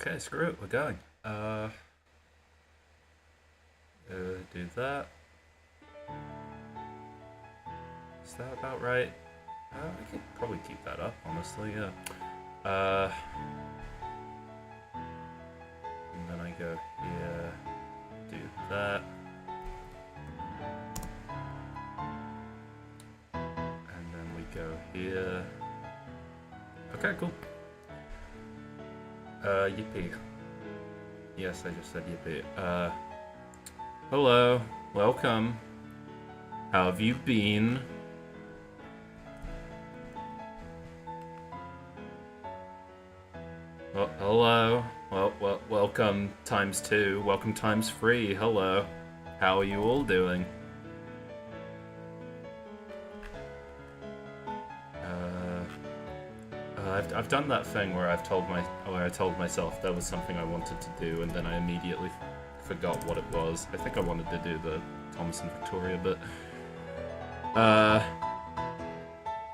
Okay, screw it, we're going. Do that. Is that about right? I can probably keep that up, honestly, yeah. And then I go here, do that. And then we go here. Okay, cool. Yippee. Yes, I just said yippee. Hello, welcome. How have you been? Well, hello. Well, welcome times 2. Welcome times 3. Hello. How are you all doing? I've done that thing where I told myself there was something I wanted to do, and then I immediately forgot what it was. I think I wanted to do the Thomas and Victoria, but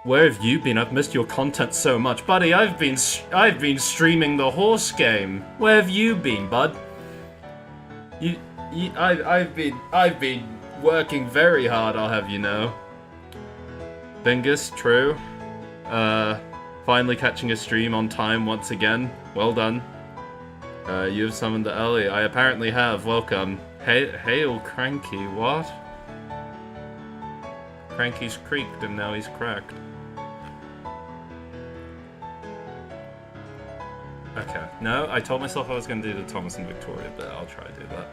where have you been? I've missed your content so much, buddy. I've been streaming the horse game. Where have you been, bud? I've been working very hard. I'll have you know. Bingus, true. Finally catching a stream on time once again. Well done. You have summoned the Ellie. I apparently have. Welcome. Hail, Cranky. What? Cranky's creaked and now he's cracked. Okay. No, I told myself I was going to do the Thomas and Victoria, but I'll try to do that.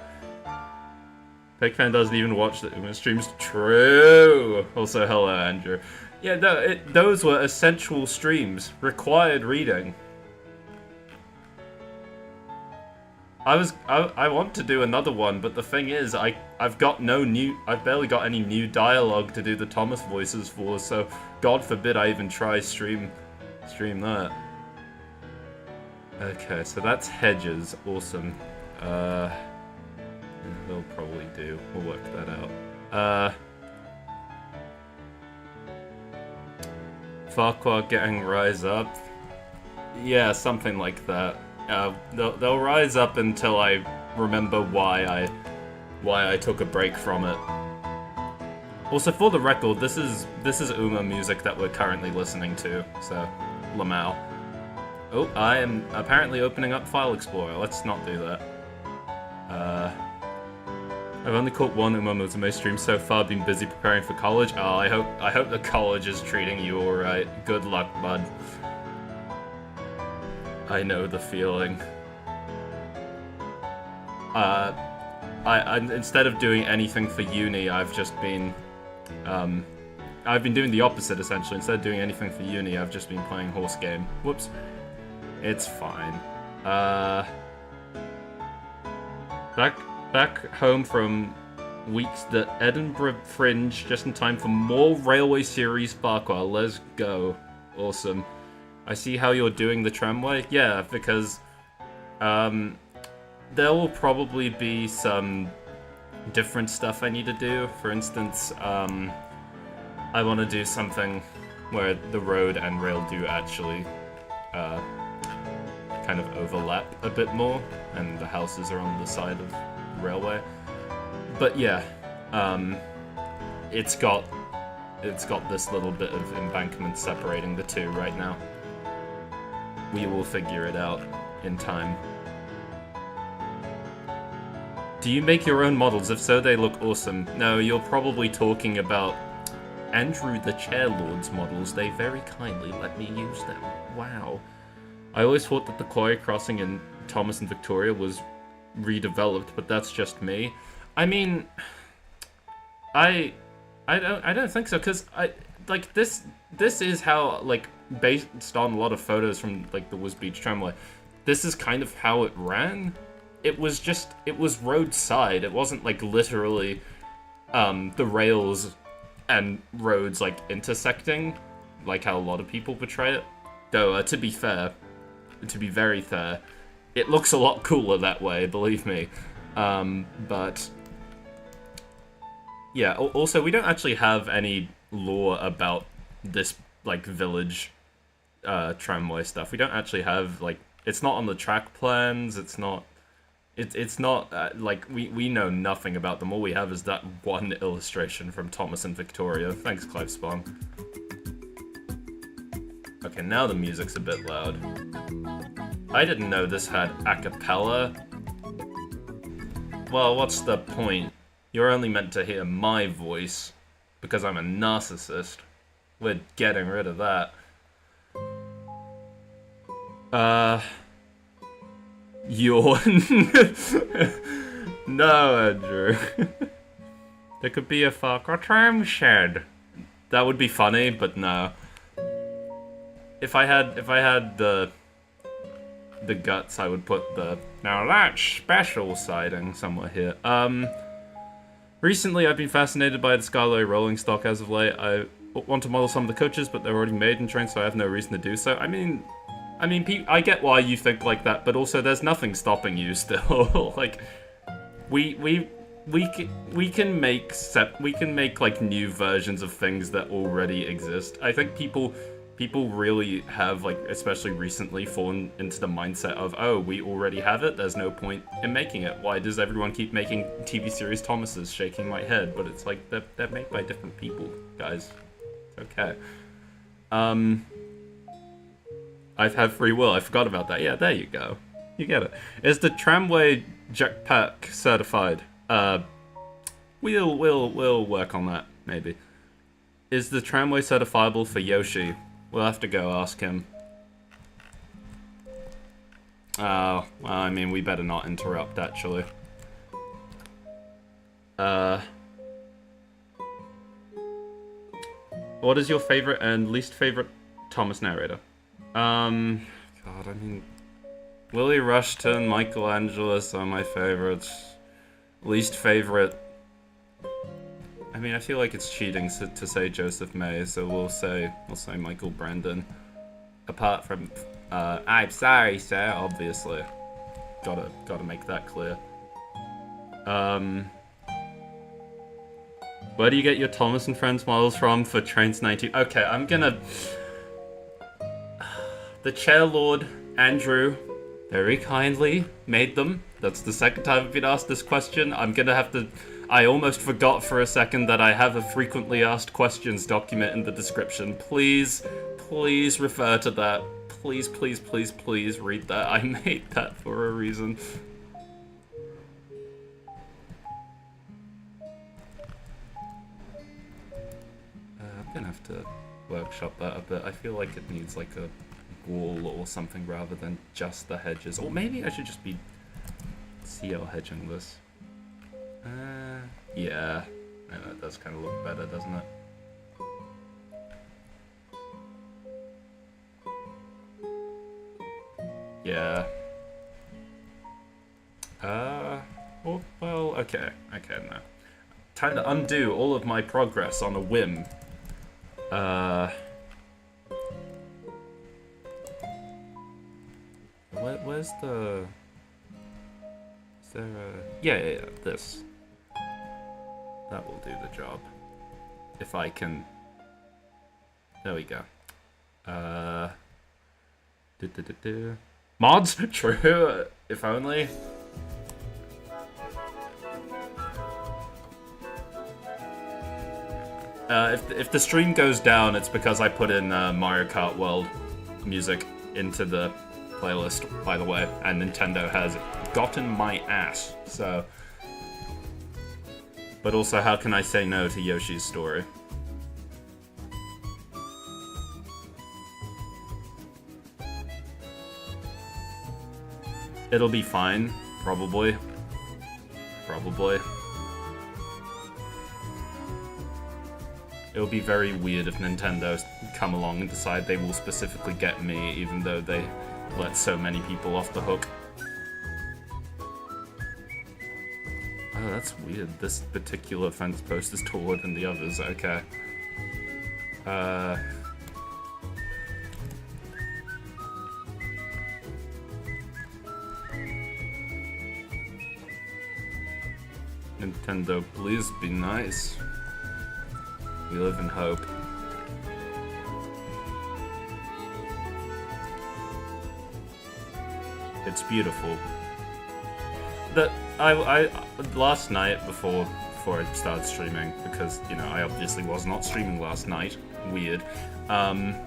Pigfan doesn't even watch the Uma streams. True! Also, hello, Andrew. Yeah, no, those were essential streams. Required reading. I want to do another one, but the thing is, I've barely got any new dialogue to do the Thomas voices for, so God forbid I even try stream that. Okay, so that's Hedges. Awesome. They'll probably do. We'll work that out. Ffarquhar getting rise up. Yeah, something like that. They'll rise up until I remember why I took a break from it. Also, for the record, this is Uma music that we're currently listening to. So, Lamau. Oh, I am apparently opening up File Explorer. Let's not do that. I've only caught one Umamusume stream so far, been busy preparing for college. Oh, I hope the college is treating you alright. Good luck, bud. I know the feeling. Instead of doing anything for uni, I've just been, I've been doing the opposite, essentially. Instead of doing anything for uni, I've just been playing horse game. Whoops. It's fine. Back home from weeks the Edinburgh Fringe, just in time for more Railway Series Ffarquhar. Let's go. Awesome. I see how you're doing the tramway. Yeah, because there will probably be some different stuff I need to do. For instance, I want to do something where the road and rail do actually kind of overlap a bit more, and the houses are on the side of the railway. But yeah, it's got this little bit of embankment separating the two right now. We will figure it out in time. Do you make your own models? If so, they look awesome. No, you're probably talking about Andrew the Chairlord's models. They very kindly let me use them. Wow. I always thought that the Quarry Crossing in Thomas and Victoria was redeveloped, but that's just me. I mean, I don't think so, because this is how, like, based on a lot of photos from, like, the Wisbech tramway, this is kind of how it ran. It was roadside. It wasn't, like, literally the rails and roads, like, intersecting, like how a lot of people portray it. Though, to be very fair, it looks a lot cooler that way, believe me. But yeah, also, we don't actually have any lore about this, like, village tramway stuff. We don't actually have, like, It's not on the track plans. It's not. It's not like we know nothing about them. All we have is that one illustration from Thomas and Victoria. Thanks, Clive Spong. Okay, now the music's a bit loud. I didn't know this had a cappella. Well, what's the point? You're only meant to hear my voice because I'm a narcissist. We're getting rid of that. Yawn. No, Andrew. There could be a Ffarquhar tram shed. That would be funny, but no. If I had the guts, I would put the now that's special siding somewhere here. Recently I've been fascinated by the Scarlo rolling stock as of late. I want to model some of the coaches, but they're already made and trained, so I have no reason to do so. I mean, I get why you think like that, but also there's nothing stopping you still. Like, we can make like new versions of things that already exist. I think people really have, like, especially recently, fallen into the mindset of, oh, we already have it, there's no point in making it. Why does everyone keep making TV series Thomases? Shaking my head, but it's like they're made by different people, guys. It's okay. I've had free will. I forgot about that. Yeah, there you go. You get it. Is the tramway jetpack certified? We'll work on that, maybe. Is the tramway certifiable for Yoshi? We'll have to go ask him. Well, I mean, we better not interrupt, actually. What is your favorite and least favorite Thomas narrator? God, I mean, Willie Rushton, Michelangelis are my favorites. Least favorite. I mean, I feel like it's cheating to say Joseph May, so we'll say Michael Brandon. Apart from, I'm sorry, sir. Obviously, gotta make that clear. Where do you get your Thomas and Friends models from for Trains 19? Okay, I'm gonna. The Chair Lord Andrew very kindly made them. That's the second time I've been asked this question. I'm gonna have to. I almost forgot for a second that I have a frequently asked questions document in the description. Please refer to that. Please read that. I made that for a reason. I'm gonna have to workshop that a bit. I feel like it needs like a wall or something rather than just the hedges. Or maybe I should just be CL hedging this. Yeah. No, that does kind of look better, doesn't it? Yeah. Well, okay, no. Time to undo all of my progress on a whim. Where's the... Is there a... Yeah, this. That will do the job. If I can... There we go. Mods? True, if only. If the stream goes down, it's because I put in Mario Kart World music into the playlist, by the way, and Nintendo has gotten my ass, so... But also, how can I say no to Yoshi's Story? It'll be fine, probably. It'll be very weird if Nintendo come along and decide they will specifically get me, even though they let so many people off the hook. Oh, that's weird. This particular fence post is taller than the others. Okay. Nintendo, please be nice. We live in hope. It's beautiful. Last night before I started streaming, because, you know, I obviously was not streaming last night. Weird. I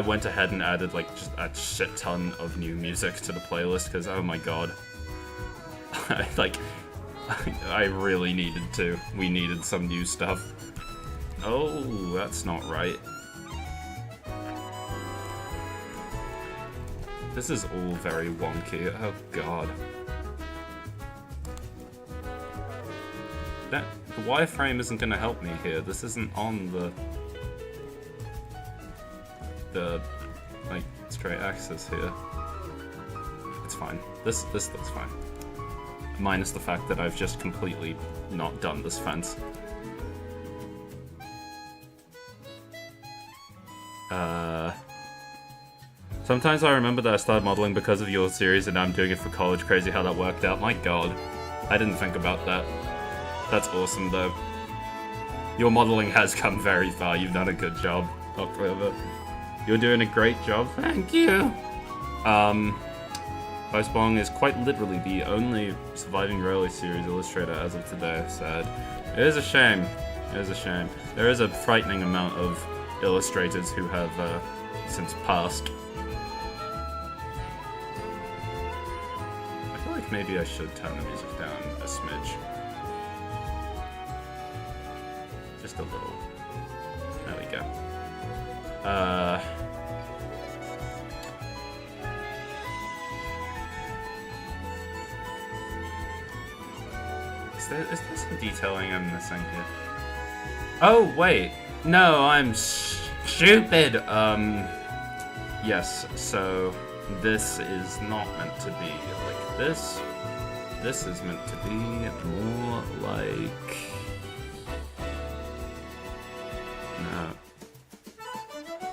went ahead and added, like, just a shit ton of new music to the playlist, because, oh my god. I really needed to. We needed some new stuff. Oh, that's not right. This is all very wonky. Oh god. The wireframe isn't gonna help me here. This isn't on the like straight axis here. It's fine. This looks fine. Minus the fact that I've just completely not done this fence. Sometimes I remember that I started modeling because of your series and now I'm doing it for college. Crazy how that worked out. My god. I didn't think about that. That's awesome though. Your modeling has come very far. You've done a good job, October. You're doing a great job. Thank you. Icebong is quite literally the only surviving Rowley series illustrator as of today. Sad. It is a shame. It is a shame. There is a frightening amount of illustrators who have since passed. I feel like maybe I should turn the music down a smidge. Just a little. There we go. Is there some detailing I'm missing here? Oh, wait. No, I'm stupid. Yes, so this is not meant to be like this. This is meant to be more like... No.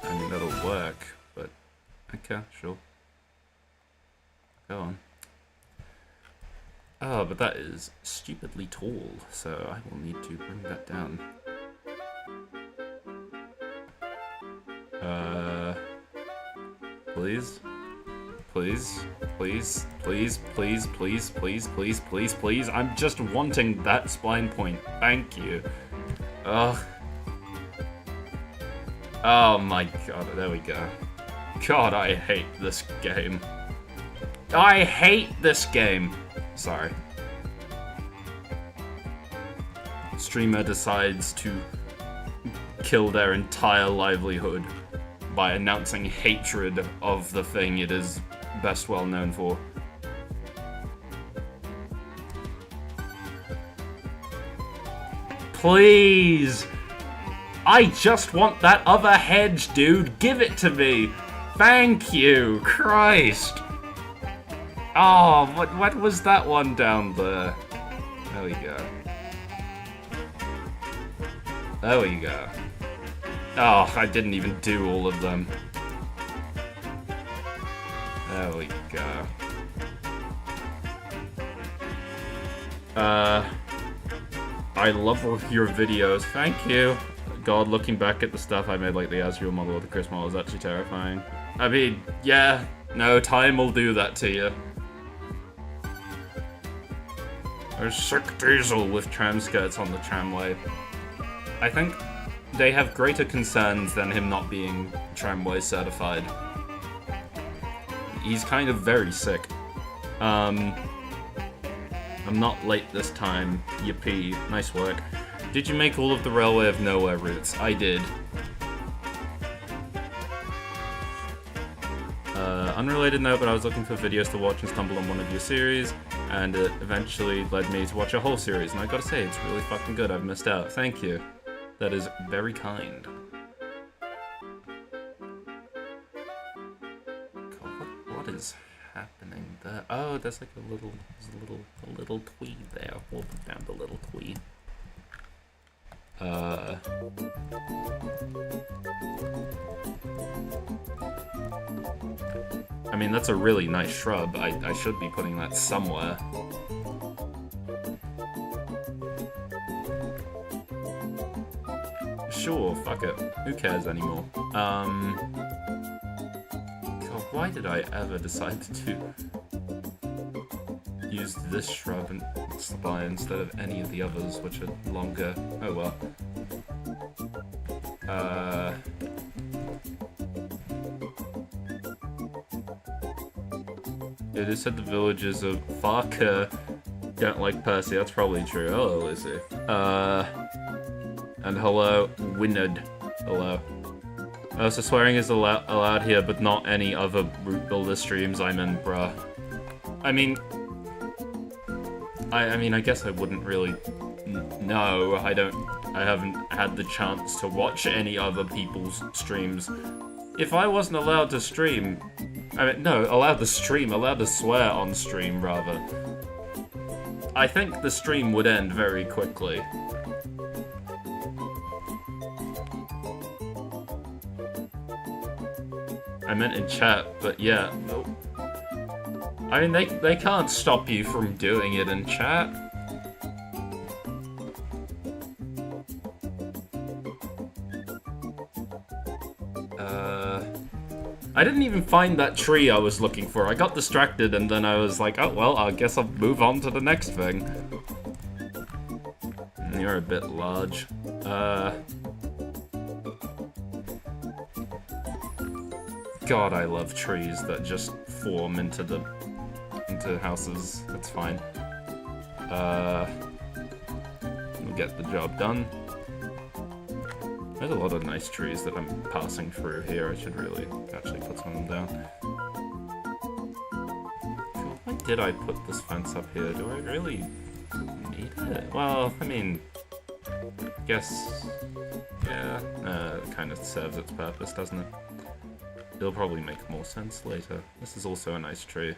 I mean, that'll work, but... Okay, sure. Go on. Oh, but that is stupidly tall, so I will need to bring that down. Please? Please? Please? Please? Please? Please? Please? Please? Please? Please? I'm just wanting that spline point. Thank you. Ugh. Oh my god, there we go. God, I hate this game. I hate this game! Sorry. Streamer decides to kill their entire livelihood by announcing hatred of the thing it is best well known for. Please! I just want that other hedge, dude! Give it to me! Thank you! Christ! Oh, what was that one down there? There we go. There we go. Oh, I didn't even do all of them. There we go. I love your videos. Thank you. God, looking back at the stuff I made, like the Azure model or the Chris model, is actually terrifying. I mean, yeah, no, time will do that to you. There's sick diesel with tram skirts on the tramway. I think they have greater concerns than him not being tramway certified. He's kind of very sick. I'm not late this time. Yippee. Nice work. Did you make all of the Railway of Nowhere routes? I did. Unrelated note, but I was looking for videos to watch and stumbled on one of your series, and it eventually led me to watch a whole series, and I gotta say, it's really fucking good. I've missed out. Thank you. That is very kind. God, what is happening there? Oh, there's like a little tweed there. We'll put down the little tweed. I mean, that's a really nice shrub. I should be putting that somewhere. Sure, fuck it. Who cares anymore? God, why did I ever decide to use this shrub and spine instead of any of the others, which are longer? Oh well. It is said the villagers of Ffarquhar don't like Percy. That's probably true. Hello, Lizzie. And hello, Winard. Hello. Oh, so swearing is allowed here, but not any other Root Builder streams I'm in, bruh. I mean, I guess I wouldn't really know. I haven't had the chance to watch any other people's streams. If I wasn't allowed to stream, allowed to swear on stream, rather, I think the stream would end very quickly. I meant in chat, but yeah. I mean, they can't stop you from doing it in chat. I didn't even find that tree I was looking for. I got distracted and then I was like, oh well, I guess I'll move on to the next thing. You're a bit large. God, I love trees that just form into houses. That's fine. We'll get the job done. There's a lot of nice trees that I'm passing through here. I should really actually put some of them down. Why did I put this fence up here? Do I really need it? Well, I mean, I guess, yeah, it kind of serves its purpose, doesn't it? It'll probably make more sense later. This is also a nice tree.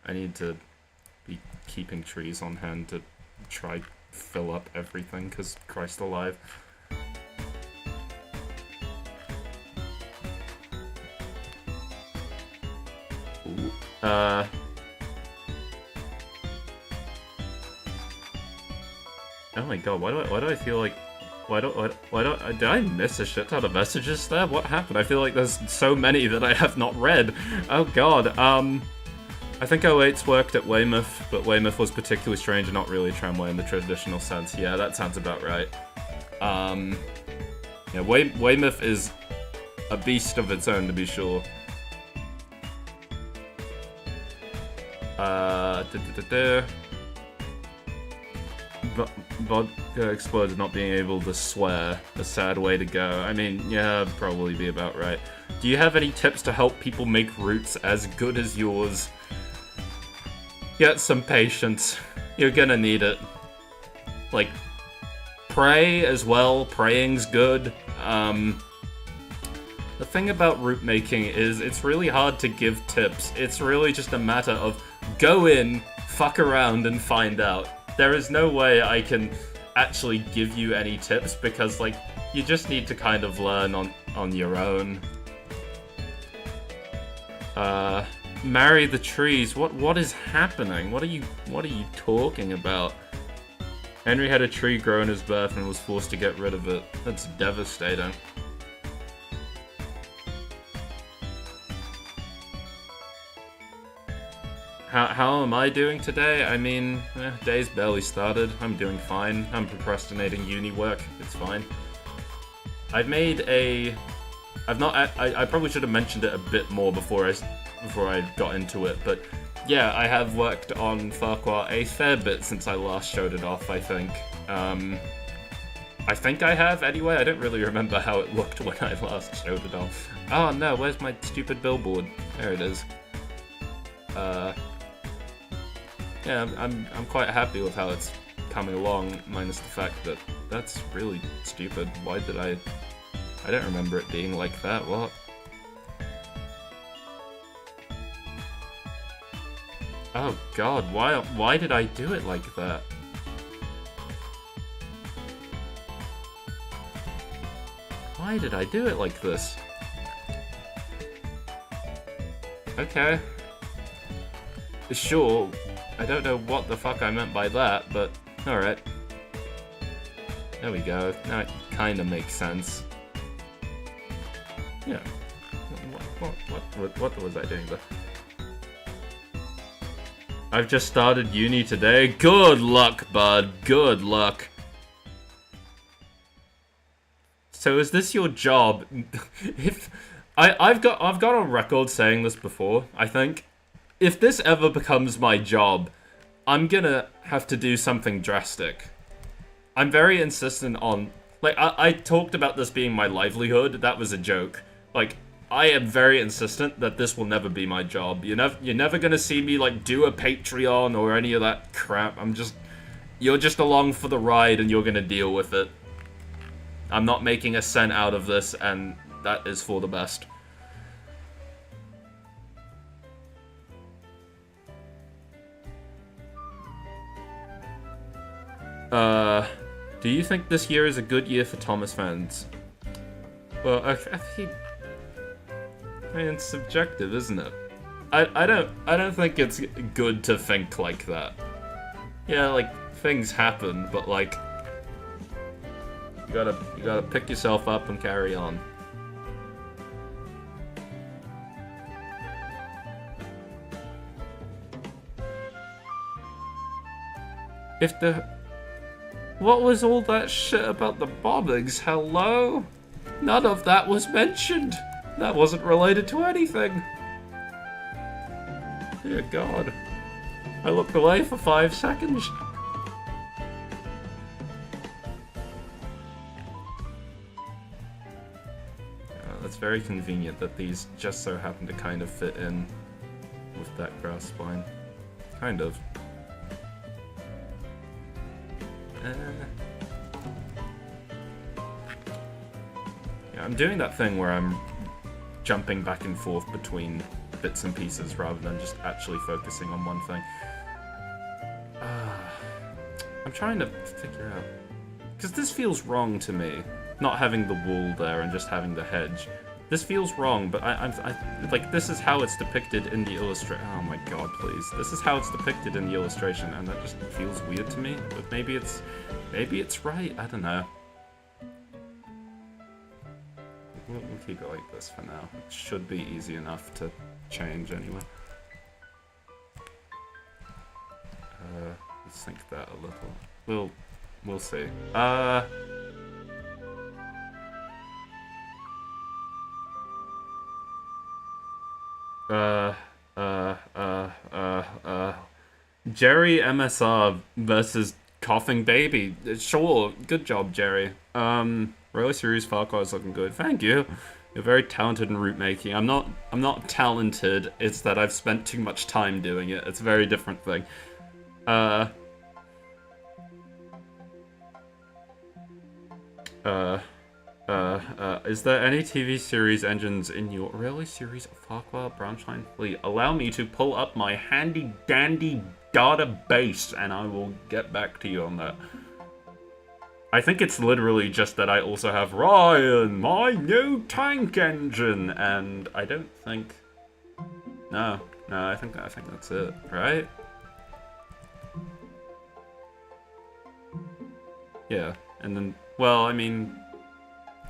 I need to be keeping trees on hand to try fill up everything, because Christ alive. Ooh. Oh my god, why do I feel like... did I miss a shit ton of messages there? What happened? I feel like there's so many that I have not read. Oh god, I think 08's worked at Weymouth, but Weymouth was particularly strange and not really a tramway in the traditional sense. Yeah, that sounds about right. Yeah, Weymouth is a beast of its own, to be sure. Vodka exploded not being able to swear. A sad way to go. I mean, yeah, that'd probably be about right. Do you have any tips to help people make roots as good as yours? Get some patience. You're gonna need it. Like, pray as well. Praying's good. The thing about root making is it's really hard to give tips. It's really just a matter of go in, fuck around, and find out. There is no way I can actually give you any tips because, like, you just need to kind of learn on your own. Marry the trees. What is happening? What are you talking about? Henry had a tree grow in his birth and was forced to get rid of it. That's devastating. How am I doing today? I mean, day's barely started. I'm doing fine. I'm procrastinating uni work. It's fine. I probably should have mentioned it a bit more before I got into it, but yeah, I have worked on Ffarquhar a fair bit since I last showed it off, I think. I think I have, anyway. I don't really remember how it looked when I last showed it off. Oh no, where's my stupid billboard? There it is. Yeah, I'm quite happy with how it's coming along, minus the fact that that's really stupid. Why did I don't remember it being like that. What? Oh god, why did I do it like that? Why did I do it like this? Okay. Sure, I don't know what the fuck I meant by that, but alright. There we go. Now it kinda makes sense. Yeah. What was I doing there? I've just started uni today. Good luck, bud. Good luck. So is this your job? If I've got on record saying this before, I think. If this ever becomes my job, I'm gonna have to do something drastic. I'm very insistent on... Like, I talked about this being my livelihood. That was a joke. Like, I am very insistent that this will never be my job. You're never gonna see me, like, do a Patreon or any of that crap. You're just along for the ride and you're gonna deal with it. I'm not making a cent out of this, and that is for the best. Do you think this year is a good year for Thomas fans? Well, I mean, it's subjective, isn't it? I don't think it's good to think like that. Yeah, like, things happen, but like, you gotta pick yourself up and carry on. What was all that shit about the bombings? Hello? None of that was mentioned. That wasn't related to anything. Dear God. I looked away for 5 seconds. That's very convenient that these just so happen to kind of fit in with that grass spine. Kind of. Yeah, I'm doing that thing where I'm jumping back and forth between bits and pieces rather than just actually focusing on one thing. I'm trying to figure out... Because this feels wrong to me, not having the wall there and just having the hedge. This feels wrong, but I like, this is how it's depicted in the illustration. Oh my God, please. This is how it's depicted in the illustration, and that just feels weird to me. But maybe it's right. I don't know. We'll keep it like this for now. It should be easy enough to change anyway. Let's think that a little. We'll see. Jerry MSR versus Coughing Baby. Sure, good job, Jerry. Roller Series Ffarquhar is looking good. Thank you. You're very talented in route making. I'm not talented. It's that I've spent too much time doing it. It's a very different thing. Is there any TV series engines in your Railway Series of Ffarquhar branch line fleet? Allow me to pull up my handy dandy database and I will get back to you on that. I think it's literally just that I also have Ryan, my new tank engine, and I don't think... No, I think that's it, right? Yeah, and then, well, I mean,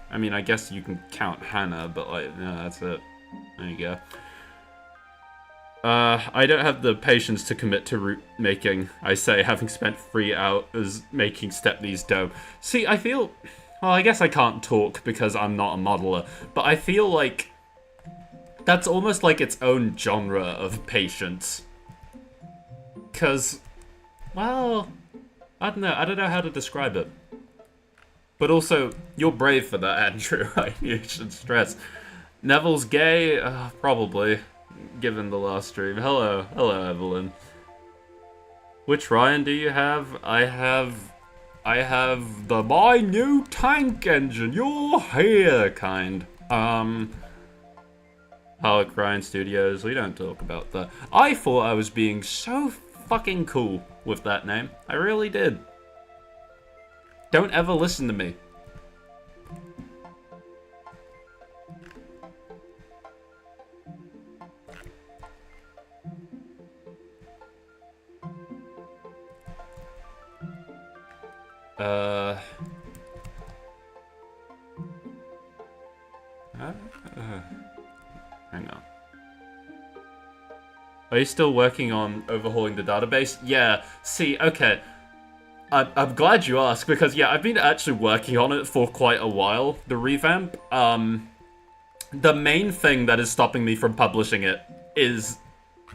I guess you can count Hannah, but like, no, that's it. There you go. I don't have the patience to commit to route making, I say, having spent 3 hours making Stepney's dough. See, I feel... Well, I guess I can't talk because I'm not a modeler, but I feel like that's almost like its own genre of patience. Because, well, I don't know how to describe it. But also, you're brave for that, Andrew. You should stress. Neville's gay? Probably, given the last stream. Hello, Evelyn. Which Ryan do you have? I have the my new tank engine. You're here, kind. Harlock Ryan Studios. We don't talk about that. I thought I was being so fucking cool with that name. I really did. Don't ever listen to me. Hang Are you still working on overhauling the database? Yeah, see, okay. I'm glad you asked, because yeah, I've been actually working on it for quite a while, the revamp. The main thing that is stopping me from publishing it is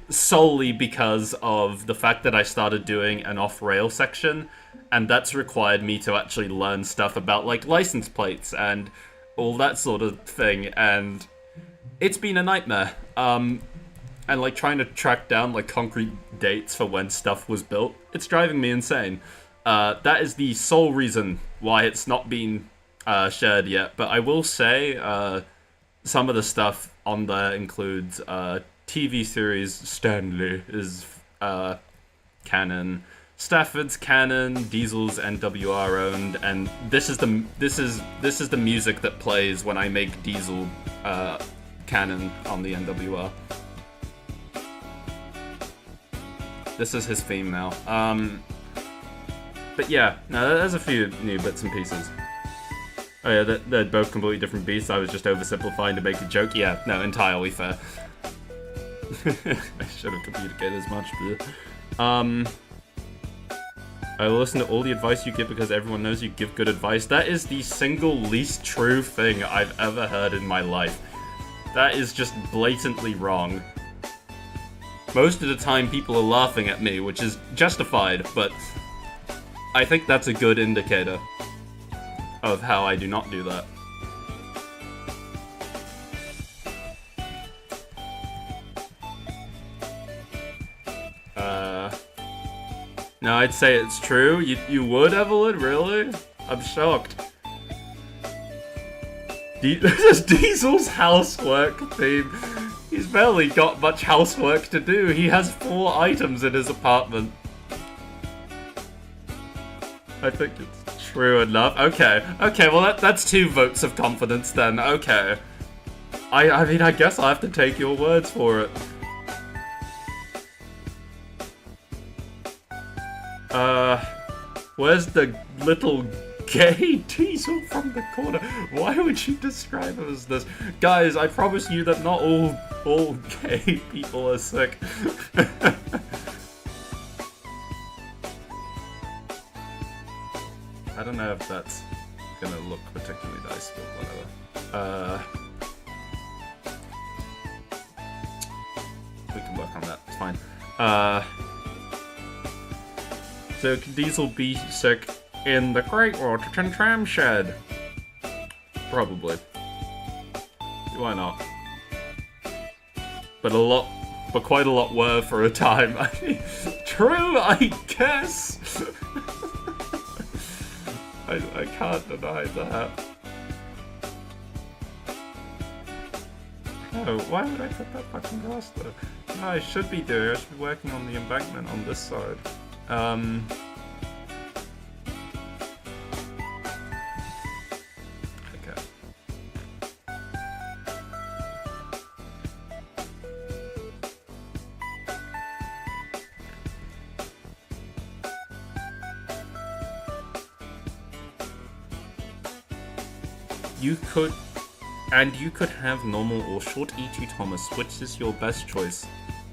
solely because of the fact that I started doing an off-rail section, and that's required me to actually learn stuff about, like, license plates and all that sort of thing, and it's been a nightmare. And, like, trying to track down, like, concrete dates for when stuff was built, it's driving me insane. That is the sole reason why it's not been shared yet, but I will say some of the stuff on there includes TV series Stanley is canon, Stafford's canon, Diesel's NWR owned, and this is the music that plays when I make Diesel canon on the NWR. This is his theme now. But yeah, no, there's a few new bits and pieces. Oh yeah, they're both completely different beasts. I was just oversimplifying to make a joke. Yeah, no, entirely fair. I should have communicated as much, but... I will listen to all the advice you give because everyone knows you give good advice. That is the single least true thing I've ever heard in my life. That is just blatantly wrong. Most of the time people are laughing at me, which is justified, but I think that's a good indicator of how I do not do that. No, I'd say it's true. You would, Evelyn? Really? I'm shocked. This is Diesel's housework theme. He's barely got much housework to do. He has 4 items in his apartment. I think it's true enough. Okay, well that's 2 votes of confidence then. Okay. I mean, I guess I'll have to take your words for it. Where's the little gay Diesel from the corner? Why would you describe him as this? Guys, I promise you that not all gay people are sick. I don't know if that's gonna look particularly nice, but whatever. We can work on that, it's fine. So can Diesel be sick in the Great Waterton Tram Shed? Probably. Why not? But quite a lot were for a time. I mean, true, I guess. I can't deny that. Oh, why would I put that fucking glass there? No, I should be working on the embankment on this side. Okay. You could have normal or short E2 Thomas. Which is your best choice?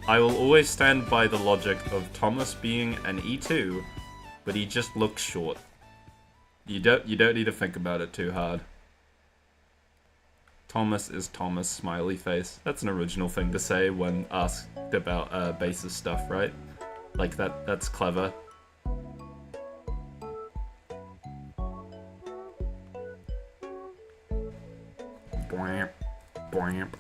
I will always stand by the logic of Thomas being an E2, but he just looks short. You don't need to think about it too hard. Thomas is Thomas, smiley face. That's an original thing to say when asked about basis stuff, right? Like that's clever. Bwamp, bwamp.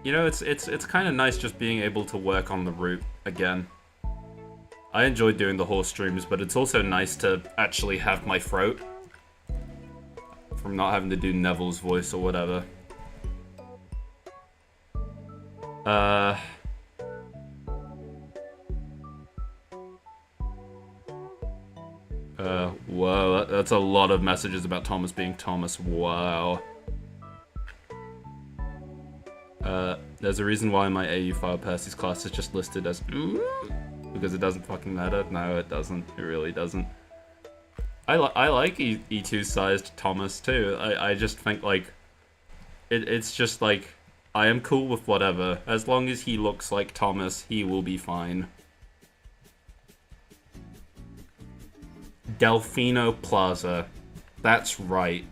You know, it's kind of nice just being able to work on the route again. I enjoy doing the horse streams, but it's also nice to actually have my throat from not having to do Neville's voice or whatever. Whoa, that's a lot of messages about Thomas being Thomas. Wow. There's a reason why my AU Fire Percy's class is just listed as because it doesn't fucking matter. No, it doesn't. It really doesn't. I like E2 sized Thomas too. I just think like it's just like I am cool with whatever. As long as he looks like Thomas, he will be fine. Delfino Plaza. That's right.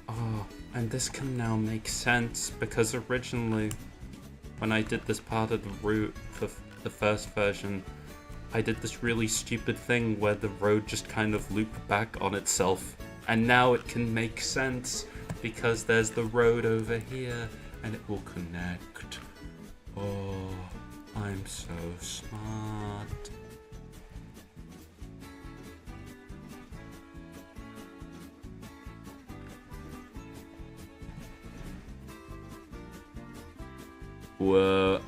Oh, and this can now make sense, because originally, when I did this part of the route for the first version, I did this really stupid thing where the road just kind of looped back on itself. And now it can make sense, because there's the road over here, and it will connect. Oh, I'm so smart. Whoa,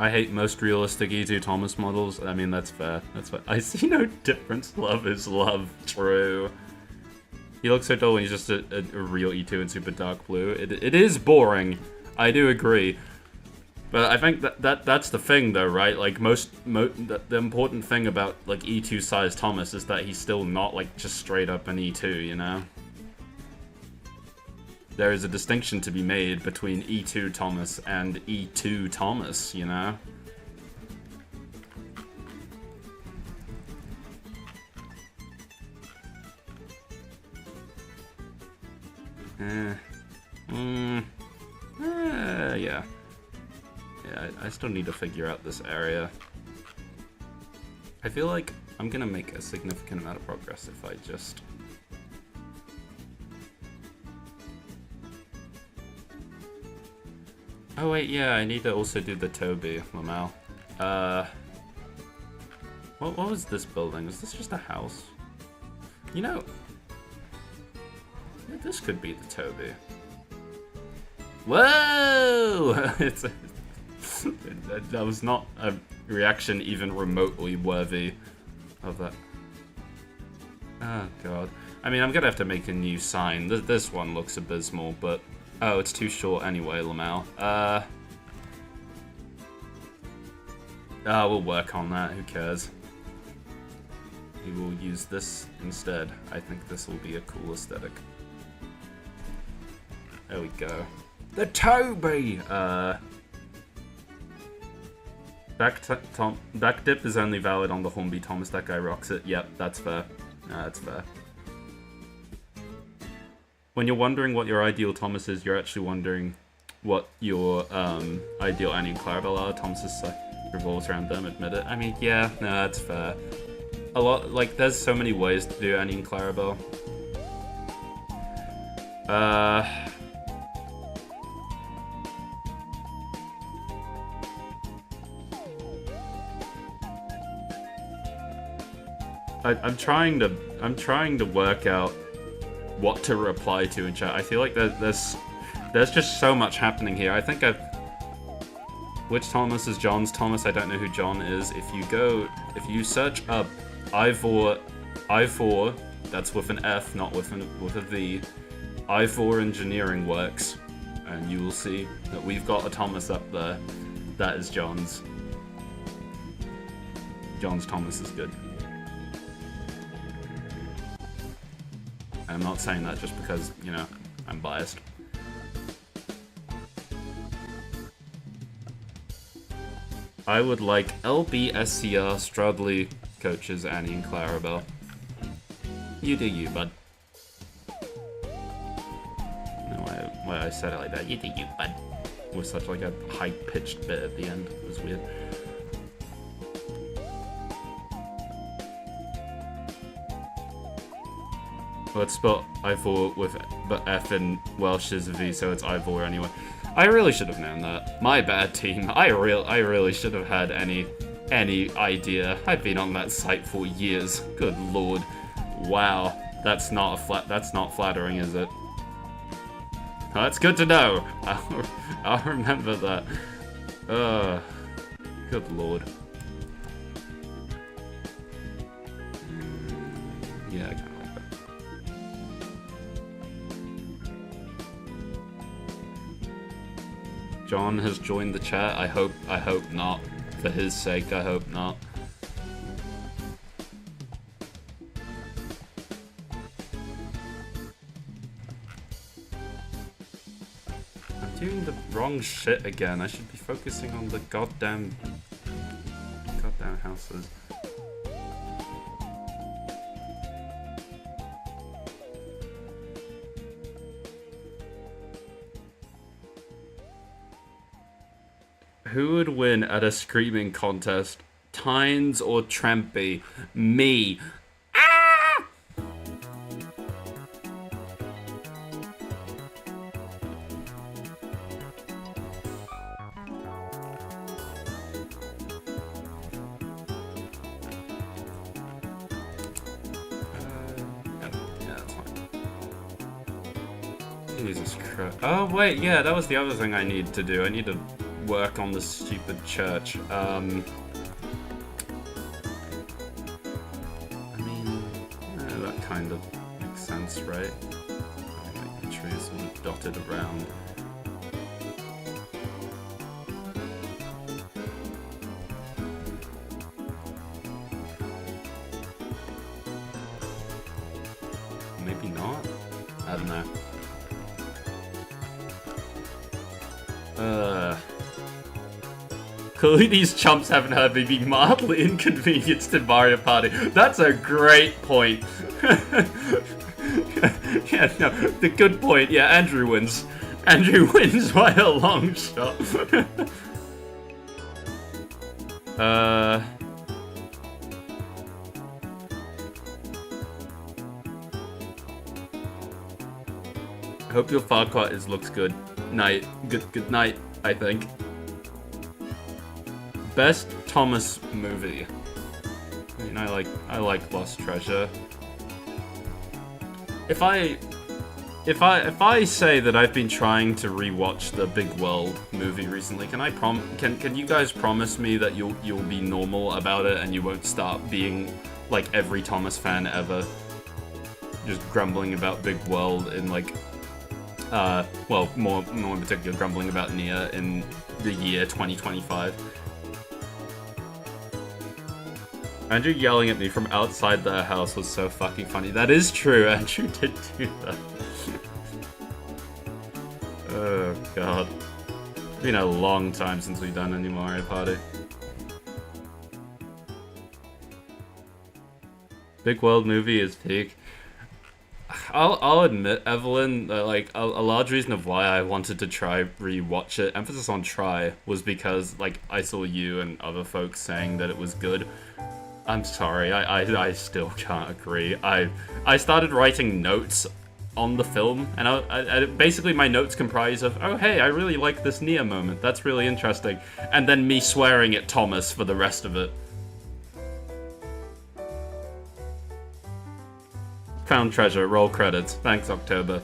I hate most realistic E2 Thomas models. I mean, that's fair. That's fair. I see no difference. Love is love. True. He looks so dull when he's just a real E2 in super dark blue. It is boring. I do agree. But I think that's the thing, though, right? Like, the important thing about, like, E2 size Thomas is that he's still not, like, just straight up an E2, you know? There is a distinction to be made between E2 Thomas and E2 Thomas, you know? Yeah. Yeah, I still need to figure out this area. I feel like I'm gonna make a significant amount of progress if I just... Oh wait, yeah, I need to also do the Toby, Lamal. What was this building? Is this just a house? You know... This could be the Toby. Whoa! That was not a reaction even remotely worthy of that. Oh god. I mean, I'm gonna have to make a new sign. This one looks abysmal, but... Oh, it's too short anyway, Lamal. We'll work on that, who cares. We will use this instead. I think this will be a cool aesthetic. There we go. The Toby! Back dip is only valid on the Hornby Thomas. That guy rocks it. Yep, that's fair. That's fair. When you're wondering what your ideal Thomas is, you're actually wondering what your ideal Annie and Clarabelle are. Thomas revolves around them, admit it. I mean, yeah, no, that's fair. A lot, like, there's so many ways to do Annie and Clarabelle. I'm trying to work out what to reply to in chat. I feel like there's just so much happening here. I think which Thomas is John's Thomas? I don't know who John is. If you search up Ivor, that's with an F, not with a V. Ivor Engineering Works, and you will see that we've got a Thomas up there. That is John's. John's Thomas is good. I'm not saying that just because, you know, I'm biased. I would like LBSCR Stradley coaches Annie and Clarabelle. You do you, bud. No, why I said it like that. You do you, bud. With such like a high-pitched bit at the end. It was weird. Let's spell Ivor with but F in Welsh is a V, so it's Ivor anyway. I really should have known that. My bad, team. I really should have had any idea. I've been on that site for years. Good lord. Wow. That's not flattering, is it? Oh, that's good to know. I'll remember that. Good lord. Yeah, I kind of like that. John has joined the chat. I hope not. For his sake, I hope not. Doing the wrong shit again. I should be focusing on the goddamn houses. Who would win at a screaming contest? Tynes or Trampy? Me. Oh wait, yeah, that was the other thing I need to do. I need to work on the stupid church. I mean, that kind of makes sense, right? Like the trees sort of dotted around. Maybe not? I don't know. Clearly these chumps haven't heard me be mildly inconvenienced in Mario Party. That's a great point. Yeah, no, the good point. Yeah, Andrew wins. Andrew wins by a long shot. I hope your Ffarquhar looks good. Night. Good night, I think. Best Thomas movie. I mean, I like Lost Treasure. If I say that I've been trying to rewatch the Big World movie recently, can you guys promise me that you'll be normal about it and you won't start being like every Thomas fan ever, just grumbling about Big World in like well, more in particular grumbling about Nia in the year 2025. Andrew yelling at me from outside their house was so fucking funny. That is true, Andrew did do that. Oh god. It's been a long time since we've done any Mario Party. Big World movie is peak. I'll admit, Evelyn, like, a large reason of why I wanted to try rewatch it, emphasis on try, was because, like, I saw you and other folks saying that it was good. I'm sorry, I still can't agree. I started writing notes on the film, and I basically my notes comprise of, oh hey, I really like this Nia moment, that's really interesting, and then me swearing at Thomas for the rest of it. Found treasure, roll credits. Thanks, October.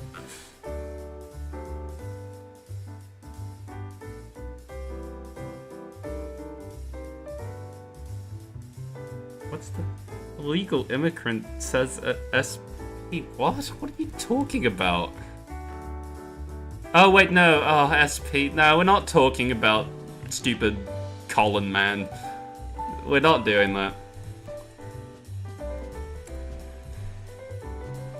What's the illegal immigrant says at SP? What? What are you talking about? Oh, wait, no. Oh, SP. No, we're not talking about stupid Colin, man. We're not doing that.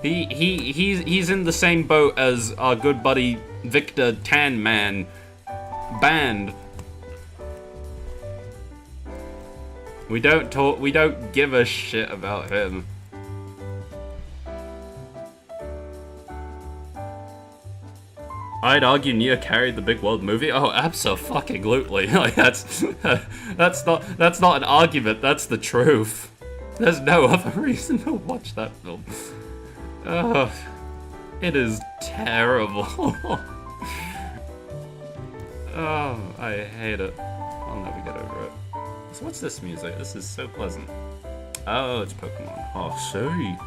He's in the same boat as our good buddy Victor Tan Man. Banned. We don't give a shit about him. I'd argue Nia carried the Big World movie. Oh, abso-fucking-lutely. Like that's not an argument, that's the truth. There's no other reason to watch that film. Ugh, it is terrible. Oh, I hate it. I'll never get over it. So what's this music? This is so pleasant. Oh, it's Pokemon. Oh, sorry.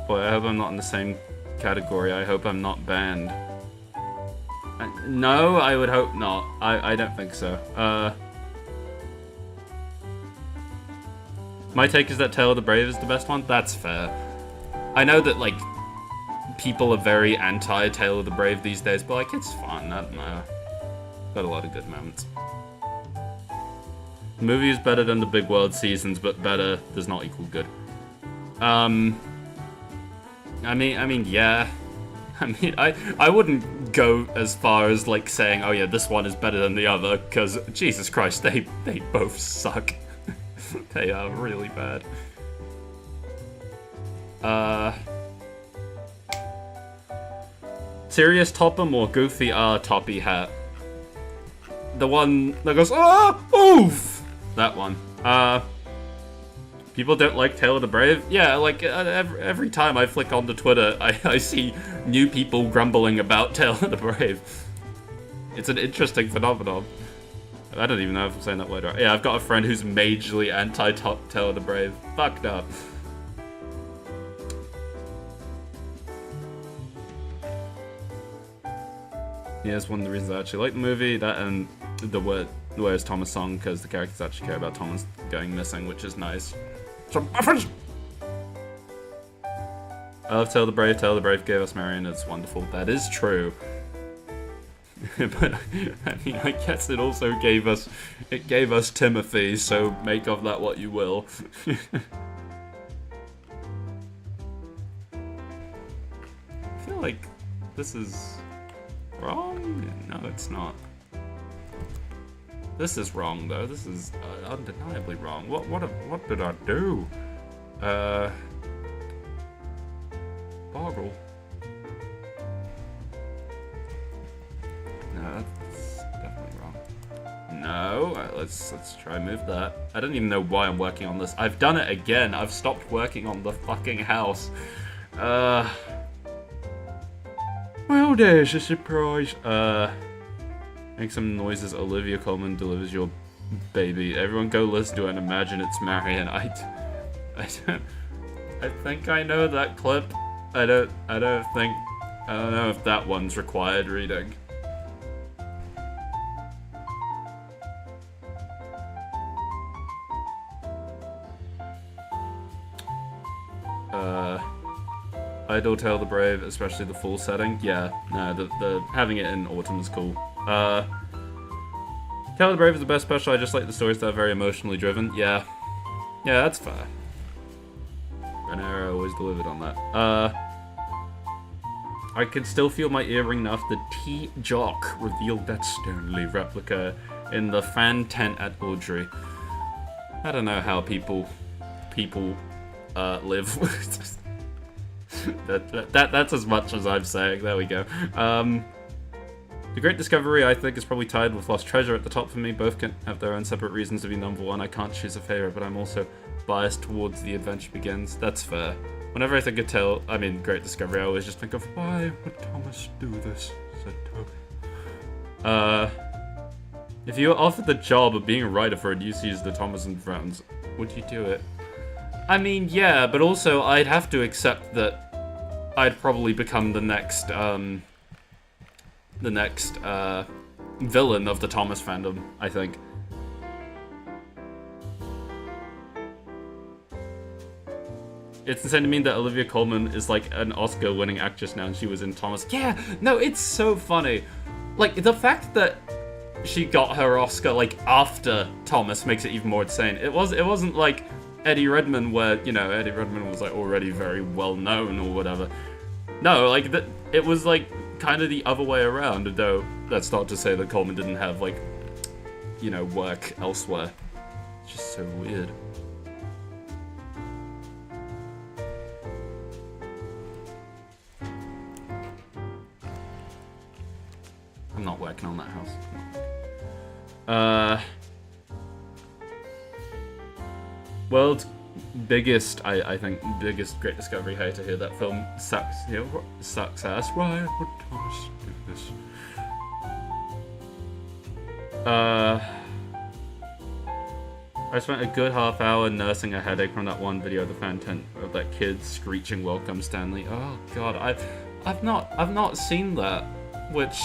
Boy, I hope I'm not in the same category. I hope I'm not banned. No, I would hope not. I don't think so. My take is that Tale of the Brave is the best one. That's fair. I know that, like, people are very anti-Tale of the Brave these days, but, like, it's fun. I don't know. Got a lot of good moments. The movie is better than the Big World seasons, but better does not equal good. I mean, yeah. I mean, I wouldn't go as far as, like, saying, oh yeah, this one is better than the other, because, Jesus Christ, they both suck. They are really bad. Serious Topham or Goofy Toppy Hat? The one that goes, ah, oof! That one. People don't like Tale of the Brave? Yeah, like, every time I flick onto Twitter, I see new people grumbling about Tale of the Brave. It's an interesting phenomenon. I don't even know if I'm saying that word right. Yeah, I've got a friend who's majorly anti-Tale of the Brave. Fucked up. Yeah, it's one of the reasons I actually like the movie. That and the Where's Thomas song, because the characters actually care about Thomas going missing, which is nice. Some buffers! I love Tale of the Brave. Tale of the Brave gave us Marion. It's wonderful. That is true. But, I mean, I guess it also gave us Timothy, so make of that what you will. I feel like this is wrong? No, it's not. This is wrong, though. This is undeniably wrong. What did I do? Boggle. No, that's definitely wrong. No, let's try and move that. I don't even know why I'm working on this. I've done it again. I've stopped working on the fucking house. Well, there's a surprise. Make some noises. Olivia Colman delivers your baby. Everyone go listen to it and imagine it's Marion. I think I know that clip. I don't know if that one's required reading. Idol Tale the Brave, especially the full setting. Yeah, no, the having it in autumn is cool. Tale the Brave is the best special. I just like the stories that are very emotionally driven. Yeah, that's fair. Renera always delivered on that. I can still feel my ear ring enough. The T-Jock revealed that Stoneleaf replica in the fan tent at Audrey. I don't know how people live. That's as much as I'm saying. There we go. The Great Discovery, I think, is probably tied with Lost Treasure at the top for me. Both can have their own separate reasons to be number one. I can't choose a favorite, but I'm also biased towards The Adventure Begins. That's fair. Whenever I think of Great Discovery, I always just think of, why would Thomas do this? Said Toby. If you were offered the job of being a writer for a new season of Thomas and Friends, would you do it? I mean, yeah, but also I'd have to accept that I'd probably become the next villain of the Thomas fandom, I think. It's insane to me that Olivia Colman is like an Oscar-winning actress now, and she was in Thomas. Yeah, no, it's so funny. Like, the fact that she got her Oscar like after Thomas makes it even more insane. It wasn't like Eddie Redmayne, where, you know, Eddie Redmayne was like already very well known or whatever. No, like it was like kind of the other way around. Though that's not to say that Colman didn't have, like, you know, work elsewhere. It's just so weird. I'm not working on that house. World's biggest, I think, biggest Great Discovery hater here. That film sucks. You know, sucks ass. Why would Thomas do this? I spent a good half hour nursing a headache from that one video of the fan tent of that kid screeching "Welcome, Stanley." Oh god, I've not seen that, which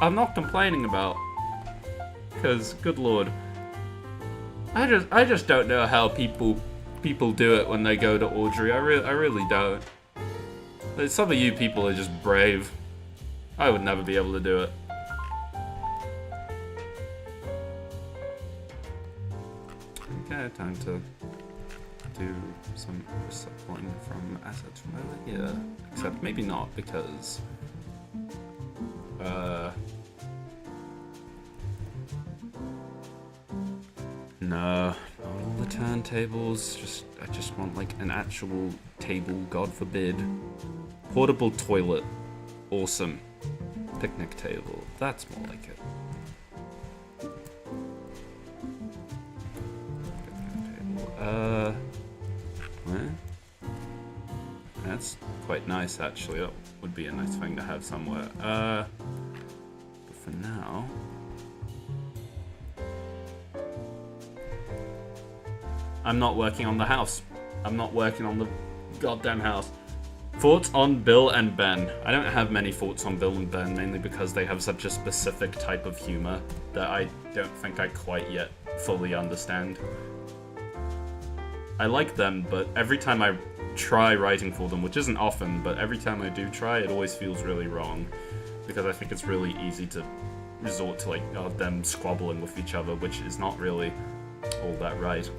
I'm not complaining about, because good lord, I just don't know how people people do it when they go to Audrey. I really don't. Some of you people are just brave. I would never be able to do it. Okay, time to do some recycling from assets from over here. Except maybe not, because no, not all the turntables. I just want like an actual table, God forbid. Portable toilet. Awesome. Picnic table. That's more like it. Where? That's quite nice, actually. That would be a nice thing to have somewhere. But for now... I'm not working on the house. I'm not working on the goddamn house. Thoughts on Bill and Ben? I don't have many thoughts on Bill and Ben, mainly because they have such a specific type of humor that I don't think I quite yet fully understand. I like them, but every time I try writing for them, which isn't often, but every time I do try, it always feels really wrong. Because I think it's really easy to resort to, like, them squabbling with each other, which is not really all that right.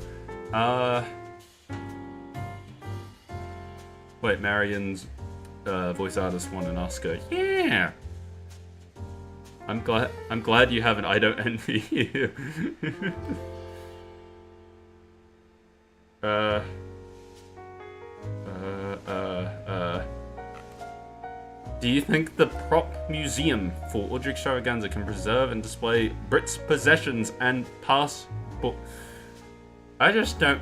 Wait, Marion's voice artist won an Oscar. Yeah! I'm glad you haven't. I don't envy you. Do you think the prop museum for Audrey Extravaganza can preserve and display Brit's possessions and passport? I just don't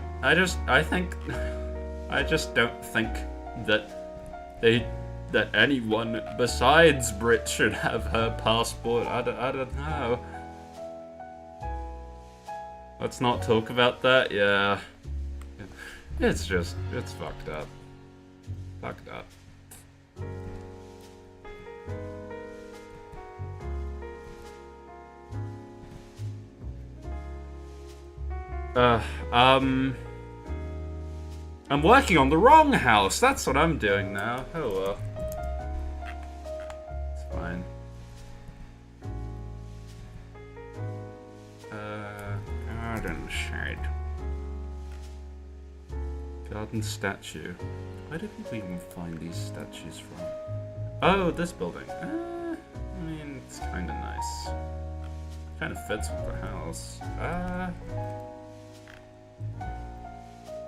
think that anyone besides Brit should have her passport. I don't know. Let's not talk about that. Yeah. It's fucked up. Fucked up. I'm working on the wrong house. That's what I'm doing now. Oh well. It's fine. Garden shade. Garden statue. Where did we even find these statues from? Oh, this building. I mean, it's kind of nice. Kind of fits with the house.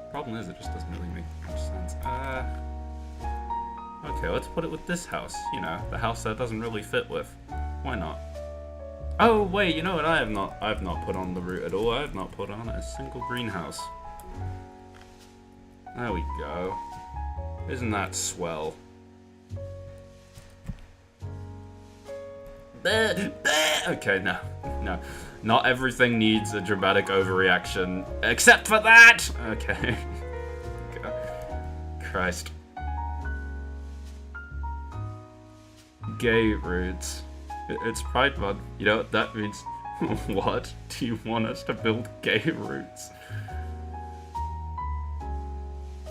Problem is, it just doesn't really make much sense. Okay, let's put it with this house. You know, the house that doesn't really fit with. Why not? Oh wait, you know what? I've not put on the route at all. I've not put on a single greenhouse. There we go. Isn't that swell? Okay, no. Not everything needs a dramatic overreaction, except for that! Okay. Christ. Gay roots. It's Pride Month. You know what that means? What? Do you want us to build gay roots?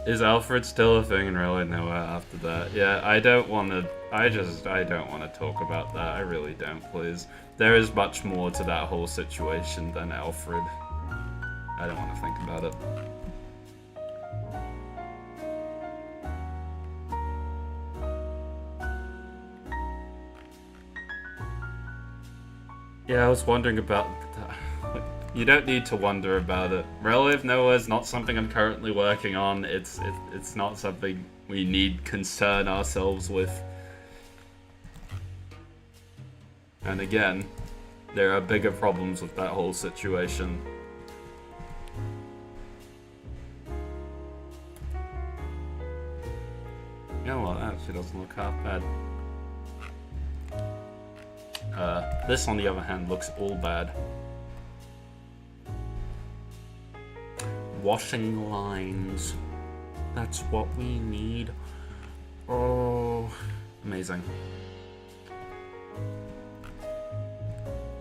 Is Alfred still a thing in real life? No, after that. Yeah, I don't want to talk about that. I really don't, please. There is much more to that whole situation than Alfred. I don't want to think about it. Yeah, I was wondering about that. You don't need to wonder about it. Relative Nowhere is not something I'm currently working on. It's not something we need concern ourselves with. And again, there are bigger problems with that whole situation. You know what? That actually doesn't look half bad. This, on the other hand, looks all bad. Washing lines. That's what we need. Oh, amazing.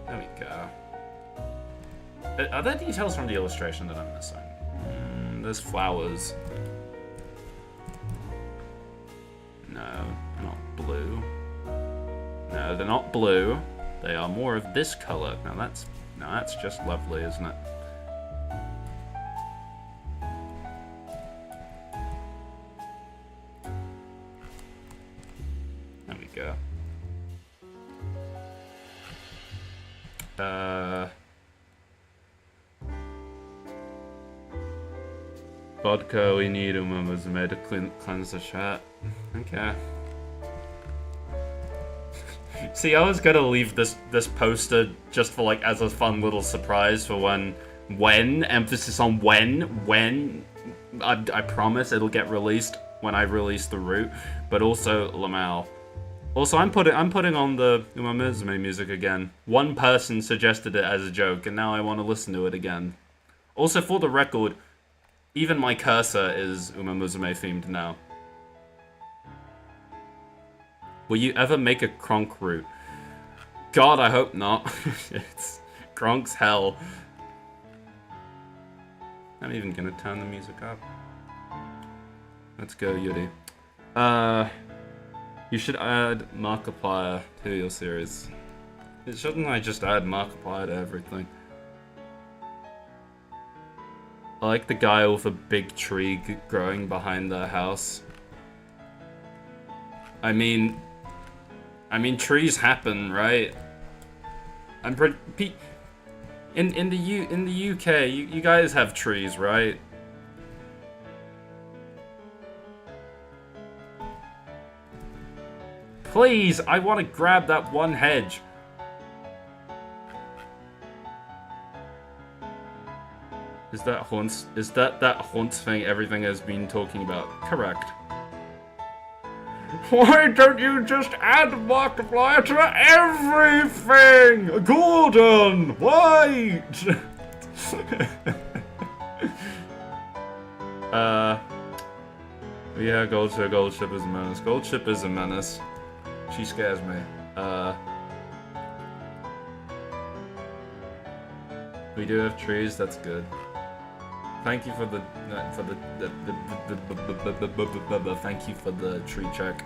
There we go. Are there details from the illustration that I'm missing? there's flowers. No, they're not blue. No, they're not blue. They are more of this color. Now that's just lovely, isn't it? There we go. Vodka, we need Umamusume to cleanse the chat. Okay. See, I was gonna leave this poster just for like as a fun little surprise for when emphasis on when I promise it'll get released when I release the route, but also Lamau. Also, I'm putting on the Umamusume music again. One person suggested it as a joke, and now I want to listen to it again. Also, for the record, even my cursor is Umamusume themed now. Will you ever make a Kronk route? God, I hope not. It's Kronk's hell. I'm even gonna turn the music up. Let's go, Yuri. You should add Markiplier to your series. Shouldn't I just add Markiplier to everything? I like the guy with a big tree growing behind their house. I mean, trees happen, right? I'm pretty. In the UK, you guys have trees, right? Please, I want to grab that one hedge. Is that haunts? Is that haunts thing everything has been talking about? Correct. Why don't you just add Markiplier to everything? Golden, white. Yeah, Goldship is a menace. Goldship is a menace. She scares me. We do have trees. That's good. Thank you for the thank you for the tree check.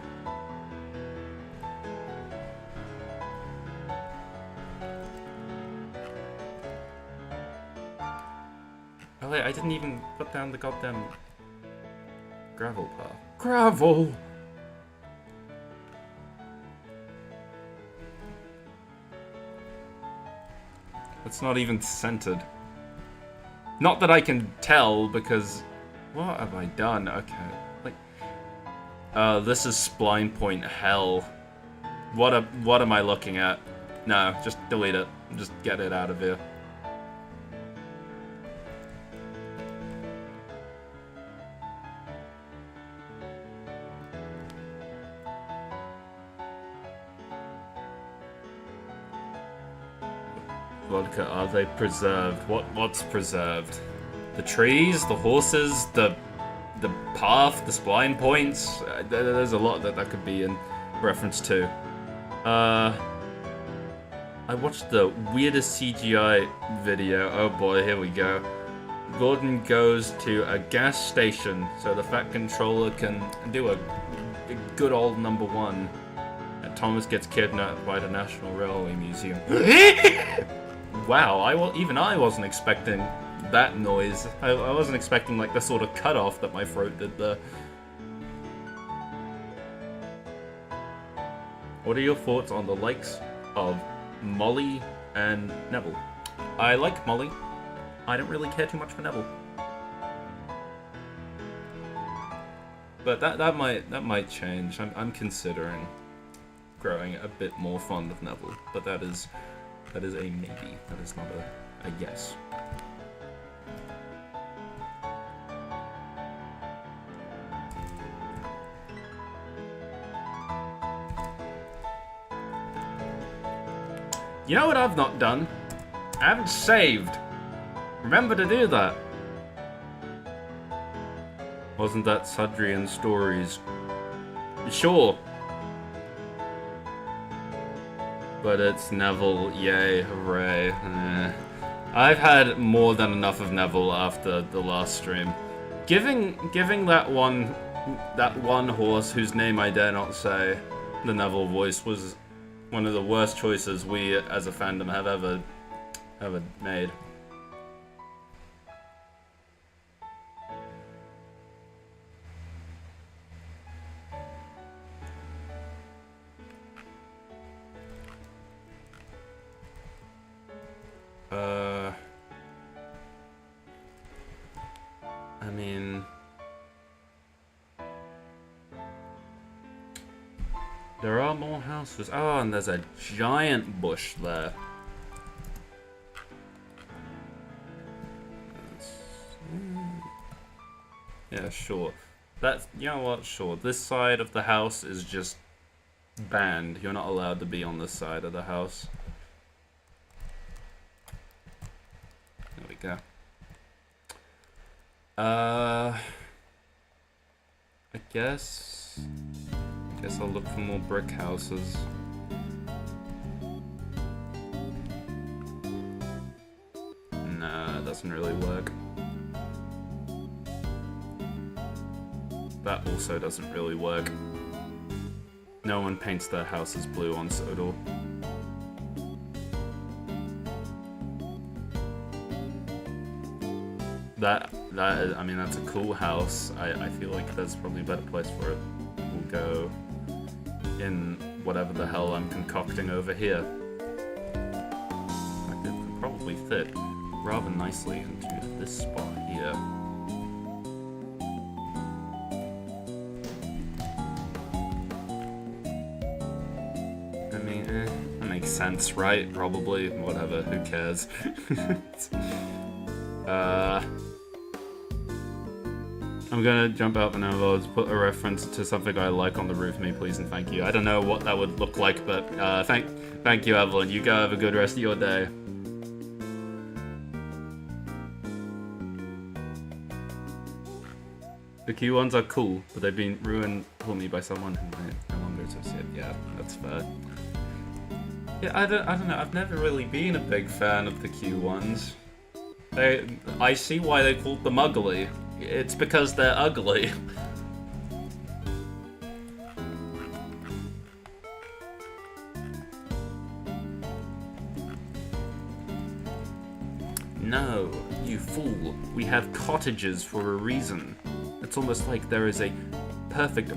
Oh wait, I didn't even put down the goddamn gravel path. Gravel. It's not even centered. Not that I can tell, because... What have I done? Okay. Like... this is spline point hell. What am I looking at? No, just delete it. Just get it out of here. Vodka, are they preserved? What's preserved? The trees, the horses, the path, the spline points. There's a lot that could be in reference to. I watched the weirdest CGI video. Oh boy, here we go. Gordon goes to a gas station so the Fat Controller can do a good old #1. And Thomas gets kidnapped by the National Railway Museum. Wow, even I wasn't expecting that noise. I wasn't expecting like the sort of cutoff that my throat did there. What are your thoughts on the likes of Molly and Neville? I like Molly. I don't really care too much for Neville. But that might change. I'm considering growing a bit more fond of Neville, but that is a maybe. That is not a yes. You know what I've not done? I haven't saved. Remember to do that. Wasn't that Sudrian Stories? Sure. But it's Neville, yay, hooray. I've had more than enough of Neville after the last stream. Giving that one horse whose name I dare not say the Neville voice was one of the worst choices we as a fandom have ever made. I mean, there are more houses. Oh, and there's a giant bush there. Yeah, sure. That's, you know what, sure. This side of the house is just banned. You're not allowed to be on this side of the house. There we go. I guess I'll look for more brick houses. Nah, it doesn't really work. That also doesn't really work. No one paints their houses blue on Sodor. I mean, that's a cool house. I feel like there's probably a better place for it. We'll go in whatever the hell I'm concocting over here. It could probably fit rather nicely into this spot here. I mean, that makes sense, right? Probably. Whatever, who cares? I'm gonna jump out the now, put a reference to something I like on the roof, me please and thank you. I don't know what that would look like, but thank you, Evelyn. You go have a good rest of your day. The Q ones are cool, but they've been ruined for me by someone who I no longer associate. Yeah, that's fair. Yeah, I don't know. I've never really been a big fan of the Q ones. I see why they called them ugly. It's because they're ugly. No, you fool. We have cottages for a reason. It's almost like there is a perfect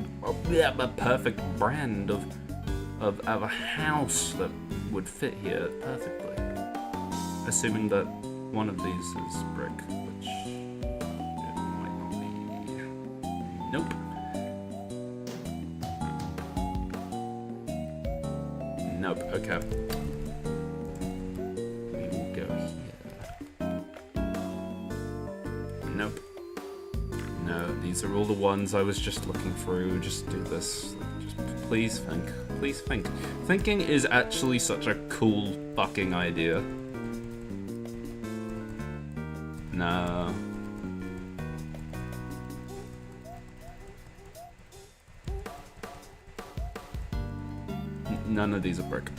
brand of a house that would fit here perfectly. Assuming that one of these is brick, which it might not be. Nope. Nope, okay. We will go here. Nope. No, these are all the ones I was just looking through. Just do this. Just please think. Please think. Thinking is actually such a cool fucking idea. No. None of these are brick.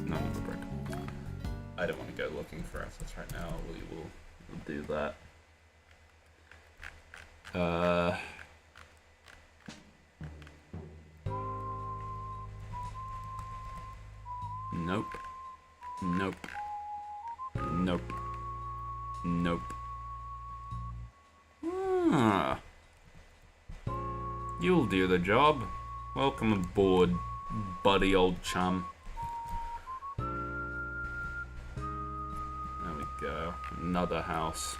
None of them are brick. I don't want to go looking for assets right now. We'll do that. Nope. Nope. Nope. Nope. Ah. You'll do the job. Welcome aboard, buddy old chum. There we go. Another house.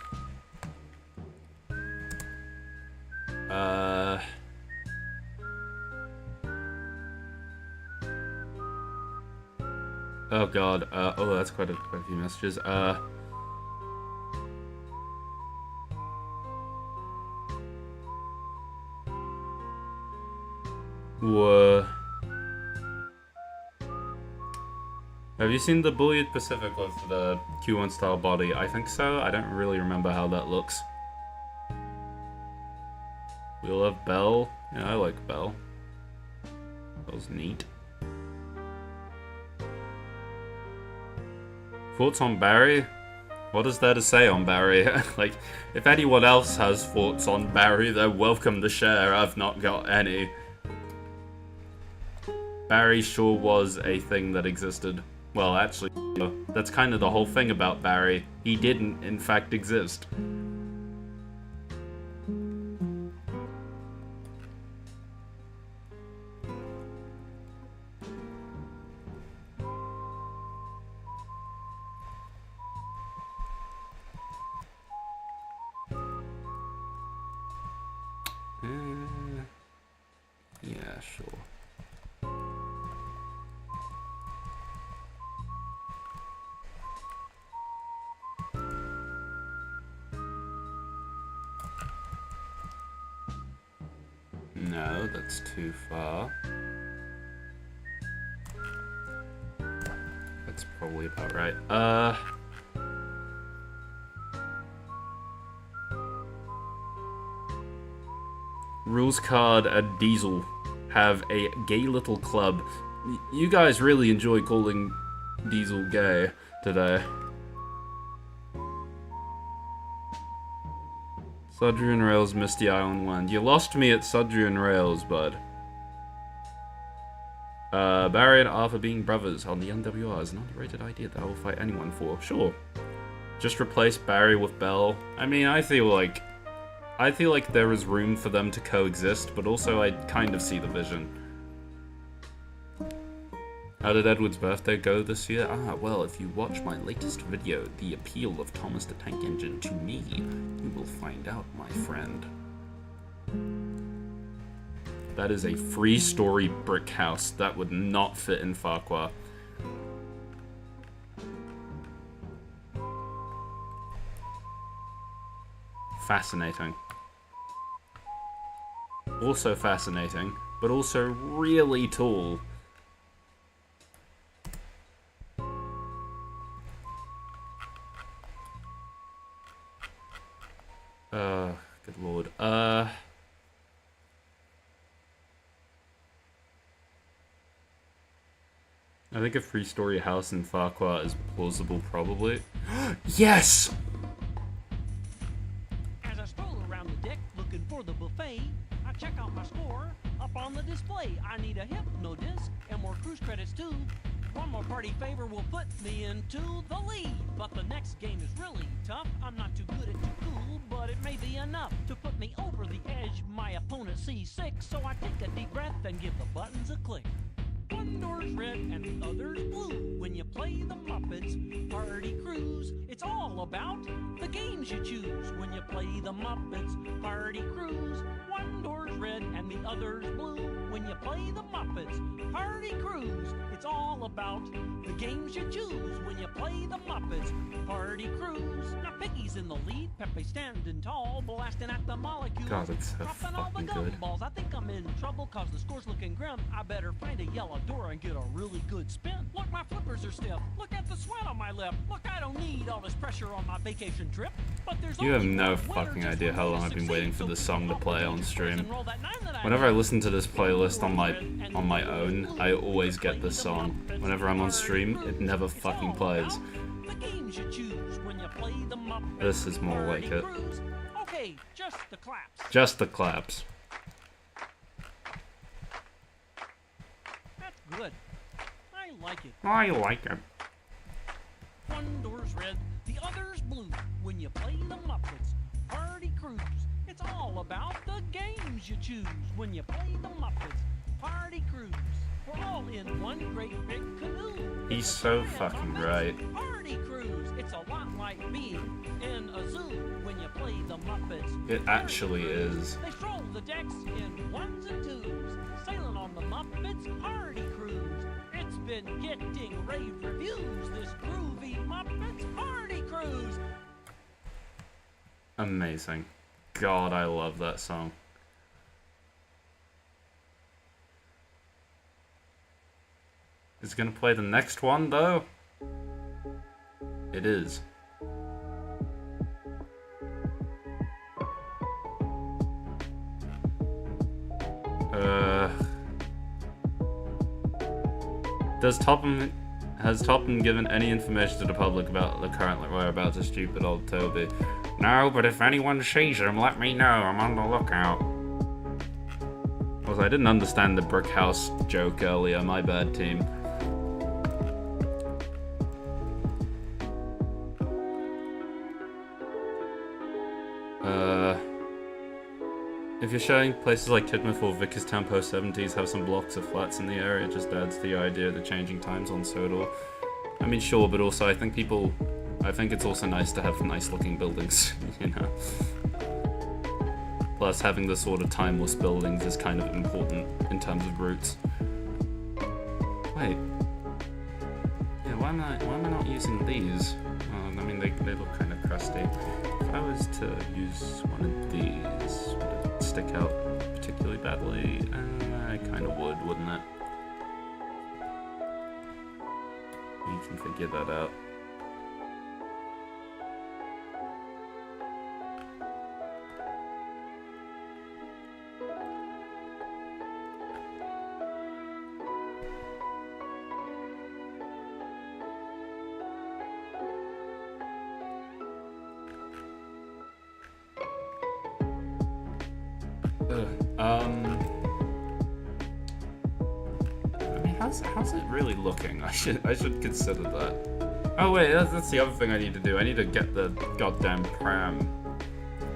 Oh god. Oh, that's quite a few messages. Whoa. Have you seen the Bullied Pacific with the Q1 style body? I think so. I don't really remember how that looks. We love Belle. Yeah, I like Belle. Belle's neat. Thoughts on Barry? What is there to say on Barry? Like, if anyone else has thoughts on Barry, they're welcome to share. I've not got any. Barry sure was a thing that existed. Well, actually, that's kind of the whole thing about Barry. He didn't, in fact, exist. Yeah, sure. No, that's too far. That's probably about right. Rules Card and Diesel have a gay little club. You guys really enjoy calling Diesel gay today. Sodor Rails, Misty Island 1. You lost me at Sodor Rails, bud. Barry and Arthur being brothers on the NWR is an underrated idea that I will fight anyone for. Sure. Just replace Barry with Bell. I mean, I feel like there is room for them to coexist, but also I kind of see the vision. How did Edward's birthday go this year? Ah, well, if you watch my latest video, The Appeal of Thomas the Tank Engine to Me, you will find out, my friend. That is a three-story brick house. That would not fit in Ffarquhar. Fascinating. Also fascinating, but also really tall. Good lord. I think a three-story house in Ffarquhar is plausible, probably. Yes! As I stroll around the deck looking for the buffet, I check out my score up on the display. I need a hypno-disc and more cruise credits too. One more party favor will put me into the lead. But the next game is really tough. I'm not too good at too cool, but it may be enough to put me over the edge. My opponent sees 6, so I take a deep breath and give the buttons a click. One door's red and the other's blue. When you play the Muppets Party Cruise, it's all about the games you choose. When you play the Muppets Party Cruise, one door's red and the other's blue. When you play the Muppets Party Cruise, it's all about the games you choose. When you play the Muppets Party Cruise. Now Piggy's in the lead, Pepe standing tall, blasting at the molecules. God, it's so dropping all the fucking good. gumballs. I think I'm in trouble cause the score's looking grim. I better find a yellow door and get a really good spin. Look, my flippers are stiff. Look at the sweat on my lip. Look, I don't need all this pressure on my vacation trip. But there's You have only no one winner fucking just idea for how me long to I've been succeed. waiting for So this song to off play the on dance stream. and roll that 9 that I Whenever I made. listen to this playlist on my own, I always get this song. Whenever I'm on stream, it never fucking plays. The games you choose when you play the Muppets This is more like it. Cruise. Okay, just the claps. Just the claps. That's good. I like it. I like it. One door's red, the other's blue. When you play the Muppets Party Cruise, it's all about the games you choose. When you play the Muppets Party Cruise, we're all in one great big canoe. He's so fucking right. Party Cruise, it's a lot like being in a zoo. When you play the Muppets It actually is. They stroll the decks in ones and twos, sailing on the Muppets Party Cruise. It's been getting rave reviews, this groovy Muppets Party Cruise. Amazing. God, I love that song. Is it gonna play the next one, though? It is. Does Topham Has Topham given any information to the public about the current whereabouts of stupid old Toby? No, but if anyone sees him, let me know. I'm on the lookout. Also, I didn't understand the brick house joke earlier. My bad, team. If you're showing places like Tidmouth or Vickerstown post-70s have some blocks of flats in the area, it just adds to the idea of the changing times on Sodor. I mean, sure, but also I think it's also nice to have nice-looking buildings, you know? Plus, having the sort of timeless buildings is kind of important in terms of roots. Wait. Yeah, why am I not using these? I mean, they look kind of crusty. If I was to use one of these, would it stick out particularly badly? I kind of would, wouldn't it? You can figure that out. I mean, how's it really looking? I should consider that. Oh wait, that's the other thing I need to do. I need to get the goddamn pram.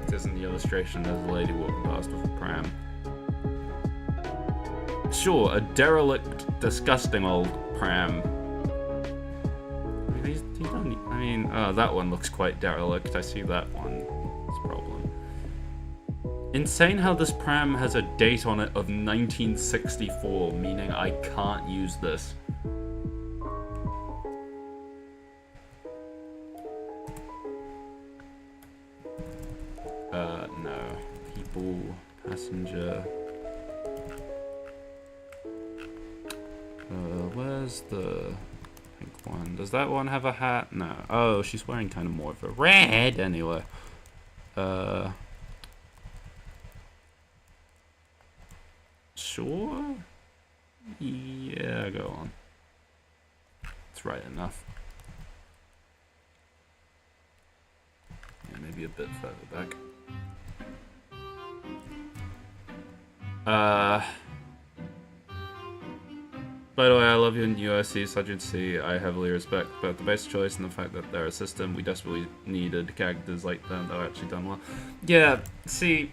Because in the illustration there's a lady walking past with a pram. Sure, a derelict, disgusting old pram. I mean, that one looks quite derelict. I see that one. It's a problem. Insane how this pram has a date on it of 1964, meaning I can't use this. No. People, passenger. Where's the pink one? Does that one have a hat? No. Oh, she's wearing kind of more of a red anyway. Sure? Yeah, go on. It's right enough. Yeah, maybe a bit further back. By the way, I love you in USC, Sergeant C. I heavily respect both the base choice and the fact that they're a system. We desperately needed characters like them that are actually done well. Yeah, see,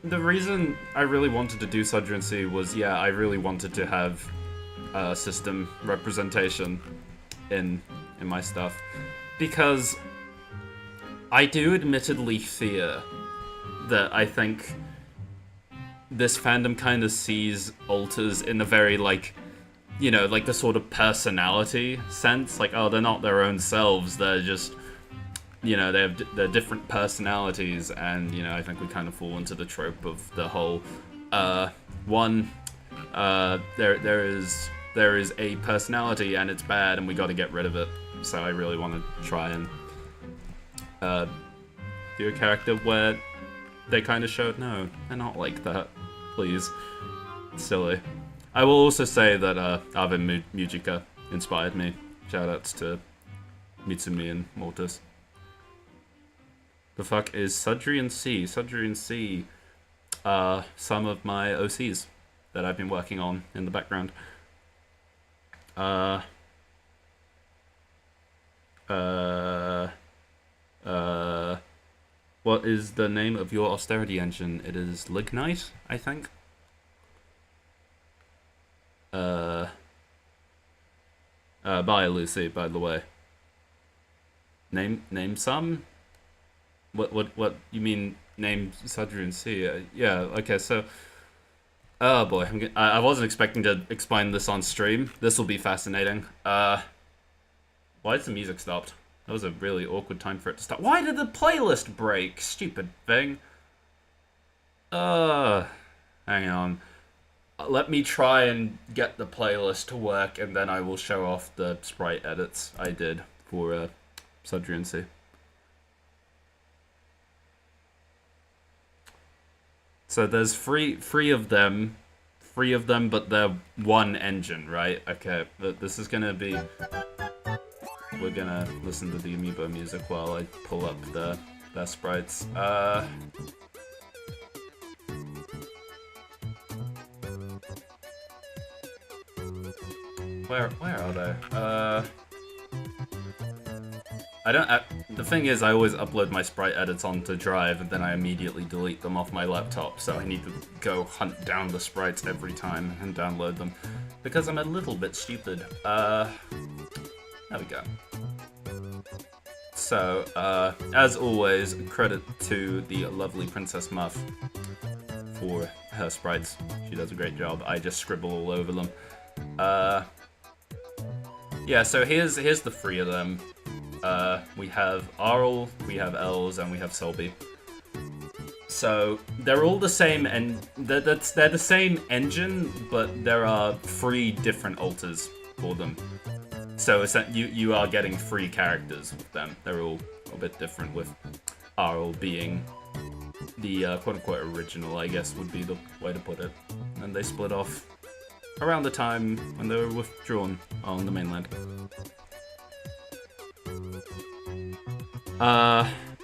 the reason I really wanted to do Sergeant C was, yeah, I really wanted to have system representation in my stuff. Because I do admittedly fear that I think this fandom kind of sees alters in a very, like, you know, like the sort of personality sense. Like, oh, they're not their own selves, they're just, you know, they're different personalities, and, you know, I think we kind of fall into the trope of the whole, there is a personality and it's bad and we gotta get rid of it. So I really want to try and do a character where they kind of showed, no, they're not like that, please. It's silly. I will also say that Ave Mujika inspired me. Shoutouts to Mitsumi and Mortis. The fuck is Sudrian C? Sudrian C, some of my OCs that I've been working on in the background. What is the name of your austerity engine? It is Lignite, I think. Bye, Lucy, by the way. Name some? What you mean, name Sudrian C? Yeah, okay, so... Oh boy, I wasn't expecting to explain this on stream. This will be fascinating. Why is the music stopped? That was a really awkward time for it to stop. Why did the playlist break? Stupid thing. Hang on. Let me try and get the playlist to work, and then I will show off the sprite edits I did for Sudrian C. So there's three of them, but they're one engine, right? Okay, this is gonna be... we're gonna listen to the amiibo music while I pull up their sprites. Where are they? The thing is, I always upload my sprite edits onto Drive, and then I immediately delete them off my laptop, so I need to go hunt down the sprites every time and download them, because I'm a little bit stupid. There we go. So, as always, credit to the lovely Princess Muff for her sprites. She does a great job. I just scribble all over them. Yeah, so here's the three of them. We have Arl, we have Els, and we have Selby. So they're all the same, and they're the same engine, but there are 3 different alters for them. So you are getting 3 characters with them. They're all a bit different, with Arl being the quote-unquote original, I guess would be the way to put it. And they split off around the time when they were withdrawn on the mainland.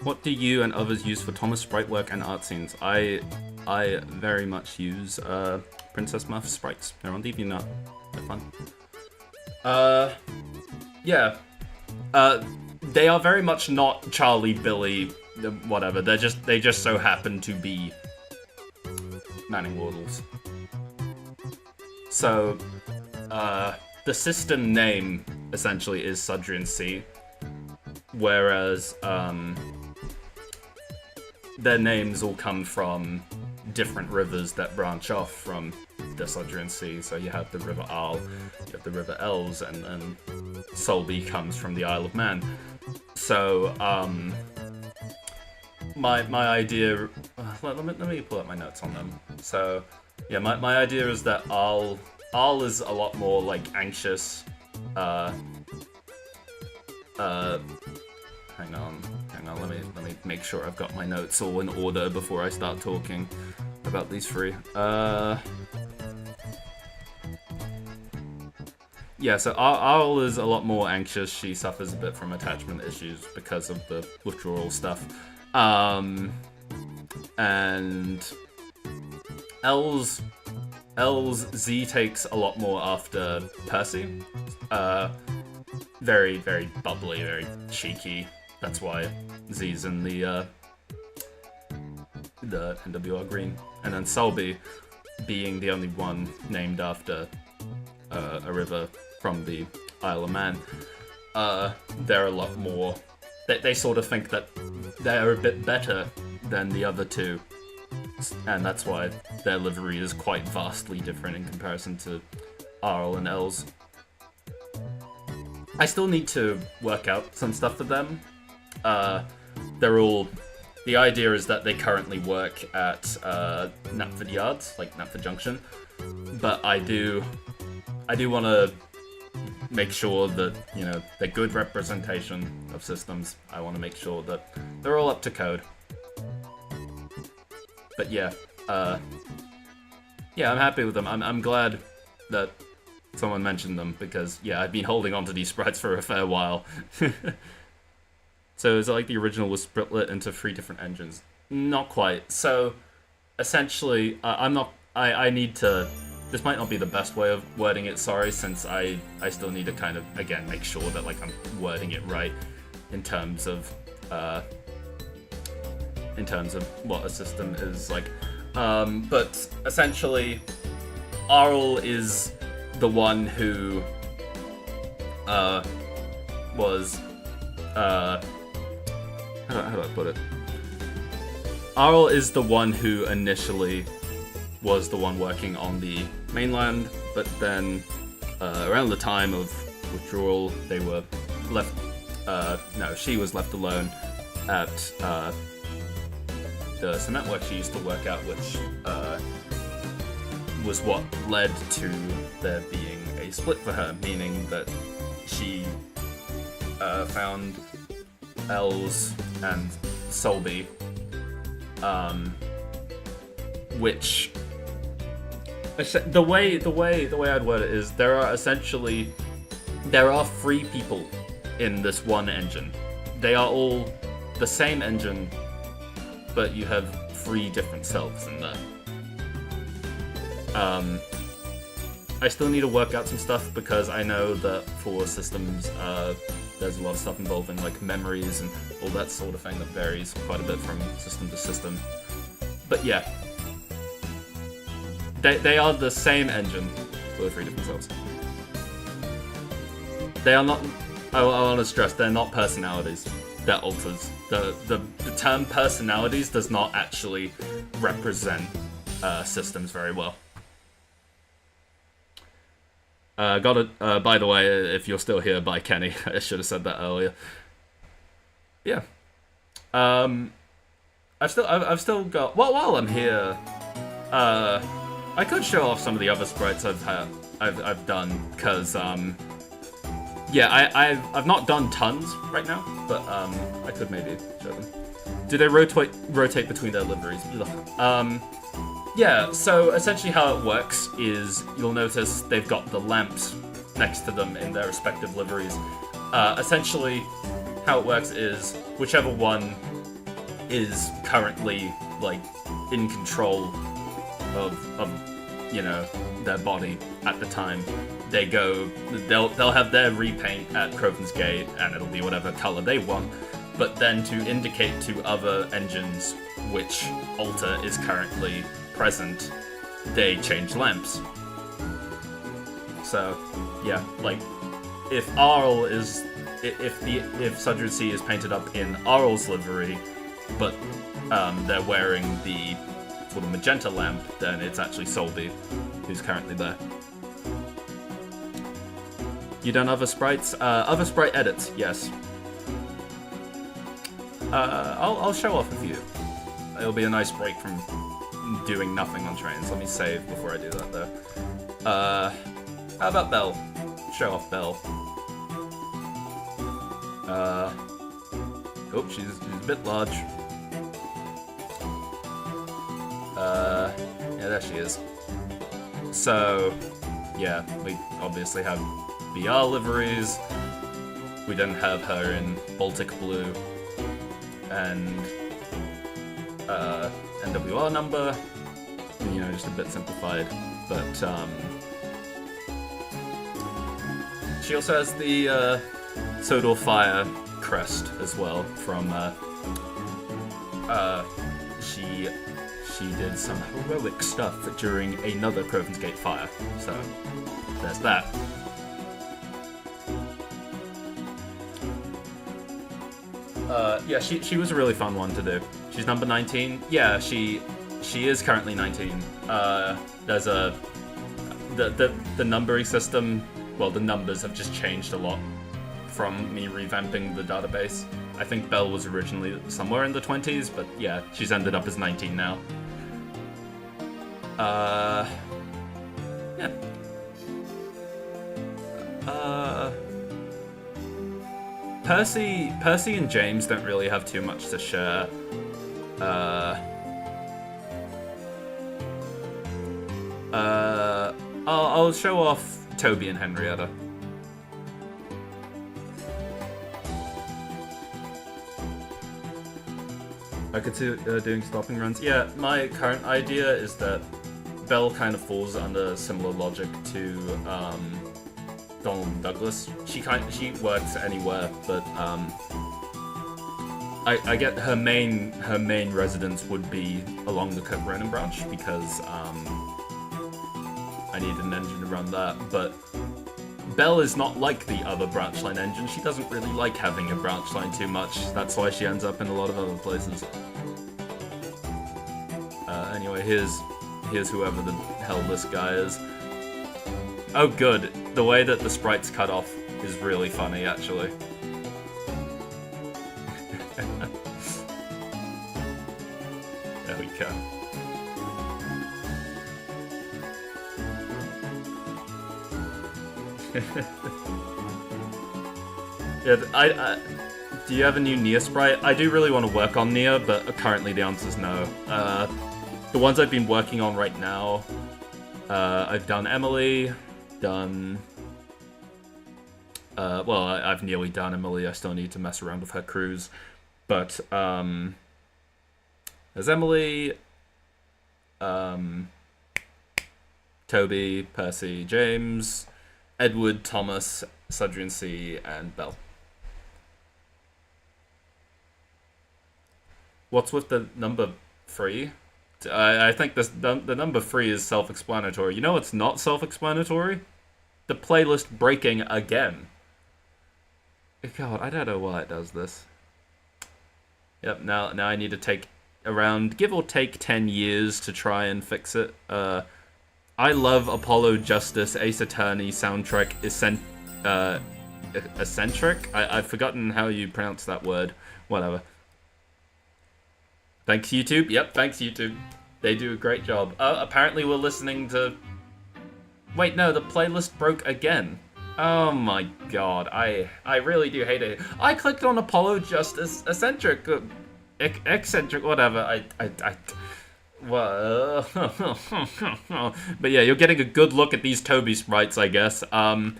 What do you and others use for Thomas sprite work and art scenes? I very much use Princess Muff sprites. They're on DeviantArt. They're fun. Yeah. They are very much not Charlie, Billy, whatever. They just so happen to be Manning Wardles. So, the system name essentially is Sudrian Sea, whereas their names all come from different rivers that branch off from the Sudrian Sea. So you have the River Arl, you have the River Els, and then Solby comes from the Isle of Man. So, my idea... let me pull up my notes on them. So, yeah, my idea is that Arl is a lot more, like, anxious. Hang on, let me make sure I've got my notes all in order before I start talking about these 3. Yeah, so Arl is a lot more anxious. She suffers a bit from attachment issues because of the withdrawal stuff. And Els Z takes a lot more after Percy. Very, very bubbly, very cheeky. That's why Z's in the NWR green. And then Selby, being the only one named after a river from the Isle of Man, they're a lot more... They sort of think that they're a bit better than the other 2. And that's why their livery is quite vastly different in comparison to Arl and Els. I still need to work out some stuff for them. They're all... The idea is that they currently work at Knapford Yards, like Knapford Junction. But I do want to make sure that, you know, they're good representation of systems. I want to make sure that they're all up to code. But yeah, yeah, I'm happy with them. I'm glad that someone mentioned them, because, yeah, I've been holding on to these sprites for a fair while. So is it like the original was split into 3 different engines? Not quite. So, essentially, I need to... This might not be the best way of wording it, sorry, since I still need to kind of, again, make sure that, like, I'm wording it right in terms of what a system is like. But, essentially, Arl is the one who was... How do I put it? Arl is the one who initially was the one working on the mainland, but then around the time of withdrawal, they were left... she was left alone at the cement work she used to work at, which was what led to there being a split for her, meaning that she found Els and Solby, which the way I'd word it is there are 3 people in this one engine. They are all the same engine, but you have 3 different selves in there. I still need to work out some stuff because I know that for systems, there's a lot of stuff involving like memories and all that sort of thing that varies quite a bit from system to system. But yeah, they are the same engine with 3 different selves. They are not. I want to stress, they're not personalities. They're alters. The term personalities does not actually represent systems very well. Got it. By the way, if you're still here, by Kenny. I should have said that earlier. Yeah. I've still got. Well, while I'm here, I could show off some of the other sprites I've done because yeah, I've not done tons right now, but I could maybe show them. Do they rotate between their liveries? Yeah, so essentially how it works is you'll notice they've got the lamps next to them in their respective liveries. Essentially, how it works is whichever one is currently like in control of you know, their body at the time, they'll have their repaint at Crovan's Gate and it'll be whatever color they want. But then to indicate to other engines which alter is currently present, they change lamps. So yeah, like if Sodor C is painted up in Arl's livery, but they're wearing the sort of magenta lamp, then it's actually Solby who's currently there. You done other sprites? Other sprite edits, yes. I'll show off a few. It'll be a nice break from doing nothing on trains. Let me save before I do that, though. How about Belle? Show off Belle. Oh, she's a bit large. Yeah, there she is. So, yeah, we obviously have BR liveries. We then have her in Baltic Blue and NWR number, you know, just a bit simplified, but she also has the Sodor Fire crest as well from she did some heroic stuff during another Crovan's Gate fire, so there's that. Yeah, she was a really fun one to do. She's number 19. Yeah, she is currently 19. There's the numbering system. Well, the numbers have just changed a lot from me revamping the database. I think Belle was originally somewhere in the 20s, but yeah, she's ended up as 19 now. Yeah. Percy and James don't really have too much to share. I'll show off Toby and Henrietta. I could see doing stopping runs. Yeah, my current idea is that Belle kind of falls under similar logic to Donald and Douglas. She works anywhere, but I get her main residence would be along the Coke Ronan branch because I need an engine to run that. But Belle is not like the other branch line engine. She doesn't really like having a branch line too much. That's why she ends up in a lot of other places. Anyway, here's whoever the hell this guy is. Oh, good. The way that the sprites cut off is really funny, actually. There we go. Yeah, do you have a new Nia sprite? I do really want to work on Nia, but currently the answer is no. The ones I've been working on right now, I've done Emily, done Well, I've nearly done Emily. I still need to mess around with her cruise. But, there's Emily, Toby, Percy, James, Edward, Thomas, Sudrian C, and Belle. What's with the number 3? I think the number 3 is self-explanatory. You know what's not self-explanatory? The playlist breaking again. God, I don't know why it does this. Yep, now I need to take around, give or take 10 years to try and fix it. I love Apollo Justice Ace Attorney soundtrack eccentric? I've forgotten how you pronounce that word. Whatever. Thanks, YouTube. Yep, thanks, YouTube. They do a great job. Apparently we're listening to... Wait, no, the playlist broke again. Oh my god, I really do hate it. I clicked on Apollo Justice eccentric, whatever. Well, but yeah, you're getting a good look at these Toby sprites, I guess. I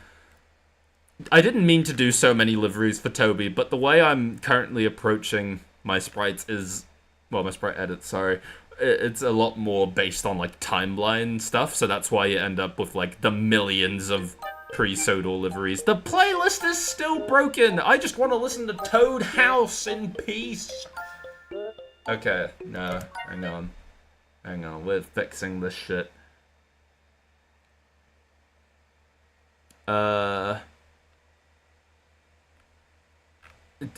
didn't mean to do so many liveries for Toby, but the way I'm currently approaching my sprites is... Well, my sprite edit, sorry. It's a lot more based on, like, timeline stuff, so that's why you end up with, like, the millions of pre-Sodor liveries. The playlist is still broken! I just want to listen to Toad House in peace! Okay, no, hang on. Hang on, we're fixing this shit.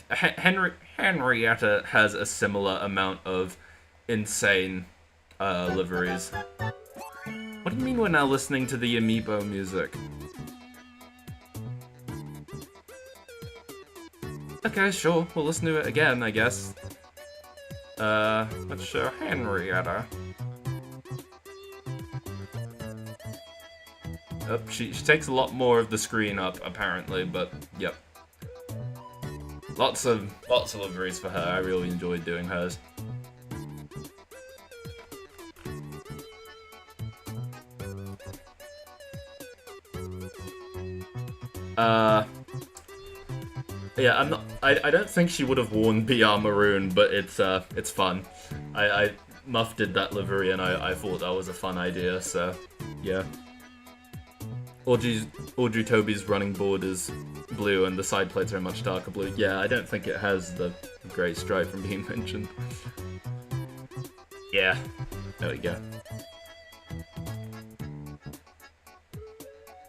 Henrietta has a similar amount of insane liveries. What do you mean we're now listening to the Amiibo music? Okay, sure, we'll listen to it again, I guess. Let's show Henrietta. Oh, she takes a lot more of the screen up, apparently, but, yep. Lots of liveries for her. I really enjoyed doing hers. Yeah, I'm not. I don't think she would have worn BR Maroon, but it's fun. Muff did that livery, and I thought that was a fun idea. So, yeah. Audrey Toby's running board is blue, and the side plates are much darker blue. Yeah, I don't think it has the grey stripe from being mentioned. Yeah, there we go.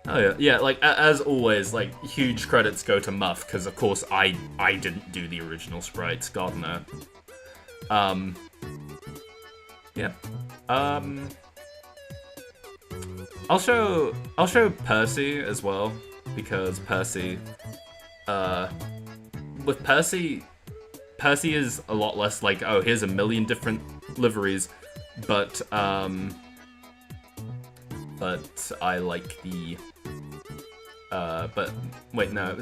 Oh yeah, yeah. Like as always, like huge credits go to Muff because of course I didn't do the original sprites. God no. Yeah. I'll show Percy as well because Percy is a lot less like, oh, here's a million different liveries, but I like the but wait, no.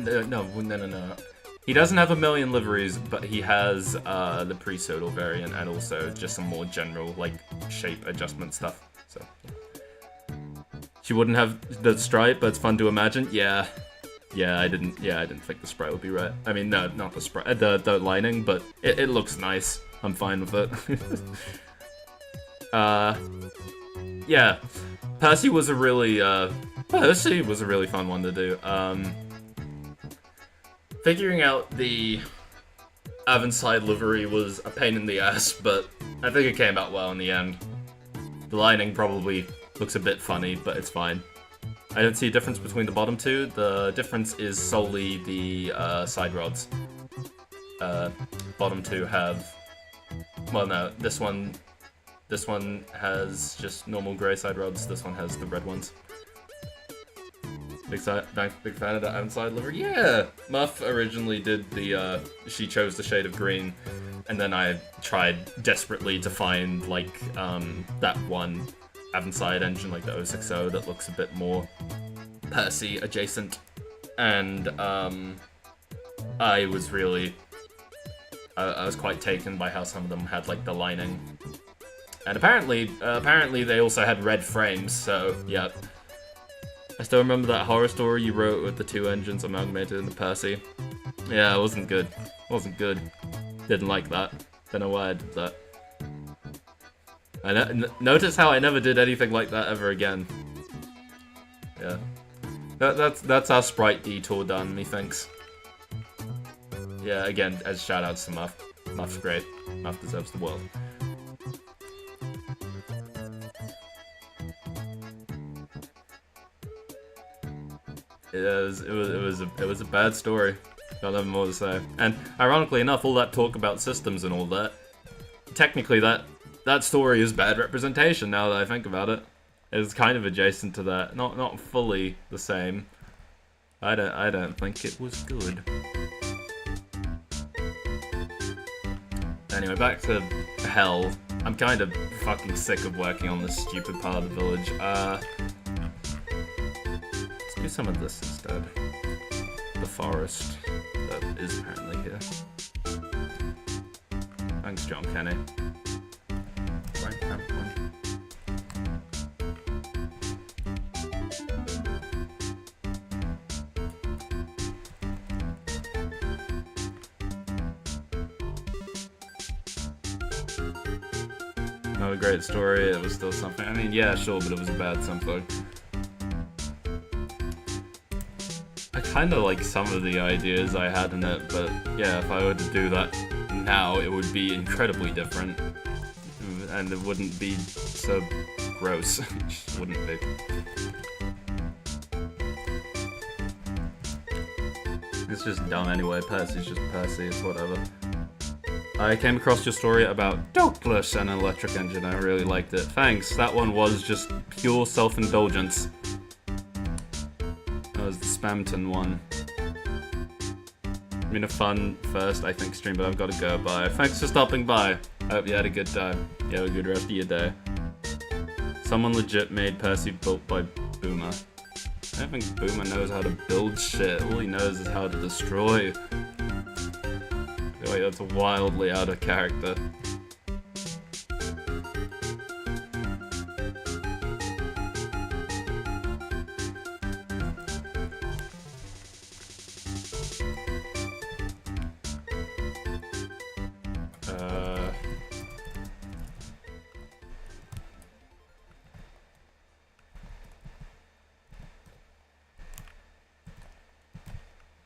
He doesn't have a million liveries, but he has the pre-Sodor variant and also just some more general like shape adjustment stuff. So she wouldn't have the stripe, but it's fun to imagine. Yeah, I didn't think the sprite would be right. I mean, no, not the sprite, the lining, but it looks nice. I'm fine with it. Yeah, Percy was a really fun one to do. Figuring out the Avonside livery was a pain in the ass, but I think it came out well in the end. The lining probably looks a bit funny, but it's fine. I don't see a difference between the bottom two. The difference is solely the side rods. Bottom two have... Well, no, this one has just normal grey side rods. This one has the red ones. Big fan of the Avonside livery. Yeah! Muff originally did the, she chose the shade of green, and then I tried desperately to find, like, that one Avonside engine, like the 060, that looks a bit more Percy adjacent. And, I was really... I was quite taken by how some of them had, like, the lining. And apparently they also had red frames, so, yeah. I still remember that horror story you wrote with the two engines amalgamated into Percy. Yeah, it wasn't good. Wasn't good. Didn't like that. Don't know why I did that. Notice how I never did anything like that ever again. Yeah. That's our sprite detour done, methinks. Yeah, again, as shoutouts to Muff. Muff's great. Muff deserves the world. It was a bad story. Got nothing more to say. And ironically enough, all that talk about systems and all that, technically that story is bad representation. Now that I think about it, it's kind of adjacent to that. Not fully the same. I don't think it was good. Anyway, back to hell. I'm kind of fucking sick of working on this stupid part of the village. Let's do some of this instead. The forest that is apparently here. Thanks, John Kenny. Not a great story, it was still something. I mean, yeah, sure, but it was a bad something. I kind of like some of the ideas I had in it, but yeah, if I were to do that now, it would be incredibly different. And it wouldn't be so gross. It just wouldn't be. It's just dumb anyway. Percy's just Percy, it's whatever. I came across your story about Douglas and an electric engine. I really liked it. Thanks. That one was just pure self-indulgence. That was the Spamton one. It's been a fun first, I think, stream, but I've got to go. Bye. Thanks for stopping by. I hope you had a good time. You have a good rest of your day. Someone legit made Percy built by Boomer. I don't think Boomer knows how to build shit. All he knows is how to destroy. I feel like that's wildly out of character.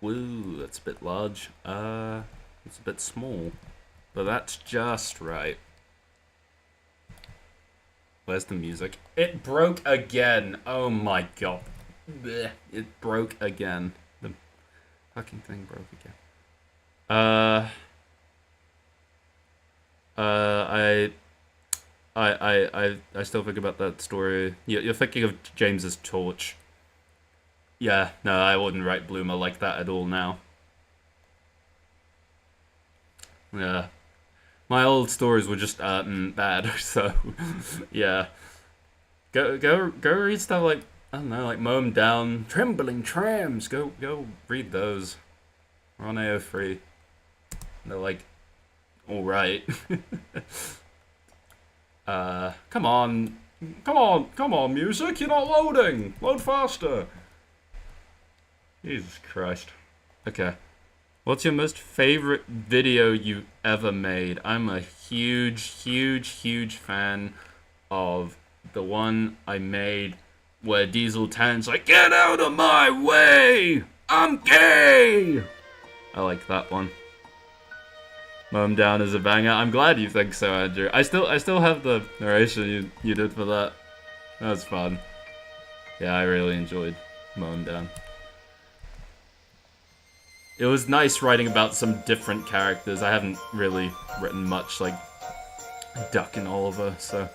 Woo, that's a bit large. It's a bit small. But that's just right. Where's the music? It broke again! Oh my god. Blech. It broke again. The fucking thing broke again. I still think about that story. You're thinking of James's torch. Yeah, no, I wouldn't write Bloomer like that at all now. Yeah. My old stories were just bad, so yeah. Go read stuff like, I don't know, like Mow 'em Down, Trembling Trams. Go read those. We're on AO3. They're like alright. Come on, music, you're not loading! Load faster! Jesus Christ. Okay. What's your most favorite video you ever made? I'm a huge fan of the one I made where Diesel Tan's like, "Get out of my way! I'm gay!" I like that one. Mow 'em Down is a banger. I'm glad you think so, Andrew. I still have the narration you did for that. That was fun. Yeah, I really enjoyed Mow 'em Down. It was nice writing about some different characters. I haven't really written much like Duck and Oliver, so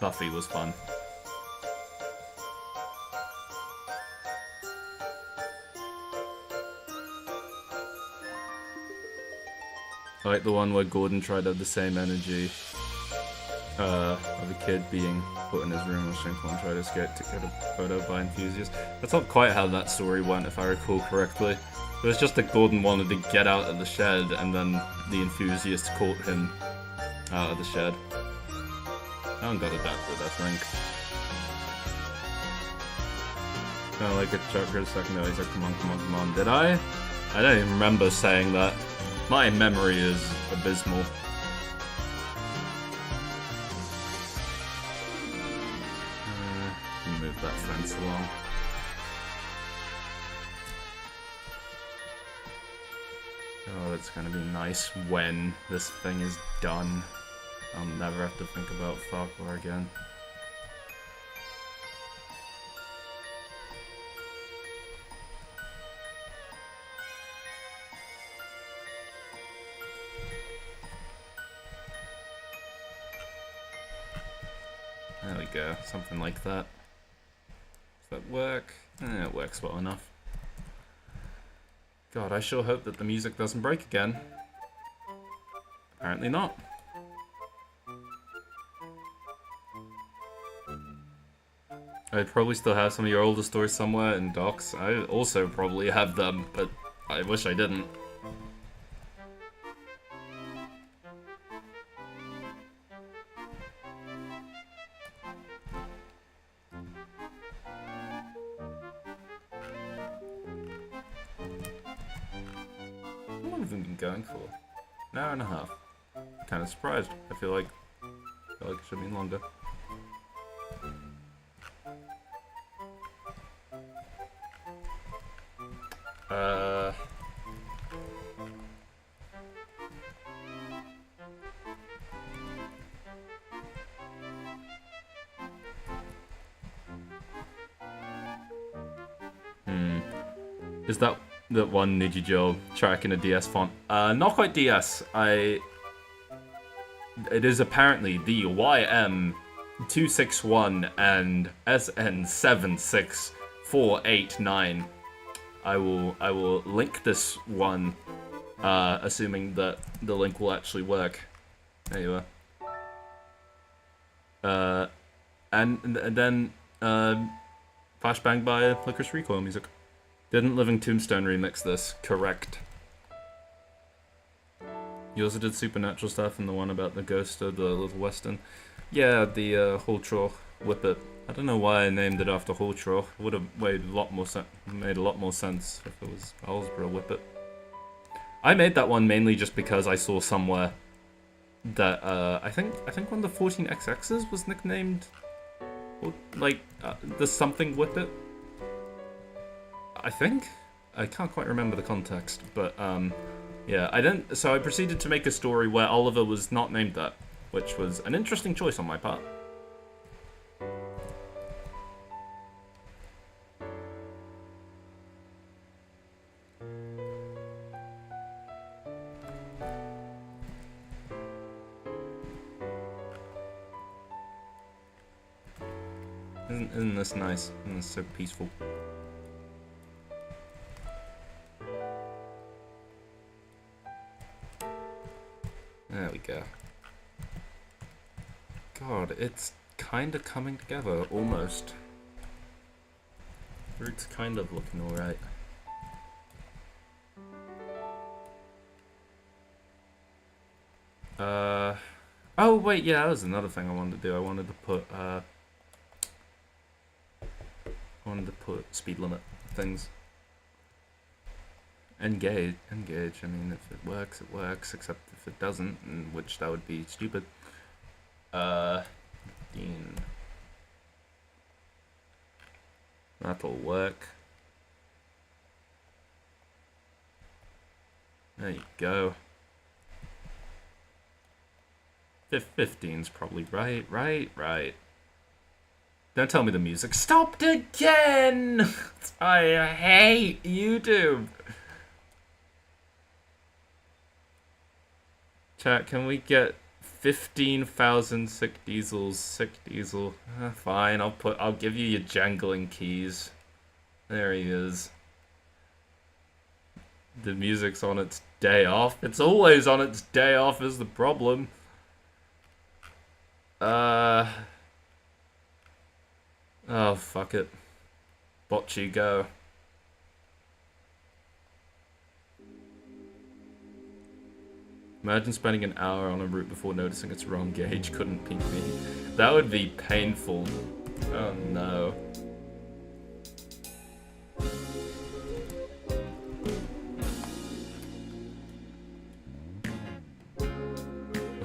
Buffy was fun. I like the one where Gordon tried to have the same energy of a kid being put in his room with Shinkle and tried to escape to get a photo by enthusiasts. That's not quite how that story went, if I recall correctly. It was just that Gordon wanted to get out of the shed, and then the enthusiasts caught him out of the shed. That one got adapted, I think. Kinda like a chakra second noise, like come on, come on, come on. Did I? I don't even remember saying that. My memory is abysmal. Move that fence along. Oh, it's gonna be nice when this thing is done. I'll never have to think about Ffarquhar again. There we go, something like that. Does that work? It works well enough. God, I sure hope that the music doesn't break again. Apparently not. I'd probably still have some of your older stories somewhere in docs. I also probably have them, but I wish I didn't. How long have we been going for? An hour and a half. Kind of surprised. I feel like it should be longer. Is that one Nijijo track in a DS font? Not quite DS. It is apparently the YM261 and SN76489. I will link this one, assuming that the link will actually work. There you are. And then Flashbang by Licorice Recoil music. Didn't Living Tombstone remix this? Correct. You also did supernatural stuff and the one about the ghost of the Little Western. Yeah, the Hultroch Whippet. I don't know why I named it after Hultroch. It would have made a lot more sense if it was Owlsborough Whippet. I made that one mainly just because I saw somewhere that I think one of the 14XXs was nicknamed like the something Whippet. I think? I can't quite remember the context, but yeah, so I proceeded to make a story where Oliver was not named that, which was an interesting choice on my part. Isn't this nice? Isn't this so peaceful? There we go. God, it's kind of coming together, almost. Root's kind of looking alright. Oh wait, yeah, that was another thing I wanted to do. I wanted to put speed limit things. Engage. I mean, if it works, it works. Except if it doesn't, which that would be stupid. Dean. That'll work. There you go. 15's probably right. Don't tell me the music stopped again! I hate YouTube! Chat, can we get 15,000 sick diesels? Sick diesel. Fine, I'll give you your jangling keys. There he is. The music's on its day off. It's always on its day off is the problem. Oh, fuck it. Bocce, go. Imagine spending an hour on a route before noticing it's wrong gauge couldn't ping me. That would be painful. Oh no.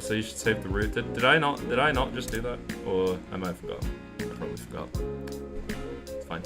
so you should save the route. Did I not just do that? Or I might have forgotten. I probably forgot. It's fine.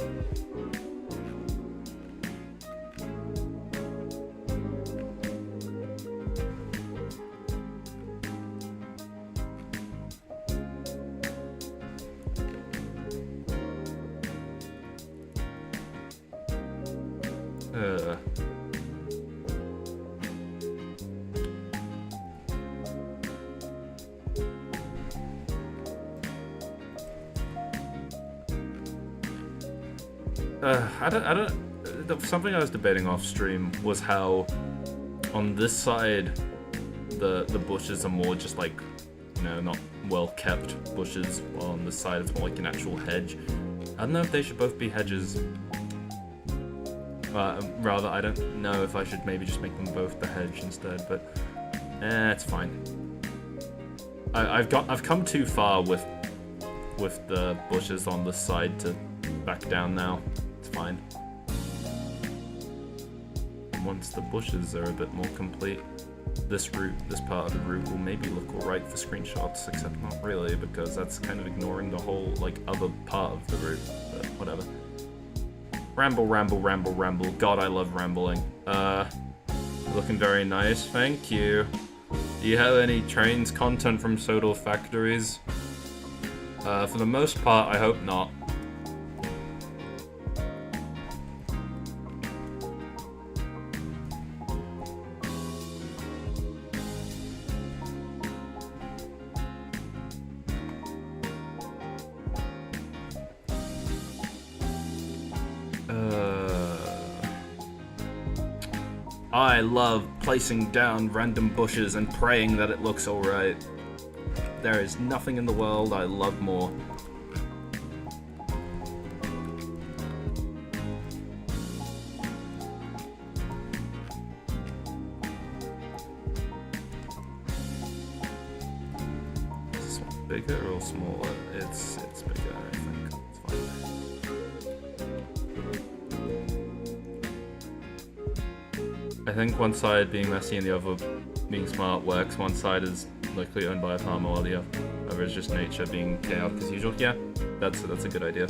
Something I was debating off stream was how on this side the bushes are more just like, you know, not well kept bushes, while on this side it's more like an actual hedge. I don't know if they should both be hedges. Rather, I don't know if I should maybe just make them both the hedge instead, but it's fine. I've come too far with the bushes on this side to back down now. It's fine. And once the bushes are a bit more complete, this part of the route will maybe look alright for screenshots, except not really, because that's kind of ignoring the whole, like, other part of the route, but whatever. Ramble, ramble, ramble, ramble. God, I love rambling. Looking very nice, thank you. Do you have any trains content from Sodor factories? For the most part, I hope not. I love placing down random bushes and praying that it looks alright. There is nothing in the world I love more. Is this one bigger or smaller? It's bigger, I think. It's fine. I think one side being messy and the other being smart works. One side is likely owned by a farmer while the other is just nature being chaotic as usual. Yeah, that's a good idea.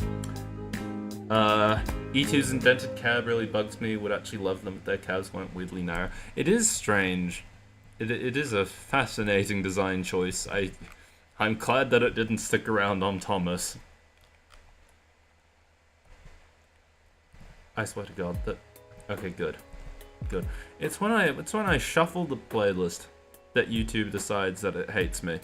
E2's indented cab really bugs me. Would actually love them if their cabs weren't weirdly narrow. It is strange. It is a fascinating design choice. I'm glad that it didn't stick around on Thomas. I swear to God that. Okay, good. Good. It's when I shuffle the playlist that YouTube decides that it hates me.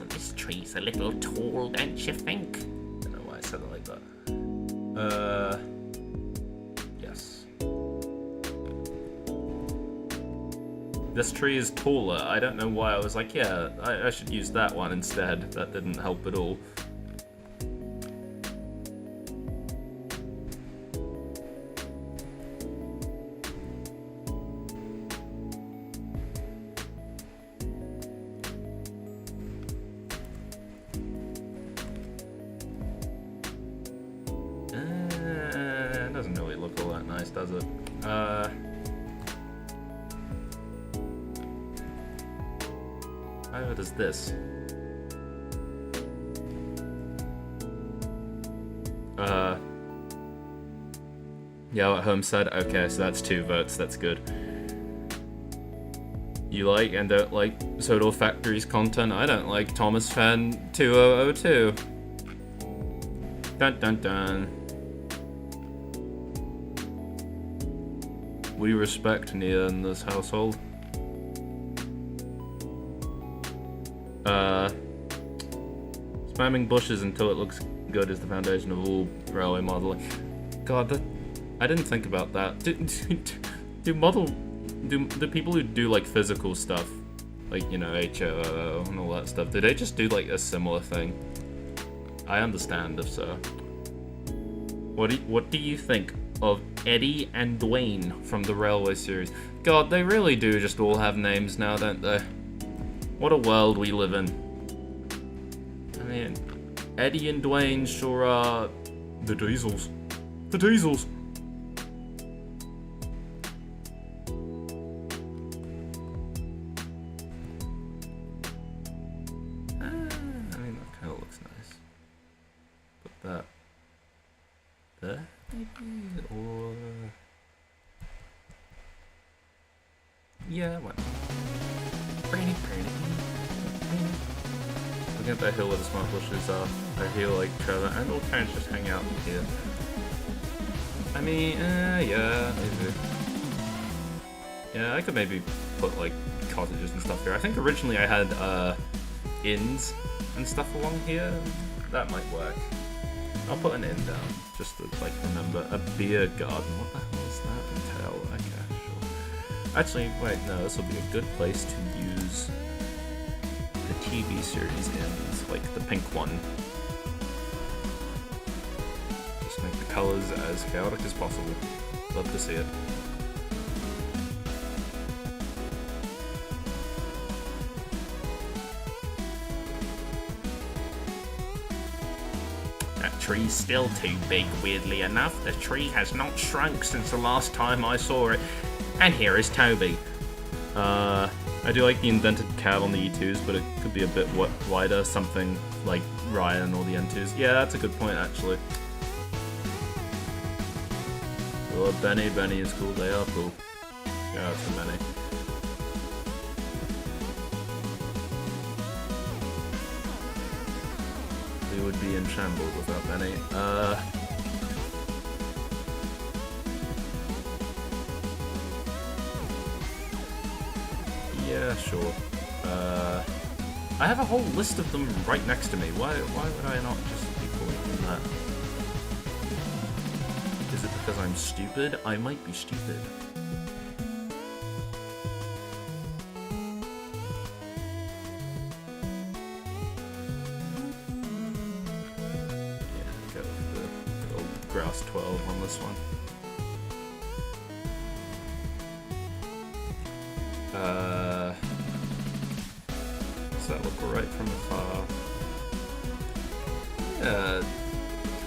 This tree's a little tall, don't you think? I don't know why I said it like that. Yes. This tree is taller. I don't know why I was like, yeah, I should use that one instead. That didn't help at all. It doesn't really look all that nice, does it? How good is this? Yeah, at home said, okay, so that's 2 votes, that's good. You like and don't like Sodor Factory's content? I don't like Thomas Fan 2002. Dun dun dun. We respect Nia in this household. Spamming bushes until it looks good is the foundation of all railway modeling. God, I didn't think about that. Do people who do like physical stuff, like, you know, HOO and all that stuff, do they just do like a similar thing? I understand if so. What do you think of Eddie and Dwayne from the Railway series? God, they really do just all have names now, don't they? What a world we live in. I mean, Eddie and Dwayne sure are the Diesels. The diesels! I mean, that kind of looks nice. Put that there, maybe? Or... yeah, why not? Looking at that hill where the smart bushes are, I feel like Trevor and all parents just hang out here. I mean, yeah, maybe. Yeah, I could maybe put, like, cottages and stuff here. I think originally I had, inns and stuff along here. That might work. I'll put an inn down, just to, like, remember. A beer garden. What the hell does that entail? Okay, sure. Actually, wait, no, this will be a good place to use the TV series inns, like the pink one. Just make the colors as chaotic as possible. Love to see it. That tree's still too big, weirdly enough. The tree has not shrunk since the last time I saw it. And here is Toby. I do like the indented cab on the E2s, but it could be a bit wider, something like Ryan or the N2s. Yeah, that's a good point, actually. Oh, Benny is cool, they are cool. Yeah, that's for Benny. We would be in shambles without Benny. Yeah, sure. I have a whole list of them right next to me. Why would I not just be pulling from that? Is it because I'm stupid? I might be stupid. Yeah, go with the old Grouse 12 on this one. Does that look alright from afar? Yeah,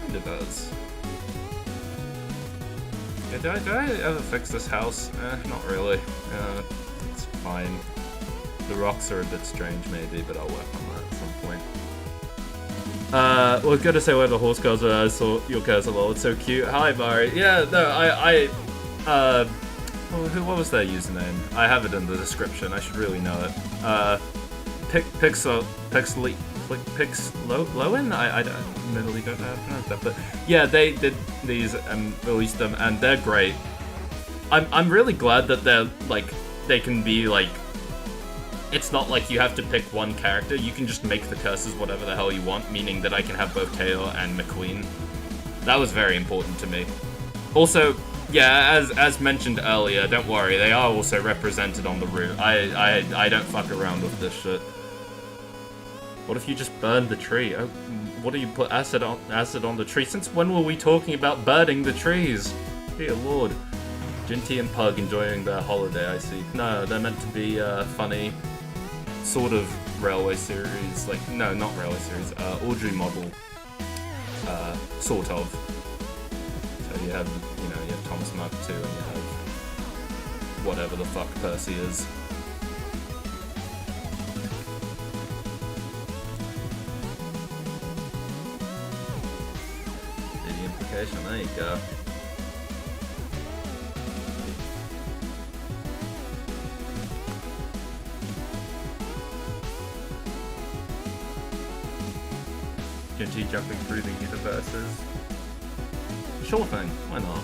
kinda does. Yeah, did I ever fix this house? Not really. It's fine. The rocks are a bit strange maybe, but I'll work on that at some point. Well, good to say where the horse cars are. I saw your cursor, lol. It's so cute. Hi, Barry. Yeah, no, what was their username? I have it in the description. I should really know it. Pixloen? I literally don't know how to pronounce that, but yeah, they did these and released them, and they're great. I'm really glad that they're like they can be like. It's not like you have to pick one character. You can just make the curses whatever the hell you want, meaning that I can have both Teio and McQueen. That was very important to me. Also. Yeah, as mentioned earlier, don't worry, they are also represented on the route. I don't fuck around with this shit. What if you just burned the tree? Oh, what do you put acid on the tree? Since when were we talking about burning the trees? Dear lord. Ginty and Pug enjoying their holiday, I see. No, they're meant to be funny, sort of railway series, like, no, not railway series, Audrey model, sort of. So you have, you know, you have Thomas Mark II and you have whatever the fuck Percy is. See the implication, there you go. Ginty jumping through the universes. Sure thing, why not?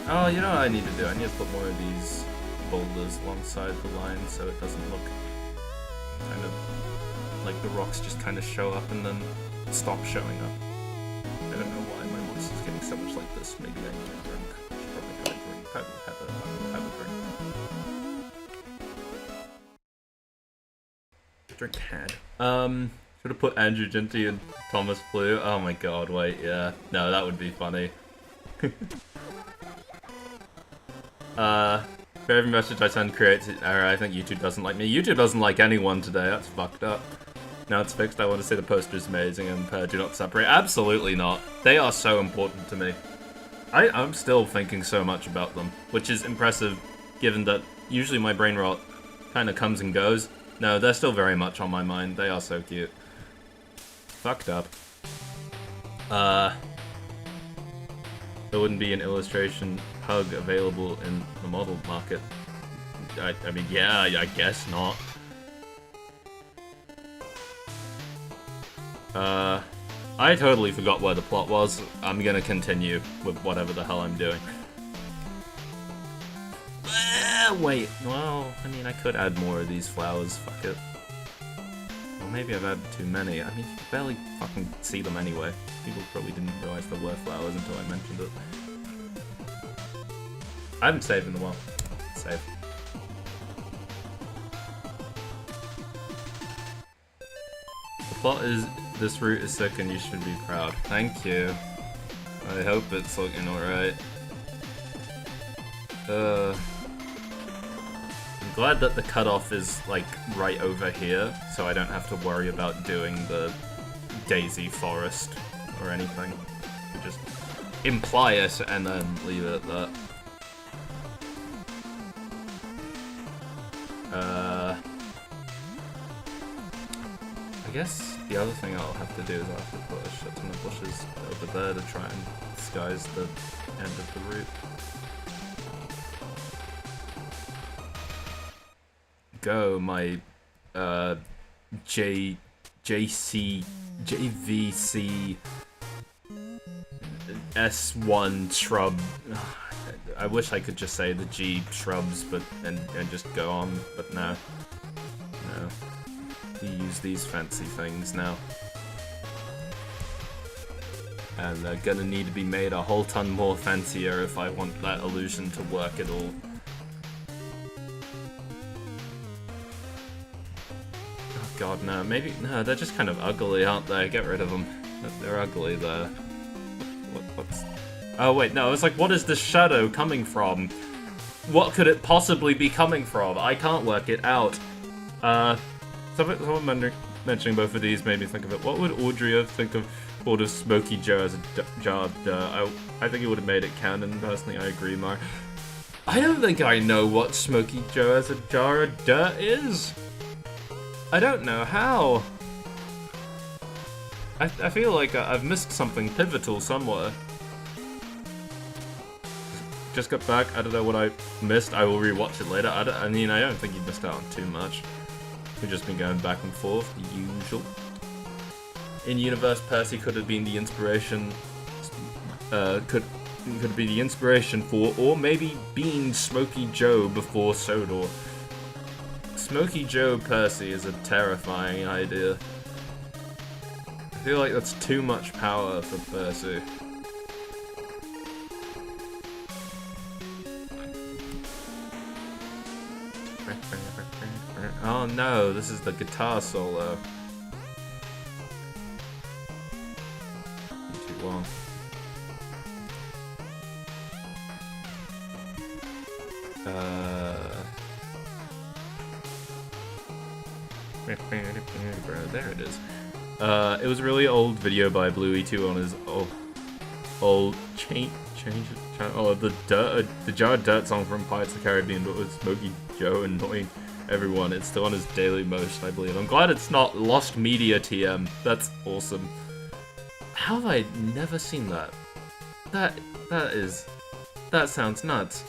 Oh, you know what I need to do? I need to put more of these boulders alongside the line so it doesn't look kind of like the rocks just kind of show up and then stop showing up. I don't know why my monster's getting so much like this. Maybe I need a drink. I should probably have a drink. I will have a drink. Drink had. Should have put Andrew Ginty and Thomas Blue. Oh my god, wait, yeah. No, that would be funny. For every message I send creates an error. I think YouTube doesn't like me. YouTube doesn't like anyone today, that's fucked up. Now it's fixed, I want to say the poster is amazing and do not separate. Absolutely not. They are so important to me. I'm still thinking so much about them, which is impressive given that usually my brain rot kind of comes and goes. No, they're still very much on my mind. They are so cute. Fucked up. There wouldn't be an illustration hug available in the model market. I mean, yeah, I guess not. I totally forgot where the plot was. I'm gonna continue with whatever the hell I'm doing. Wait, well, I mean, I could add more of these flowers, fuck it. Or maybe I've added too many. I mean, you barely fucking see them anyway. People probably didn't realize there were flowers until I mentioned it. I haven't saved in a while. Save. The plot is, this route is sick and you should be proud. Thank you. I hope it's looking alright. I'm glad that the cutoff is, like, right over here, so I don't have to worry about doing the daisy forest or anything. You just imply it and then leave it at that. I guess the other thing I'll have to do is I'll have to put a shit ton of bushes over there to try and disguise the end of the route. Go, my JVC S1 shrub. I wish I could just say the G shrubs, but and just go on, but no. No. We use these fancy things now. And they're gonna need to be made a whole ton more fancier if I want that illusion to work at all. Oh god, no, maybe, no, they're just kind of ugly, aren't they? Get rid of them. They're ugly there. What's... Oh wait, no, it's like, what is this shadow coming from? What could it possibly be coming from? I can't work it out. Someone mentioning both of these made me think of it. What would Audrey think of called a Smoky Joe as a jar of dirt? I think it would have made it canon, personally, I agree, Mar. I don't think I know what Smoky Joe as a jar of dirt is. I don't know how. I feel like I've missed something pivotal somewhere. Just got back, I don't know what I missed, I will rewatch it later. I mean, I don't think you missed out on too much. We've just been going back and forth, the usual. In universe, Percy could have been the inspiration, could be the inspiration for, or maybe been Smoky Joe before Sodor. Smoky Joe Percy is a terrifying idea. I feel like that's too much power for Percy. Oh no, this is the guitar solo. Too long. There it is. It was a really old video by Bluey2 on his old change the Jar of Dirt song from Pirates of the Caribbean, but with Smoky Joe annoying everyone. It's still on his Daily Most, I believe. I'm glad it's not Lost Media TM. That's awesome. How have I never seen that? That sounds nuts.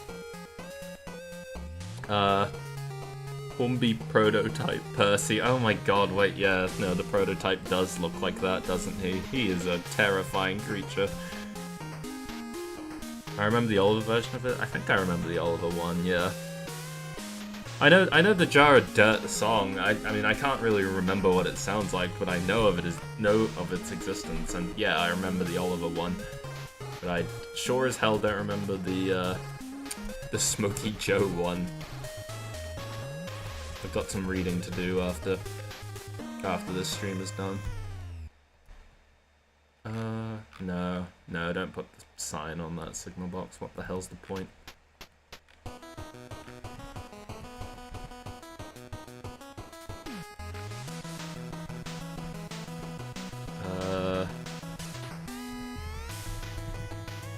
Hornby prototype Percy. Oh my god, wait, yeah, no, the prototype does look like that, doesn't he? He is a terrifying creature. I remember the older version of it. I think I remember the older one, yeah. I know the Jar of Dirt song. I mean, I can't really remember what it sounds like, but I know of its existence, and yeah, I remember the Oliver one. But I sure as hell don't remember the Smoky Joe one. I've got some reading to do after this stream is done. No, don't put the sign on that signal box. What the hell's the point?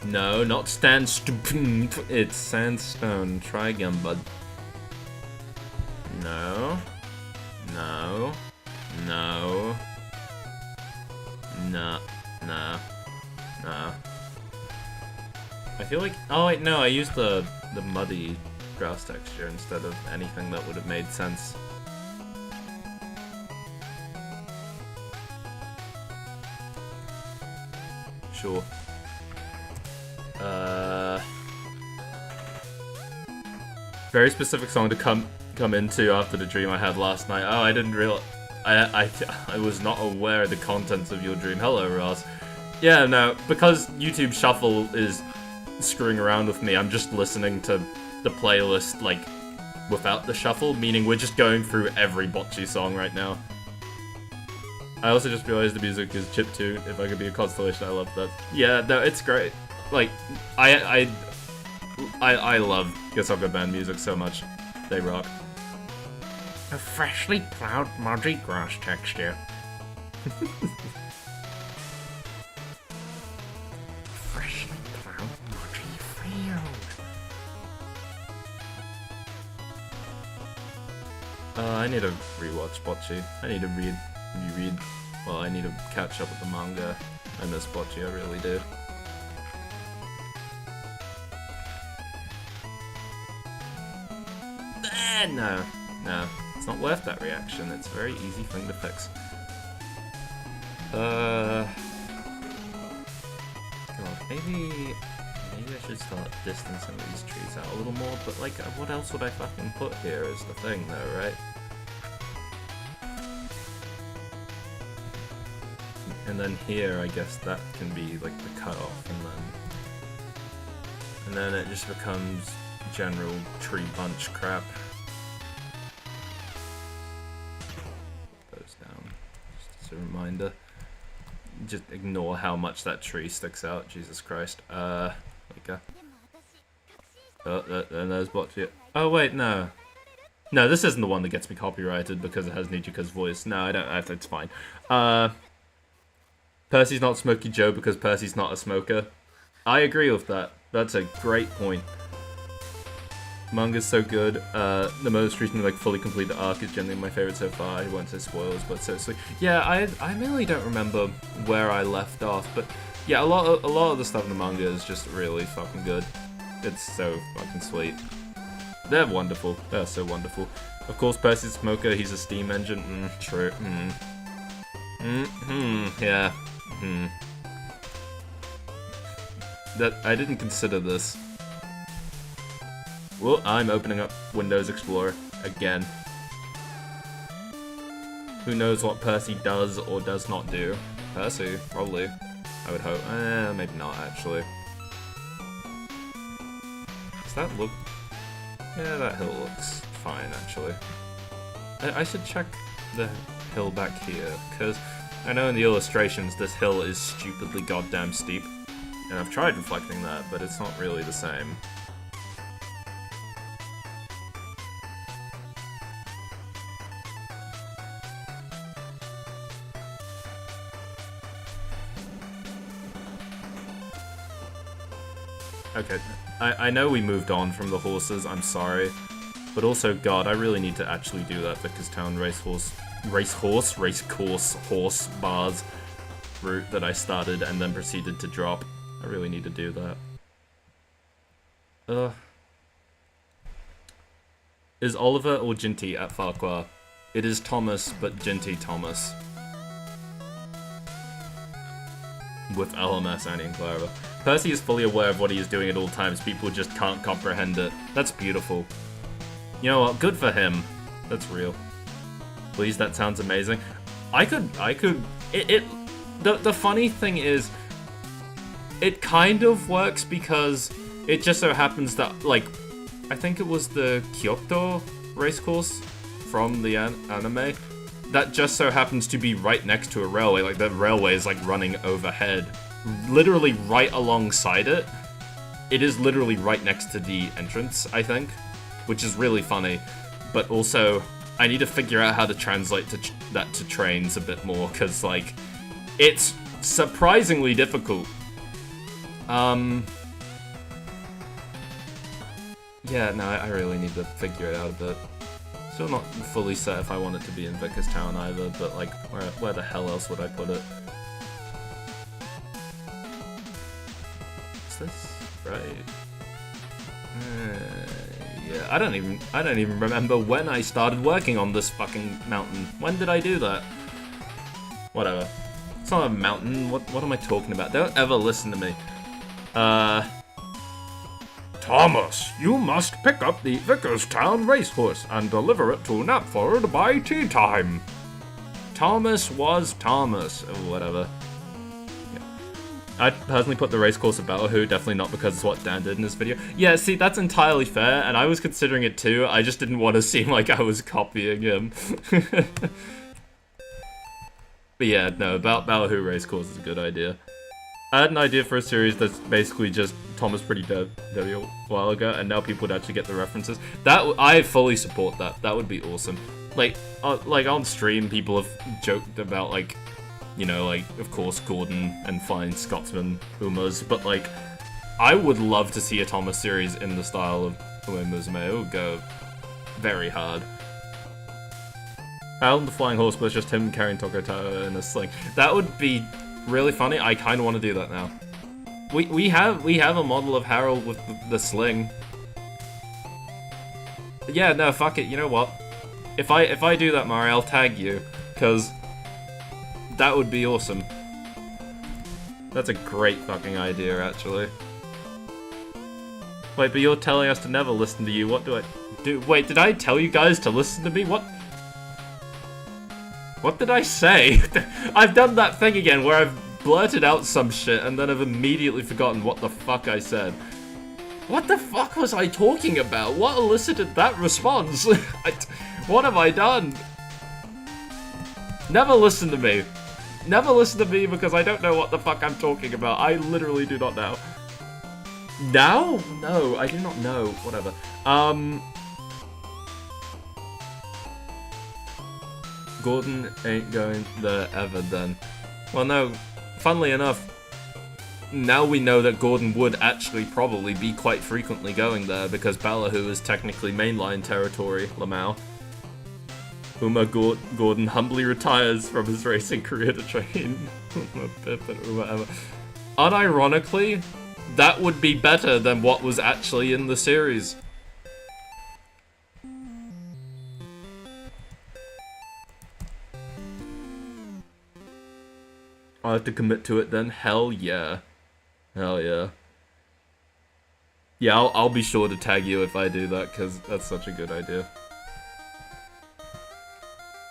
No, not sandstone. It's sandstone. Try again, bud. No. No. No. No. No. No. I feel like... Oh, wait, no, I used the muddy grass texture instead of anything that would have made sense. Sure. Very specific song to come into after the dream I had last night. Oh, I didn't realize... I was not aware of the contents of your dream. Hello, Ross. Yeah, no, because YouTube Shuffle is screwing around with me, I'm just listening to the playlist, like, without the shuffle, meaning we're just going through every bocce song right now. I also just realized the music is chiptune. If I could be a constellation, I love that. Yeah, no, it's great. Like, I love Gasaka Band music so much. They rock. A freshly plowed muddy grass texture. Freshly plowed muddy field. I need to rewatch bocce. I need to reread. Well, I need to catch up with the manga. I miss bocce, I really do. No. It's not worth that reaction. It's a very easy thing to fix. God, maybe I should start distancing these trees out a little more, but like, what else would I fucking put here is the thing though, right? And then here, I guess that can be like the cutoff, and then it just becomes general tree bunch crap. Those down, just as a reminder. Just ignore how much that tree sticks out. Jesus Christ. Okay. And there's bocce. Oh wait, no. No, this isn't the one that gets me copyrighted because it has Nichika's voice. No, I don't. It's fine. Percy's not Smokey Joe because Percy's not a smoker. I agree with that. That's a great point. Manga's so good. The most recently, like, fully completed arc is generally my favorite so far. I won't say spoilers, but seriously. Yeah, I mainly don't remember where I left off, but yeah, a lot of the stuff in the manga is just really fucking good. It's so fucking sweet. They're wonderful. They're so wonderful. Of course, Percy's a smoker. He's a steam engine. True. Yeah. That I didn't consider this. Well, I'm opening up Windows Explorer again. Who knows what Percy does or does not do? Percy, probably. I would hope. Maybe not, actually. Does that look... Yeah, that hill looks fine, actually. I should check the hill back here, because I know in the illustrations this hill is stupidly goddamn steep. And I've tried reflecting that, but it's not really the same. Okay, I know we moved on from the horses, I'm sorry. But also, God, I really need to actually do that Vickerstown racecourse horse bars route that I started and then proceeded to drop. I really need to do that. Is Oliver or Ginty at Ffarquhar? It is Thomas, but Ginty Thomas. With LMS and Clara. Percy is fully aware of what he is doing at all times. People just can't comprehend it. That's beautiful. You know what? Good for him. That's real. Please, that sounds amazing. The funny thing is, it kind of works because it just so happens that, like, I think it was the Kyoto racecourse from the anime that just so happens to be right next to a railway. Like, the railway is, like, running overhead. Literally right alongside it. It is literally right next to the entrance, I think. Which is really funny. But also, I need to figure out how to translate that to trains a bit more, because, like, it's surprisingly difficult. Yeah, no, I really need to figure it out a bit. Still not fully set if I want it to be in Vicarstown either, but like, where the hell else would I put it? Is this right? Yeah, I don't even remember when I started working on this fucking mountain. When did I do that? Whatever. It's not a mountain. What am I talking about? Don't ever listen to me. Thomas, you must pick up the Vicarstown racehorse and deliver it to Knapford by tea time. Thomas was Thomas, or whatever. Yeah. I'd personally put the racecourse at Ballyhoo, definitely not because it's what Dan did in this video. Yeah, see, that's entirely fair, and I was considering it too, I just didn't want to seem like I was copying him. But yeah, no, Ballyhoo racecourse is a good idea. I had an idea for a series that's basically just Thomas Pretty Dead a while ago, and now people would actually get the references. I fully support that. That would be awesome. Like on stream, people have joked about, like, you know, like, of course, Gordon and fine Scotsman Umas, but, like, I would love to see a Thomas series in the style of Umamusume. It would go very hard. Alan the Flying Horse was just him carrying Tokai Teio in a sling. That would be really funny. I kind of want to do that now. We have a model of Harold with the sling. Yeah, no, fuck it. You know what? If I do that, Mari, I'll tag you, because that would be awesome. That's a great fucking idea, actually. Wait, but you're telling us to never listen to you. What do I do? Wait, did I tell you guys to listen to me? What did I say? I've done that thing again where I've blurted out some shit and then I've immediately forgotten what the fuck I said. What the fuck was I talking about? What elicited that response? What have I done? Never listen to me. Never listen to me because I don't know what the fuck I'm talking about. I literally do not know. Now? No, I do not know. Whatever. Gordon ain't going there ever then. Well, no, funnily enough, now we know that Gordon would actually probably be quite frequently going there because Ballyhoo is technically mainline territory, Lamau. Gordon humbly retires from his racing career to train. Unironically, that would be better than what was actually in the series. I have to commit to it then? Hell yeah. Hell yeah. Yeah, I'll be sure to tag you if I do that, because that's such a good idea.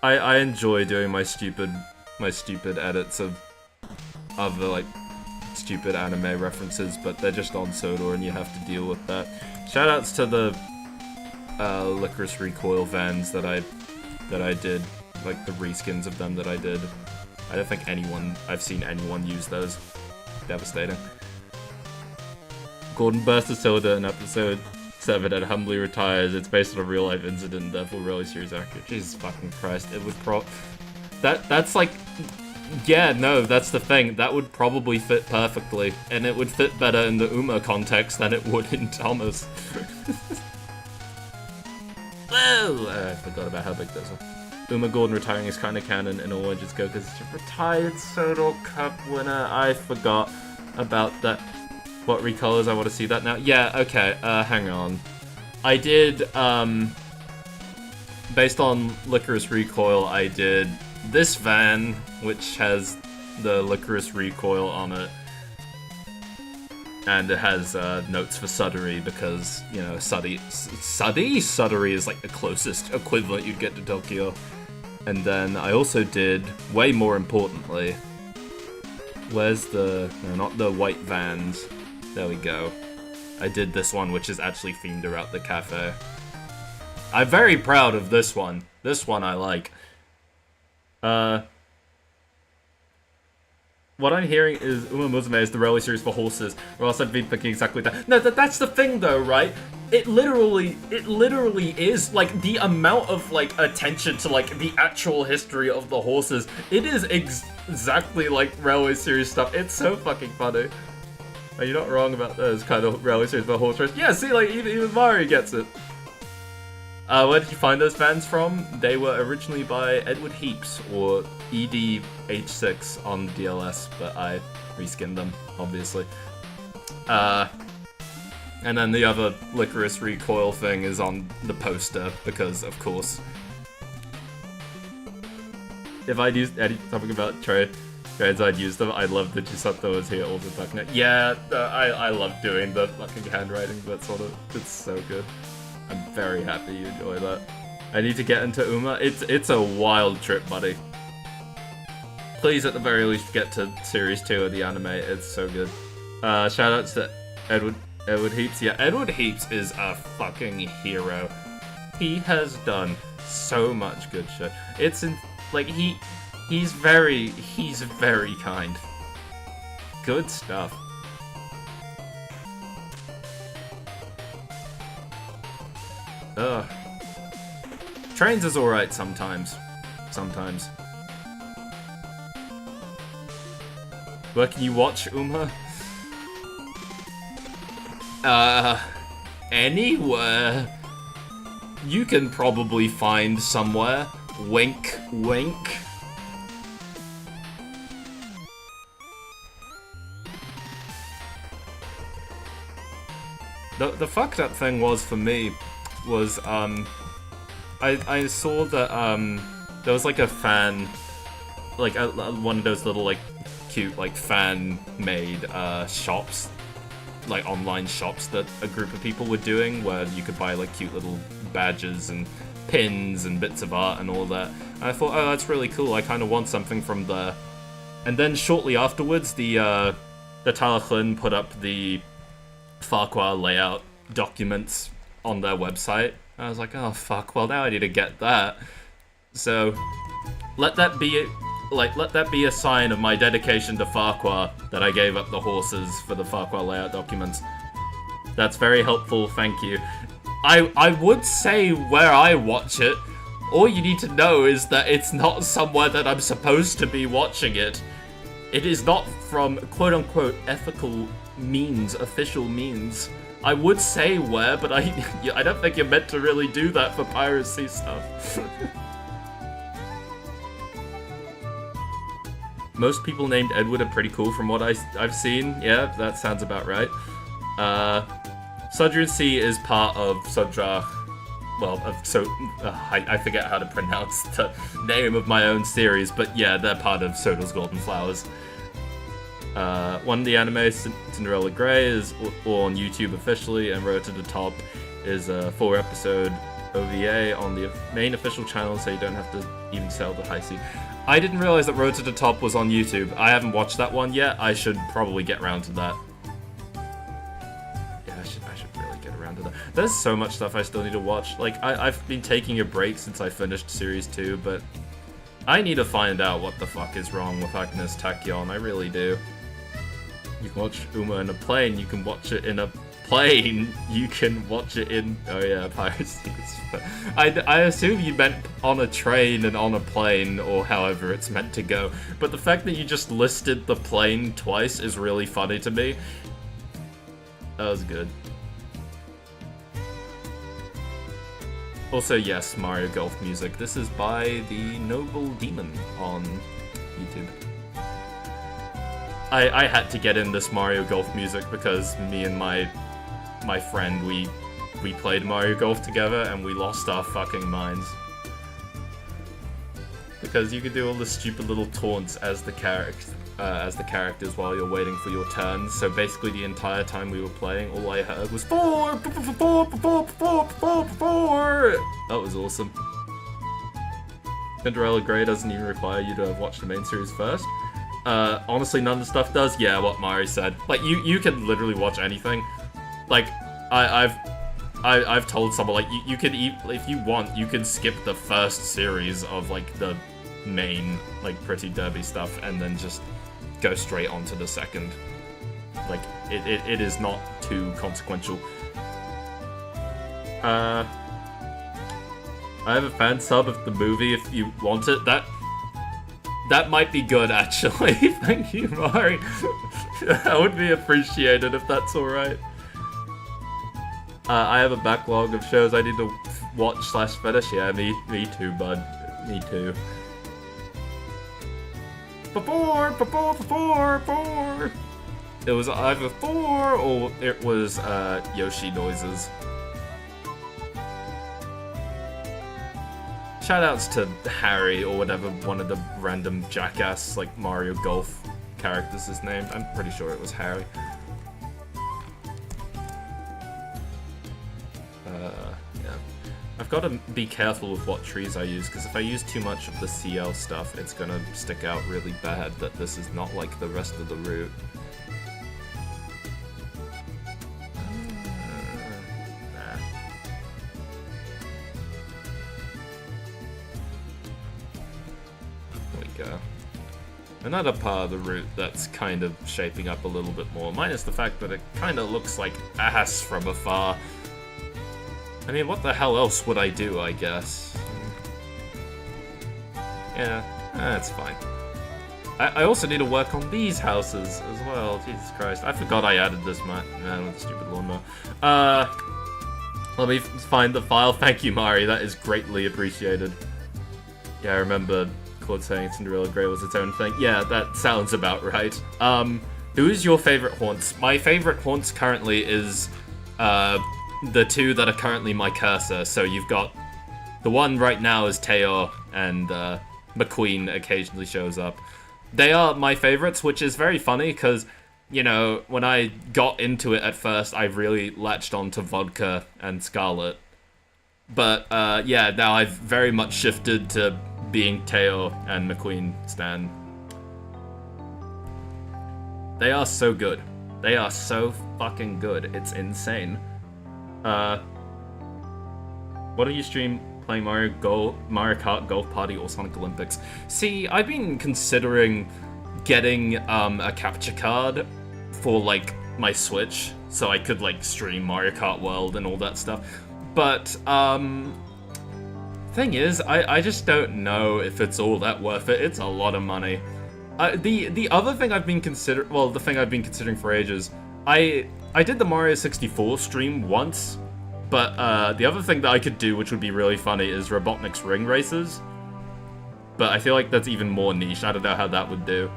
I enjoy doing my stupid edits of the, like, stupid anime references, but they're just on Sodor and you have to deal with that. Shoutouts to the Licorice Recoil vans that I did, like the reskins of them that I did. I don't think I've seen anyone use those. Devastating. Gordon bursts a soda in episode 7 and humbly retires. It's based on a real life incident, therefore really serious accurate. Jesus fucking Christ. It would that's like, yeah, no, that's the thing. That would probably fit perfectly, and it would fit better in the Uma context than it would in Thomas. Whoa! I forgot about how big those are. Uma Gordon retiring is kind of canon in all Legends Go because it's a retired Sodor Cup winner. I forgot about that. What recolors? I want to see that now. Yeah, okay, hang on. I did, based on Licorice Recoil, I did this van, which has the Licorice Recoil on it. And it has notes for Suddery because, you know, Suddery is like the closest equivalent you'd get to Tokyo. And then I also did, way more importantly, where's the, no, not the white vans. There we go. I did this one, which is actually themed around the cafe. I'm very proud of this one. This one I like. What I'm hearing is Umamusume is the railway series for horses, or else I've been thinking exactly that. No, that's the thing though, right? It literally is, like, the amount of, like, attention to, like, the actual history of the horses. It is exactly like railway series stuff. It's so fucking funny. You're not wrong about those kind of rally series about horse race. Yeah, see, like, even Mario gets it. Where did you find those fans from? They were originally by Edward Heaps, or EDH6 on DLS, but I reskinned them, obviously. And then the other Licorice Recoil thing is on the poster, because, of course. If I'd used something about trades, I'd use them. I love that GWShunter was here all the fucking. Yeah, I love doing the fucking handwriting. It's so good. I'm very happy you enjoy that. I need to get into Uma. It's a wild trip, buddy. Please, at the very least, get to Series 2 of the anime. It's so good. Shoutouts to Edward Heaps. Yeah, Edward Heaps is a fucking hero. He has done so much good shit. He's very kind. Good stuff. Ugh. Trains is alright sometimes. Sometimes. Where can you watch Uma? Anywhere. You can probably find somewhere. Wink, wink. The fucked up thing was for me was I saw that there was like a fan, like one of those little like cute like fan made shops, like online shops that a group of people were doing, where you could buy like cute little badges and pins and bits of art and all that. And I thought, oh, that's really cool. I kind of want something from there. And then shortly afterwards, the Talachlin put up the Ffarquhar layout documents on their website. I was like, oh fuck, well now I need to get that. So let that be a sign of my dedication to Ffarquhar that I gave up the horses for the Ffarquhar layout documents. That's very helpful, thank you. I would say where I watch it. All you need to know is that it's not somewhere that I'm supposed to be watching it. It is not from quote-unquote ethical means, official means. I would say where, but I don't think you're meant to really do that for piracy stuff. Most people named Edward are pretty cool from what I've seen. Yeah, that sounds about right. Sodor Sea is part of Sodra. Well, I forget how to pronounce the name of my own series, but yeah, they're part of Sodor's Golden Flowers. One of the anime, Cinderella Grey, is all on YouTube officially, and Road to the Top is a 4-episode OVA on the main official channel, so you don't have to even sell the high C. I didn't realize that Road to the Top was on YouTube. I haven't watched that one yet. I should probably get around to that. Yeah, I should really get around to that. There's so much stuff I still need to watch. Like, I've been taking a break since I finished Series 2, but I need to find out what the fuck is wrong with Agnes Tachyon. I really do. You can watch Uma in a plane, you can watch it in a plane, you can watch it in... Oh yeah, piracy. I assume you meant on a train and on a plane, or however it's meant to go. But the fact that you just listed the plane twice is really funny to me. That was good. Also, yes, Mario Golf music. This is by the Noble Demon on YouTube. I had to get in this Mario Golf music because me and my friend, we played Mario Golf together and we lost our fucking minds. Because you could do all the stupid little taunts as the characters while you're waiting for your turn. So basically the entire time we were playing, all I heard was 4. That was awesome. Cinderella Grey doesn't even require you to have watched the main series first. Honestly, none of the stuff does. Yeah, what Mari said. Like, you can literally watch anything. Like, I've told someone, like, you could, if you want, you can skip the first series of, like, the main, like, Pretty Derby stuff, and then just go straight on to the second. Like, it is not too consequential. I have a fan sub of the movie if you want it. That might be good, actually. Thank you, Mari. That would be appreciated if that's alright. I have a backlog of shows I need to watch/finish. Yeah, me too, bud. Me too. Before. It was either 4 or it was Yoshi noises. Shoutouts to Harry or whatever one of the random jackass like Mario Golf characters is named. I'm pretty sure it was Harry. Yeah. I've got to be careful with what trees I use, because if I use too much of the CL stuff, it's gonna stick out really bad that this is not like the rest of the route. Go. Another part of the route that's kind of shaping up a little bit more, minus the fact that it kind of looks like ass from afar. I mean, what the hell else would I do, I guess? Yeah, that's fine. I also need to work on these houses as well, Jesus Christ. I forgot I added this stupid lawnmower. Let me find the file. Thank you, Mari, that is greatly appreciated. Yeah, I remember Claude saying Cinderella Grey was its own thing. Yeah, that sounds about right. Who is your favorite haunts? My favorite haunts currently is the 2 that are currently my cursor. So you've got the one right now is Teio, and McQueen occasionally shows up. They are my favorites, which is very funny because, you know, when I got into it at first, I really latched onto Vodka and Scarlet. But yeah, now I've very much shifted to being Teio and McQueen stan. They are so good. They are so fucking good. It's insane. What do you stream? Playing Mario Kart Golf Party or Sonic Olympics? See, I've been considering getting a capture card for like my Switch, so I could like stream Mario Kart World and all that stuff. But thing is, I just don't know if it's all that worth it. It's a lot of money. The other thing I've been the thing I've been considering for ages, I did the Mario 64 stream once, but the other thing that I could do, which would be really funny, is Robotnik's Ring Races. But I feel like that's even more niche. I don't know how that would do.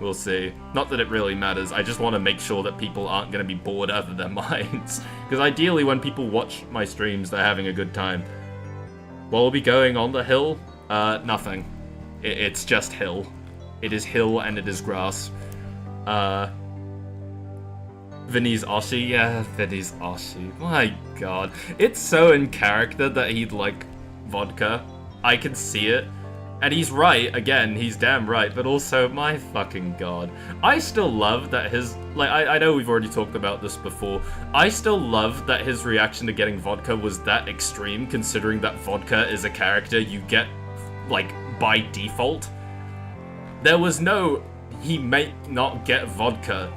We'll see. Not that it really matters, I just want to make sure that people aren't going to be bored out of their minds. Because ideally, when people watch my streams, they're having a good time. What will be going on the hill? Nothing. It's just hill. It is hill and it is grass. Vinny's Oshi? Yeah, Vinny's Oshi. My god. It's so in character that he'd like vodka. I can see it. And he's right, again, he's damn right, but also, my fucking god. I still love that his, like, I know we've already talked about this before, I still love that his reaction to getting vodka was that extreme, considering that vodka is a character you get, like, by default. There was no, he may not get vodka.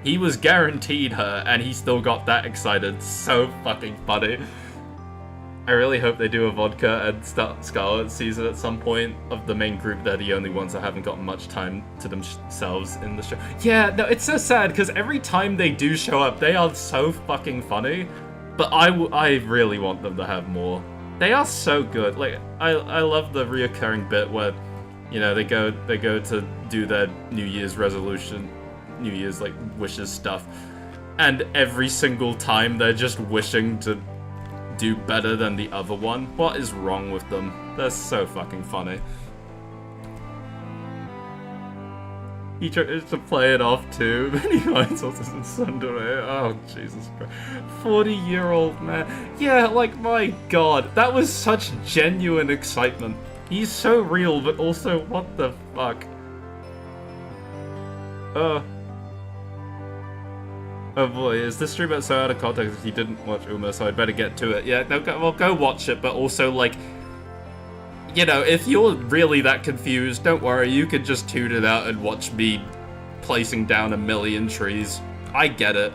He was guaranteed her, and he still got that excited. So fucking funny. I really hope they do a Vodka and Scarlet season at some point. Of the main group, they're the only ones that haven't gotten much time to themselves in the show. Yeah, no, it's so sad, because every time they do show up, they are so fucking funny. But I really want them to have more. They are so good. Like, I love the reoccurring bit where, you know, they go to do their New Year's resolution, New Year's, like, wishes stuff. And every single time, they're just wishing to do better than the other one. What is wrong with them? They're so fucking funny. He tries to play it off too, but he finds also some Sodor. Oh, Jesus Christ. 40-year-old man. Yeah, like, my god. That was such genuine excitement. He's so real, but also, what the fuck? Oh boy, is this stream so out of context if you didn't watch Uma, so I'd better get to it. Yeah, no, go watch it, but also, like, you know, if you're really that confused, don't worry, you could just tune it out and watch me placing down 1,000,000 trees. I get it.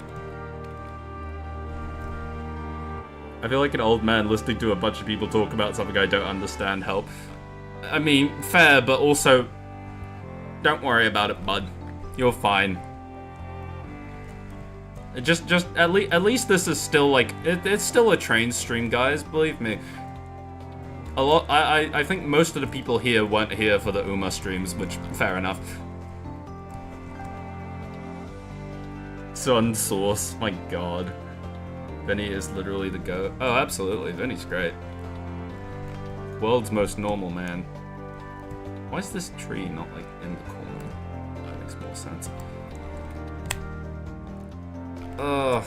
I feel like an old man listening to a bunch of people talk about something I don't understand help. I mean, fair, but also, Don't worry about it, bud. You're fine. Just at least this is still like it's still a train stream, guys. Believe me. I think most of the people here weren't here for the Uma streams, which fair enough. Sun Source, my god. Vinny is literally the GOAT. Oh, absolutely. Vinny's great. World's most normal man. Why is this tree not, like, in the corner? That makes more sense. Ugh.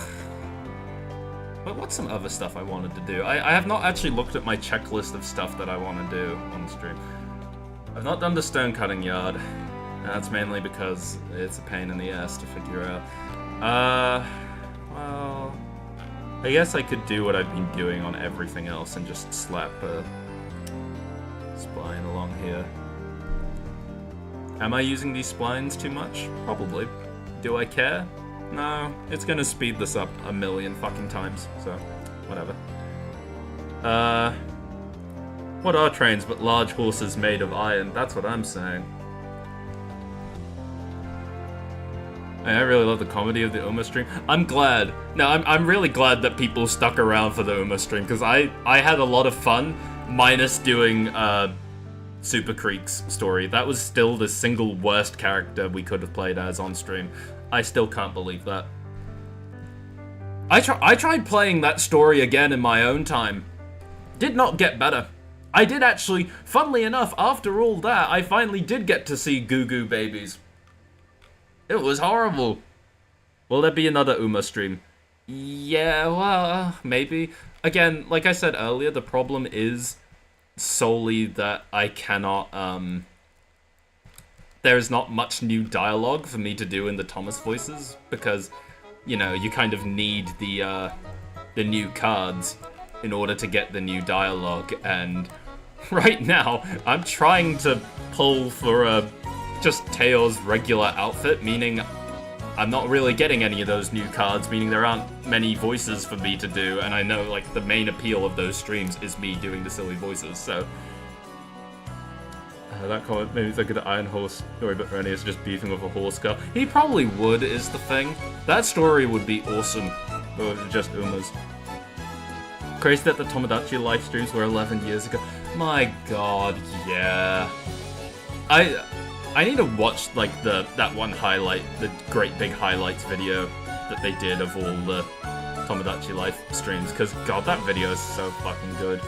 But what's some other stuff I wanted to do? I have not actually looked at my checklist of stuff that I want to do on the stream. I've not done the stone cutting yard. And that's mainly because it's a pain in the ass to figure out. Well... I guess I could do what I've been doing on everything else and just slap a spline along here. Am I using these splines too much? Probably. Do I care? No, it's gonna speed this up a million fucking times, so whatever. What are trains but large horses made of iron? That's what I'm saying. I really love the comedy of the Uma stream. I'm glad. No, I'm really glad that people stuck around for the Uma stream, because I had a lot of fun, minus doing Super Creek's story. That was still the single worst character we could have played as on stream. I still can't believe that. I tried playing that story again in my own time. Did not get better. I did actually, funnily enough, after all that, I finally did get to see Goo Goo Babies. It was horrible. Will there be another Uma stream? Yeah, well, maybe. Again, like I said earlier, the problem is solely that I cannot, there's not much new dialogue for me to do in the Thomas voices, because, you know, you kind of need the new cards in order to get the new dialogue, and right now, I'm trying to pull for just Teio's regular outfit, meaning I'm not really getting any of those new cards, meaning there aren't many voices for me to do, and I know, like, the main appeal of those streams is me doing the silly voices, so... that comment made me think of the Iron Horse story, but Rennie is just beefing with a horse girl. He probably would, is the thing. That story would be awesome, but just Uma's. Crazy that the Tomodachi live streams were 11 years ago. My god, yeah. I need to watch, like, that one highlight, the great big highlights video that they did of all the Tomodachi live streams, because, god, that video is so fucking good.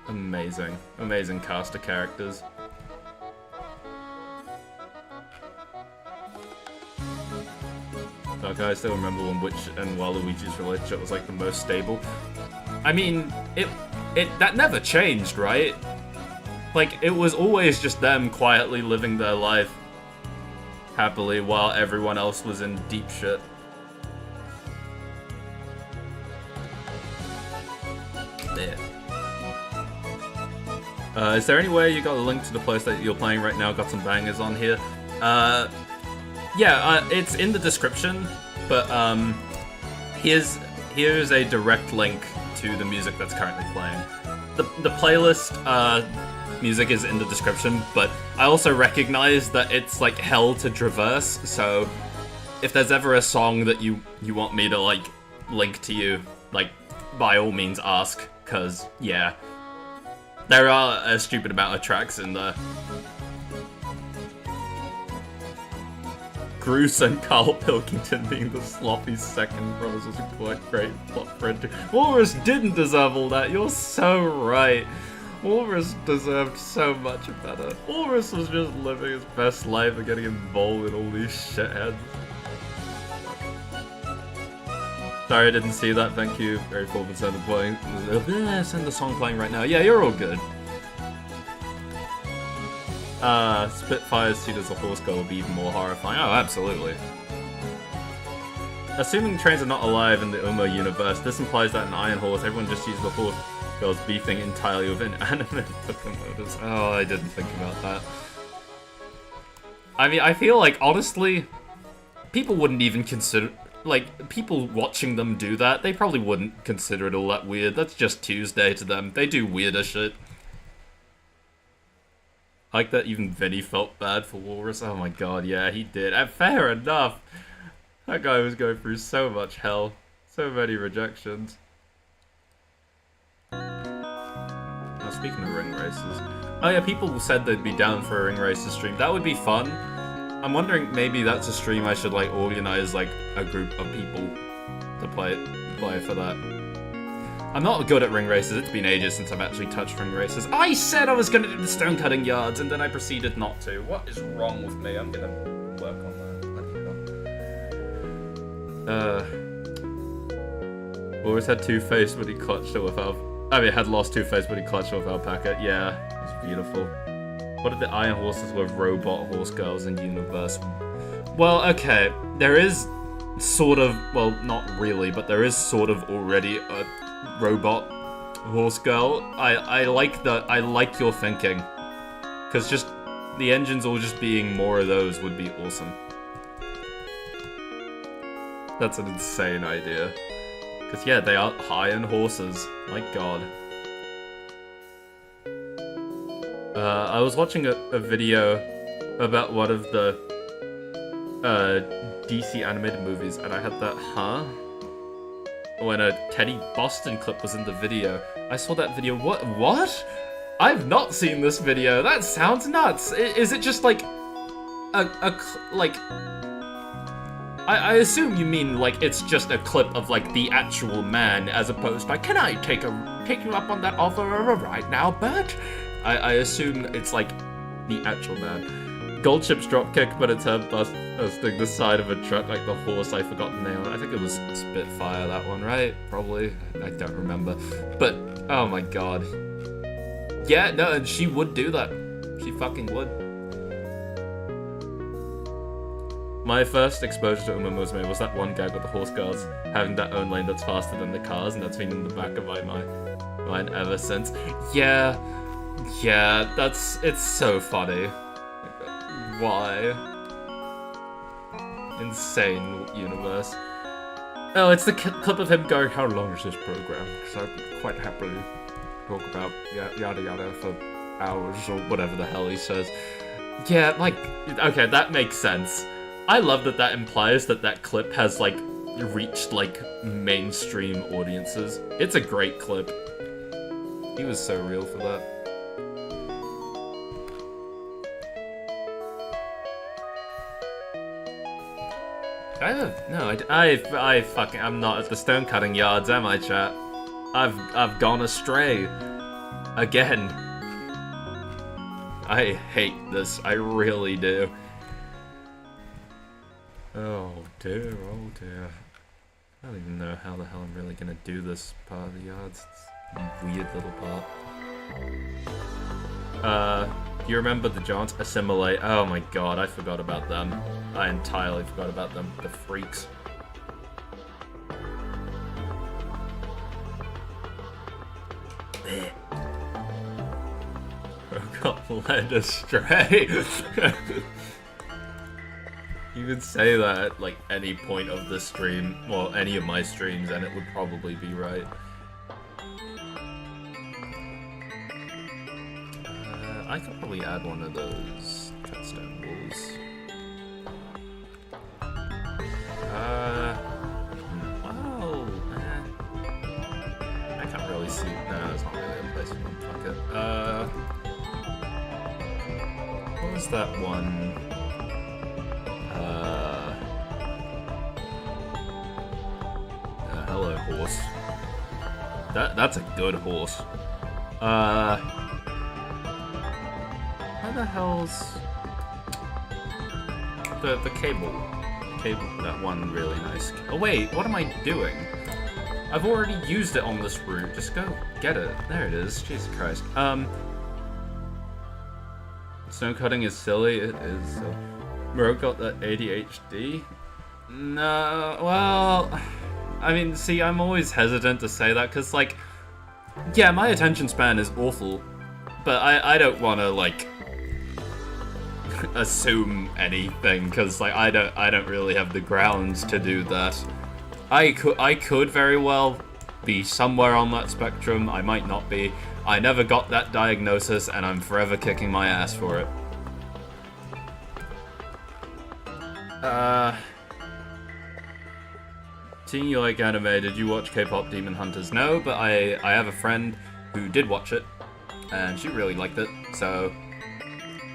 Amazing. Amazing cast of characters. Like, I still remember when Witch and Waluigi's relationship was, like, the most stable. I mean, that never changed, right? Like, it was always just them quietly living their life happily while everyone else was in deep shit. There. Is there any way you got a link to the place that you're playing right now? Got some bangers on here. Yeah, it's in the description, but here's a direct link to the music that's currently playing. The playlist music is in the description, but I also recognize that it's like hell to traverse, so if there's ever a song that you want me to like link to you, like by all means ask, cause yeah, there are a stupid amount of tracks in there. Bruce and Carl Pilkington being the sloppy second brothers was a quite great plot thread. Walrus didn't deserve all that, you're so right. Walrus deserved so much better. Walrus was just living his best life and getting involved in all these shitheads. Sorry I didn't see that, thank you. Very cool for send the song playing right now. Yeah, you're all good. Spitfire's suit as a horse girl will be even more horrifying. Oh, absolutely. Assuming trains are not alive in the Uma universe, this implies that in Iron Horse, everyone just uses the horse girls beefing entirely with inanimate locomotives. Oh, I didn't think about that. I mean, I feel like, honestly, people wouldn't even consider like, people watching them do that, they probably wouldn't consider it all that weird. That's just Tuesday to them. They do weirder shit. I like that even Vinny felt bad for Walrus. Oh my god, yeah, he did. And fair enough. That guy was going through so much hell. So many rejections. Now, speaking of ring races. Oh yeah, people said they'd be down for a ring races stream. That would be fun. I'm wondering maybe that's a stream I should like organize like a group of people to play for that. I'm not good at ring races. It's been ages since I've actually touched ring races. I said I was gonna do the stone cutting yards and then I proceeded not to. What is wrong with me? I'm gonna work on that. Always had Two-Face when he clutched it without. I mean, had lost Two-Face when he clutched it without Packet. Yeah, it's beautiful. What are the Iron Horses with robot horse girls in universe? Well, okay, there is sort of, well, not really, but there is sort of already a robot horse girl. I like that. I like your thinking, because just the engines all just being more of those would be awesome. That's an insane idea. Because yeah, they are iron horses. My god. I was watching a video about one of the DC animated movies, and I had that, huh? When a Teddy Boston clip was in the video. I saw that video. What? I've not seen this video. That sounds nuts. Is it just like like? I assume you mean like it's just a clip of like the actual man, as opposed to like, can I take you up on that offer right now, Bert? I assume it's like the actual man. Goldchip's dropkick, but it's her busting the side of a truck like the horse. I forgot the name. I think it was Spitfire, that one, right? Probably. I don't remember. But, oh my god. Yeah, no, and she would do that. She fucking would. My first exposure to Umamusume was that one gag with the horse girls having that own lane that's faster than the cars, and that's been in the back of my mind ever since. Yeah, it's so funny. Why? Insane universe. Oh, it's the clip of him going, how long is this program? Because I quite happily talk about yada yada for hours, or whatever the hell he says. Yeah, like, okay, that makes sense. I love that that implies that that clip has, like, reached, like, mainstream audiences. It's a great clip. He was so real for that. I'm not at the stone cutting yards, am I, chat? I've gone astray. Again. I hate this, I really do. Oh dear, oh dear. I don't even know how the hell I'm really gonna do this part of the yards. It's a weird little part. Do you remember the Giants? Assimilate. Oh my god, I forgot about them. I entirely forgot about them. The freaks. I got led astray. You could say that at like any point of the stream, well, any of my streams, and it would probably be right. I could probably add one of those treadstone walls. Well, I can't really see. No, it's not really a place for them. Fuck it. What was that one? Hello, horse. That's a good horse. Where the hell's the cable? That one really nice. Oh wait, what am I doing? I've already used it on this route. Just go get it. There it is. Jesus Christ. Stone cutting is silly. It is. Bro got that ADHD? No. Well, I mean, see, I'm always hesitant to say that because, like, yeah, my attention span is awful, but I don't want to like assume anything, because like I don't really have the grounds to do that. I could very well be somewhere on that spectrum. I might not be. I never got that diagnosis, and I'm forever kicking my ass for it. Seeing you like anime, did you watch K-pop Demon Hunters? No, but I have a friend who did watch it, and she really liked it, so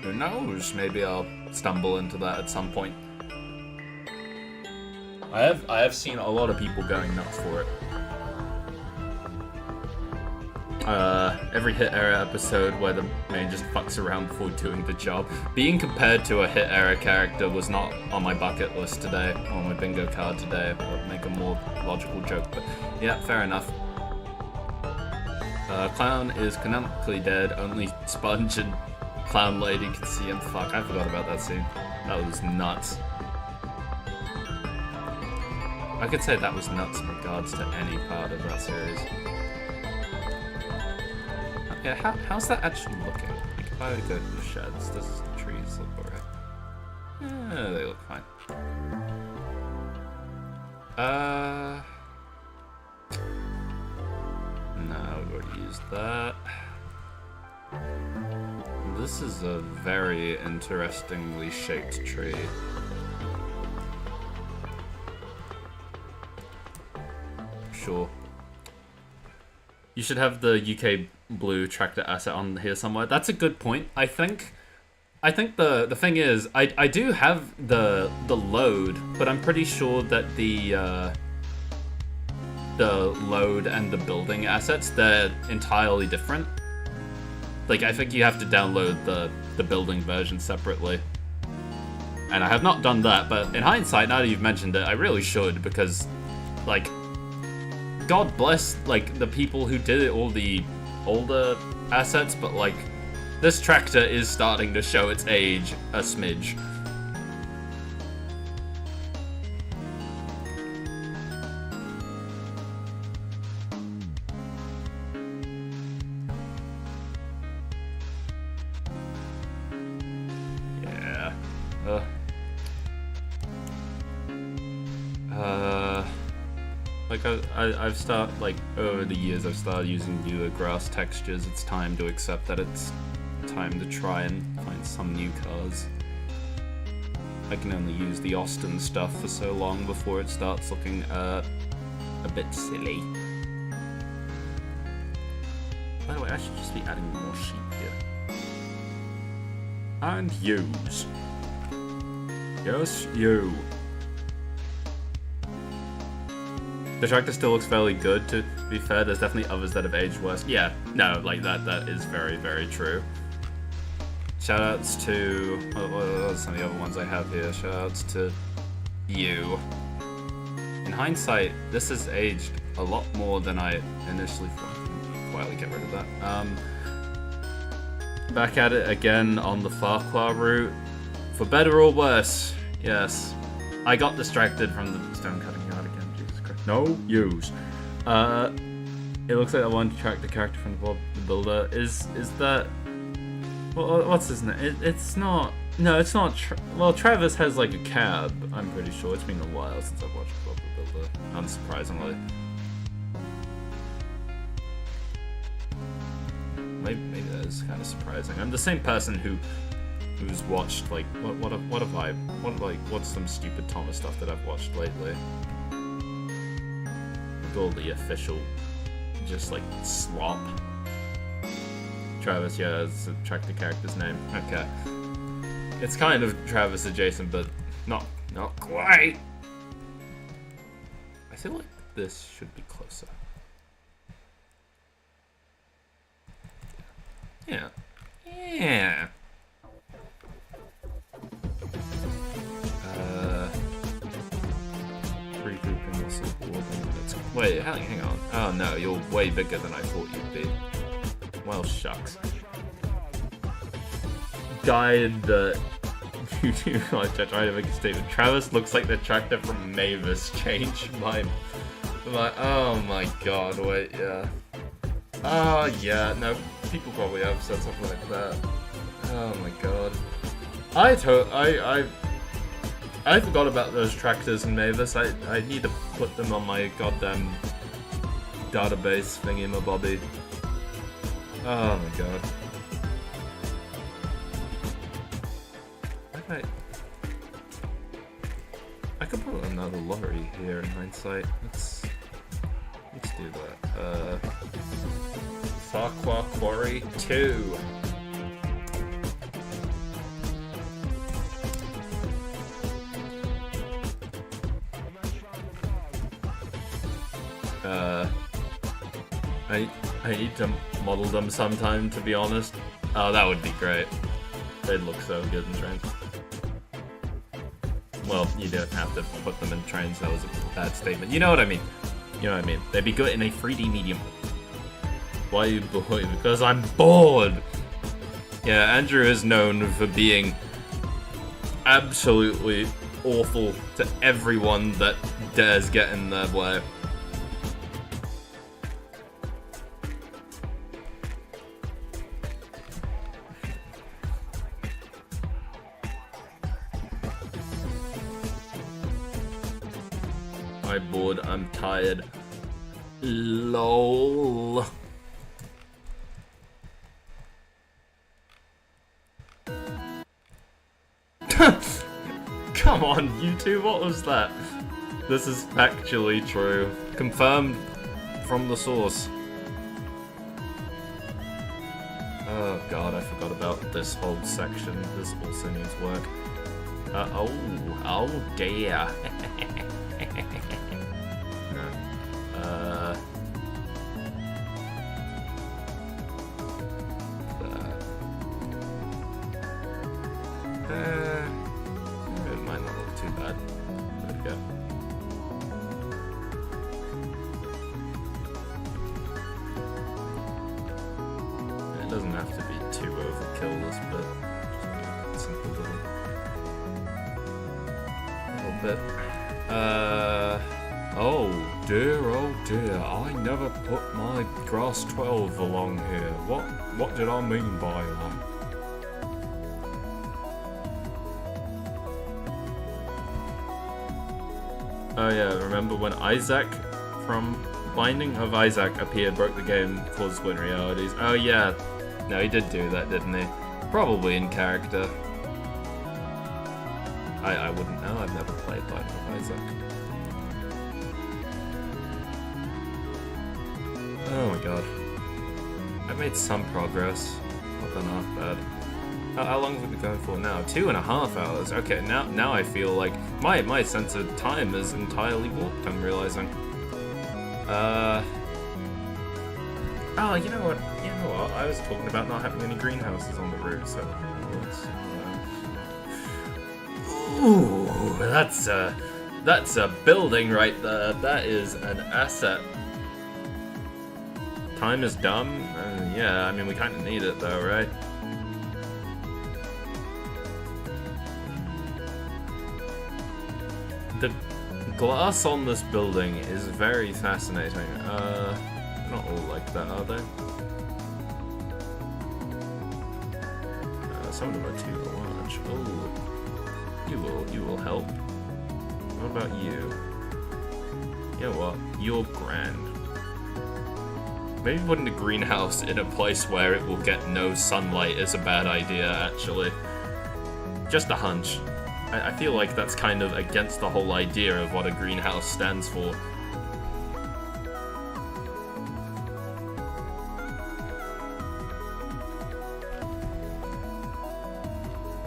who knows, maybe I'll stumble into that at some point. I have seen a lot of people going nuts for it. Every Hit Era episode where the main just fucks around before doing the job. Being compared to a Hit Era character was not on my bucket list today, on my bingo card today. I would make a more logical joke, but yeah, fair enough. Clown is canonically dead, only Sponge and Clown Lady can see him. Fuck, I forgot about that scene. That was nuts. I could say that was nuts in regards to any part of that series. Yeah, how's that actually looking? Like, if I were to go to the sheds, does the trees look alright? Yeah, they look fine. No, we've already used that. This is a very interestingly shaped tree. Sure. You should have the UK blue tractor asset on here somewhere. That's a good point. I think the thing is, I do have the load, but I'm pretty sure that the load and the building assets, they're entirely different. Like, I think you have to download the building version separately. And I have not done that, but in hindsight, now that you've mentioned it, I really should, because, like, God bless, like, the people who did all the older assets, but, like, this tractor is starting to show its age a smidge. Yeah. Like, I've started, like, over the years, I've started using newer grass textures. It's time to accept that it's time to try and find some new cars. I can only use the Austin stuff for so long before it starts looking, a bit silly. By the way, I should just be adding more sheep here. And use. Yes, you. The tractor still looks fairly good, to be fair. There's definitely others that have aged worse. Yeah, no, like, that is very, very true. Shoutouts to... what are some of the other ones I have here? Shoutouts to you. In hindsight, this has aged a lot more than I initially thought. Quietly get rid of that. Back at it again on the Ffarquhar route. For better or worse, yes. I got distracted from the stone cutting yard again. Jesus Christ. No use. It looks like I want to track the character from the builder. Is that... Well, what's his name? It's not... No, it's not... Well, Travis has, like, a cab, I'm pretty sure. It's been a while since I've watched Bob the Builder, unsurprisingly. Maybe that is kind of surprising. I'm the same person who's watched, like, what's some stupid Thomas stuff that I've watched lately? Like, all the official, just, like, slop. Travis, yeah, let's track the character's name. Okay. It's kind of Travis adjacent, but not quite. I feel like this should be closer. Yeah. Yeah. Regrouping this is wait, hang on. Oh no, you're way bigger than I thought you'd be. Well, shucks. Guy that you do like trying to make a statement. Travis looks like the tractor from Mavis. Change my oh my god, wait, yeah. Oh yeah, no, people probably have said something like that. Oh my god. I forgot about those tractors in Mavis. I need to put them on my goddamn database thingy-mabobby. Oh my god. I could put another lorry here in hindsight. Let's do that. Ffarquhar Quarry 2. I need to model them sometime, to be honest. Oh, that would be great. They'd look so good in trains. Well, you don't have to put them in trains, that was a bad statement. You know what I mean. You know what I mean. They'd be good in a 3D medium. Why are you bored? Because I'm bored! Yeah, Andrew is known for being absolutely awful to everyone that dares get in their way. I'm bored, I'm tired. LOL. Come on, YouTube, what was that? This is actually true. Confirmed from the source. Oh god, I forgot about this whole section. This also needs work. Oh dear. It might not look too bad. There we go. It doesn't have to be too overkill, this bit. Just a simple little bit. Oh dear, I never put my grass 12 along here. What did I mean by that? Oh yeah, remember when Isaac from Binding of Isaac appeared, broke the game, caused split realities? Oh yeah, no, he did do that, didn't he? Probably in character. I wouldn't know, I've never played Binding of Isaac. Oh my god. I've made some progress. Not done half bad. How long have we been going for now? 2.5 hours. Okay, now I feel like my sense of time is entirely warped, I'm realizing. Oh, you know what? I was talking about not having any greenhouses on the route, so ooh, that's a building right there. That is an asset. Time is dumb? Yeah, I mean, we kind of need it though, right? The glass on this building is very fascinating. Not all like that, are they? Some of them are too large. Oh, you will help. What about you? You know what? You're grand. Maybe putting a greenhouse in a place where it will get no sunlight is a bad idea, actually. Just a hunch. I feel like that's kind of against the whole idea of what a greenhouse stands for.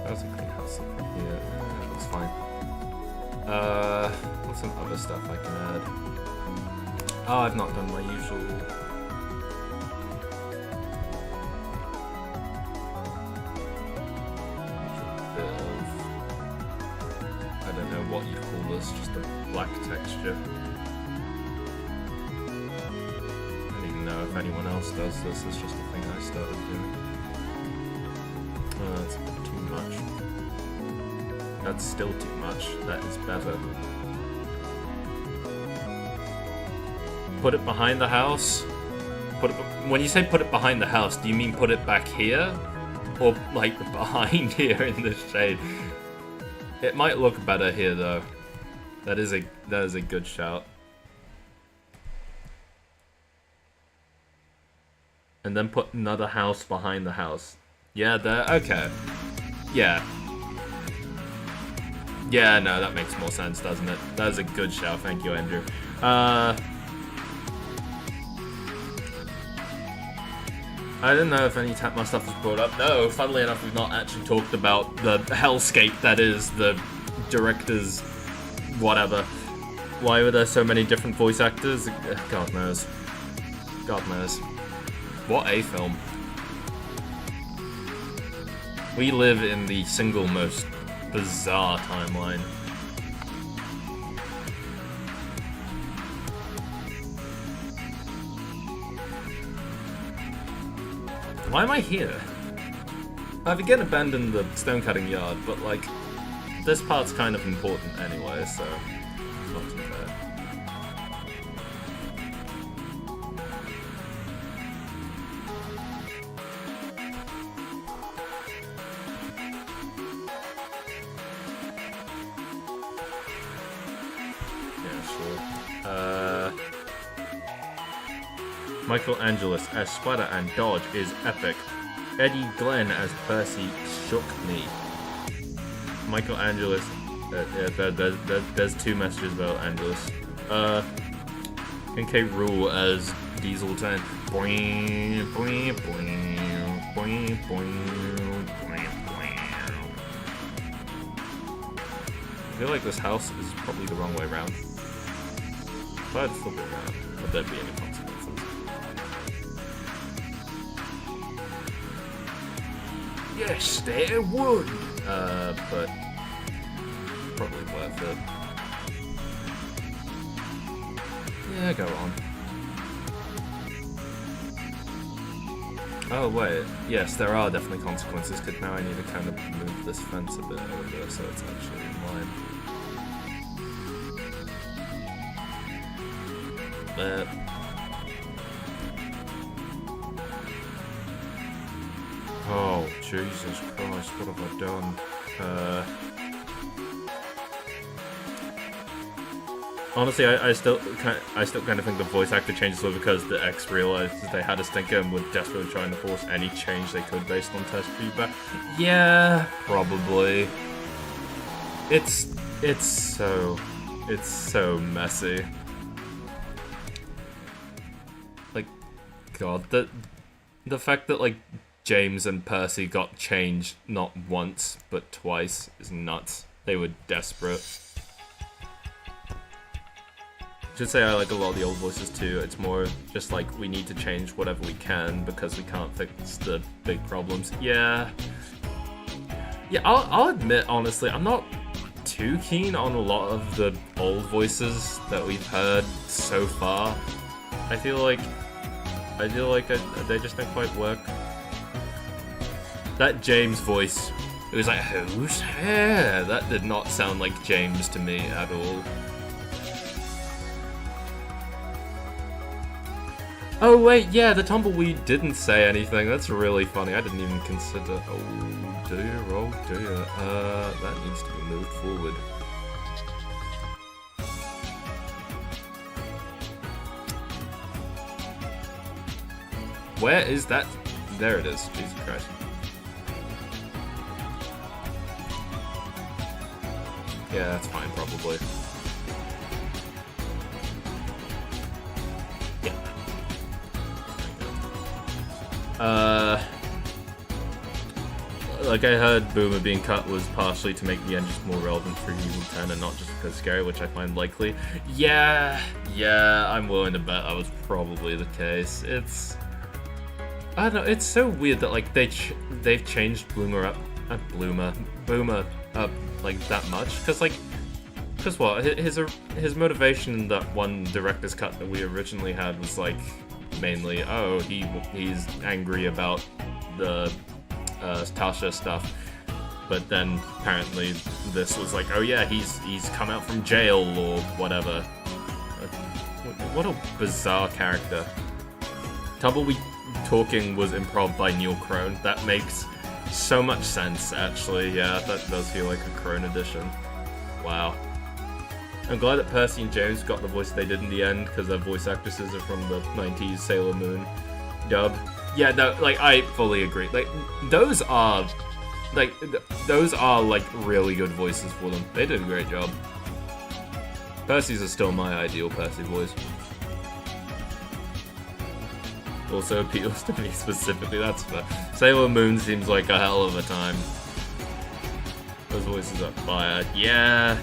That's a greenhouse. Yeah, it looks fine. What's some other stuff I can add? Oh, I've not done my usual... what you call this, just a black texture. I don't even know if anyone else does this, it's just a thing I started doing. That's a bit too much. That's still too much, that is better. Put it behind the house? When you say put it behind the house, do you mean put it back here? or like behind here in the shade. It might look better here though. That is a good shout. And then put another house behind the house. Yeah, there. Okay. Yeah. Yeah, no, that makes more sense, doesn't it? That is a good shout. Thank you, Andrew. I didn't know if any Tapma stuff was brought up. No, funnily enough, we've not actually talked about the hellscape that is the director's whatever. Why were there so many different voice actors? God knows. God knows. What a film. We live in the single most bizarre timeline. Why am I here? I've again abandoned the stone cutting yard, but like, this part's kind of important anyway, so it's not too bad. Michael Angelis as Spider and Dodge is epic. Eddie Glenn as Percy shook me. Michael Angelis, there's two messages about Angelis. NK Rule as Diesel 10. Boing, boing, boing, boing, boing, boing, boing. I feel like this house is probably the wrong way around. If I'd flip it around, would there be any consequences? Yes, there would! But probably worth it. Yeah, go on. Oh wait, yes, there are definitely consequences, because now I need to kind of move this fence a bit over so it's actually in line. But oh, Jesus Christ, what have I done? Honestly, I still kind of think the voice actor changes were because the X realized that they had a stinker and were desperately trying to force any change they could based on test feedback. Yeah, probably. It's so messy. Like, God, the fact that like James and Percy got changed not once but twice is nuts. They were desperate. I should say I like a lot of the old voices too. It's more just like we need to change whatever we can because we can't fix the big problems. Yeah, I'll admit honestly, I'm not too keen on a lot of the old voices that we've heard so far. I feel like they just don't quite work. That James voice, it was like, who's here? That did not sound like James to me at all. Oh wait, yeah, the tumbleweed didn't say anything. That's really funny. I didn't even consider. Oh dear, oh dear. That needs to be moved forward. Where is that? There it is. Jesus Christ. Yeah, that's fine, probably. Yeah. Like I heard Boomer being cut was partially to make the engines more relevant for Evil 10 and not just because scary, which I find likely. Yeah, I'm willing to bet that was probably the case. I don't know, it's so weird that like they've changed Boomer up like that much, because what his motivation in that one director's cut that we originally had was like mainly he's angry about the Tasha stuff, but then apparently this was like, oh yeah, he's come out from jail or whatever. What a bizarre character. Tumbleweed talking was improv by Neil Crone. That makes so much sense, actually. Yeah, that does feel like a Crone edition. Wow. I'm glad that Percy and James got the voice they did in the end, because their voice actresses are from the 90s Sailor Moon dub. Yeah, no, like, I fully agree. Like, those are, like, really good voices for them. They did a great job. Percy's is still my ideal Percy voice. Also appeals to me specifically, that's fair. Sailor Moon seems like a hell of a time. Those voices are fire. Yeah.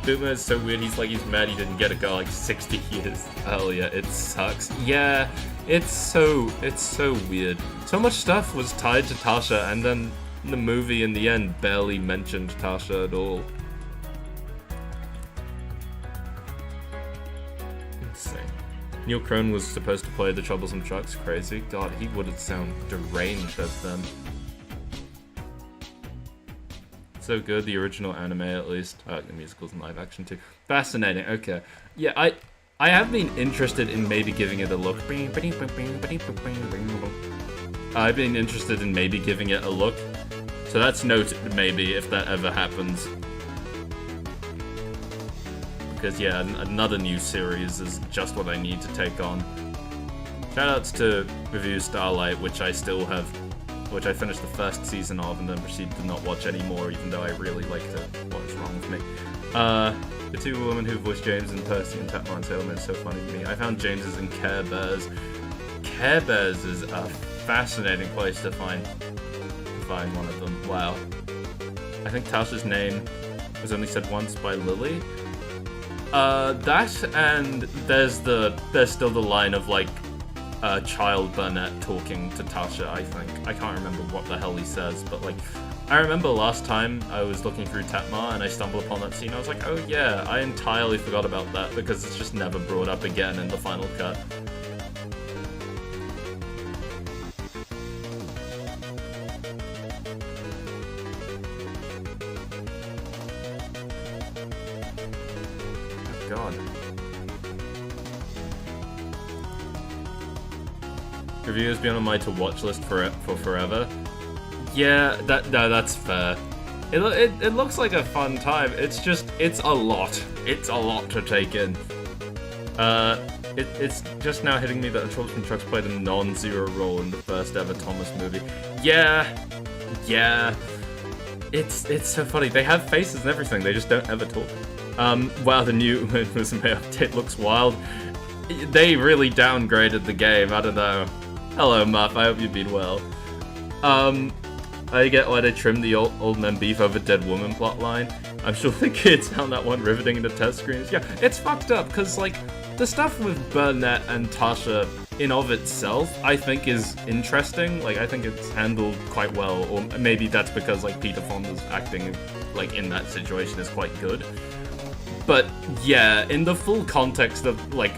Boomer is so weird, he's mad he didn't get a girl like 60 years earlier. It sucks. Yeah, it's so weird. So much stuff was tied to Tasha, and then the movie in the end barely mentioned Tasha at all. Insane. Neil Crone was supposed to play the Troublesome Trucks. Crazy. God, he would sound deranged as them. So good, the original anime at least. The musicals and live action too. Fascinating, okay. Yeah, I have been interested in maybe giving it a look. I've been interested in maybe giving it a look. So that's noted, maybe, if that ever happens. Because yeah, another new series is just what I need to take on. Shoutouts to Review Starlight, which I finished the first season of and then proceeded to not watch anymore, even though I really liked it. What's wrong with me? The two women who voiced James and Percy and Tatma and Sailor Moon is so funny to me. I found James's in Care Bears. Care Bears is a fascinating place to find one of them. Wow. I think Tasha's name was only said once by Lily. That and there's still the line of like Child Burnett talking to Tasha, I think. I can't remember what the hell he says, but like, I remember last time I was looking through Tatma and I stumbled upon that scene. I was like, oh yeah, I entirely forgot about that because it's just never brought up again in the final cut. Oh god. Reviewers be on my to-watch list for forever. Yeah, that's fair. It looks like a fun time. It's a lot. It's a lot to take in. It's just now hitting me that the Troublesome Trucks played a non-zero role in the first ever Thomas movie. Yeah. It's so funny. They have faces and everything. They just don't ever talk. Wow, the new Umamusume update looks wild. They really downgraded the game. I don't know. Hello, Muff. I hope you've been well. I get why they trimmed the old men beef over dead woman plotline. I'm sure the kids found that one riveting in the test screens. Yeah, it's fucked up, because, like, the stuff with Burnett and Tasha in of itself, I think is interesting. Like, I think it's handled quite well, or maybe that's because, like, Peter Fonda's acting, like, in that situation is quite good. But, yeah, in the full context of, like,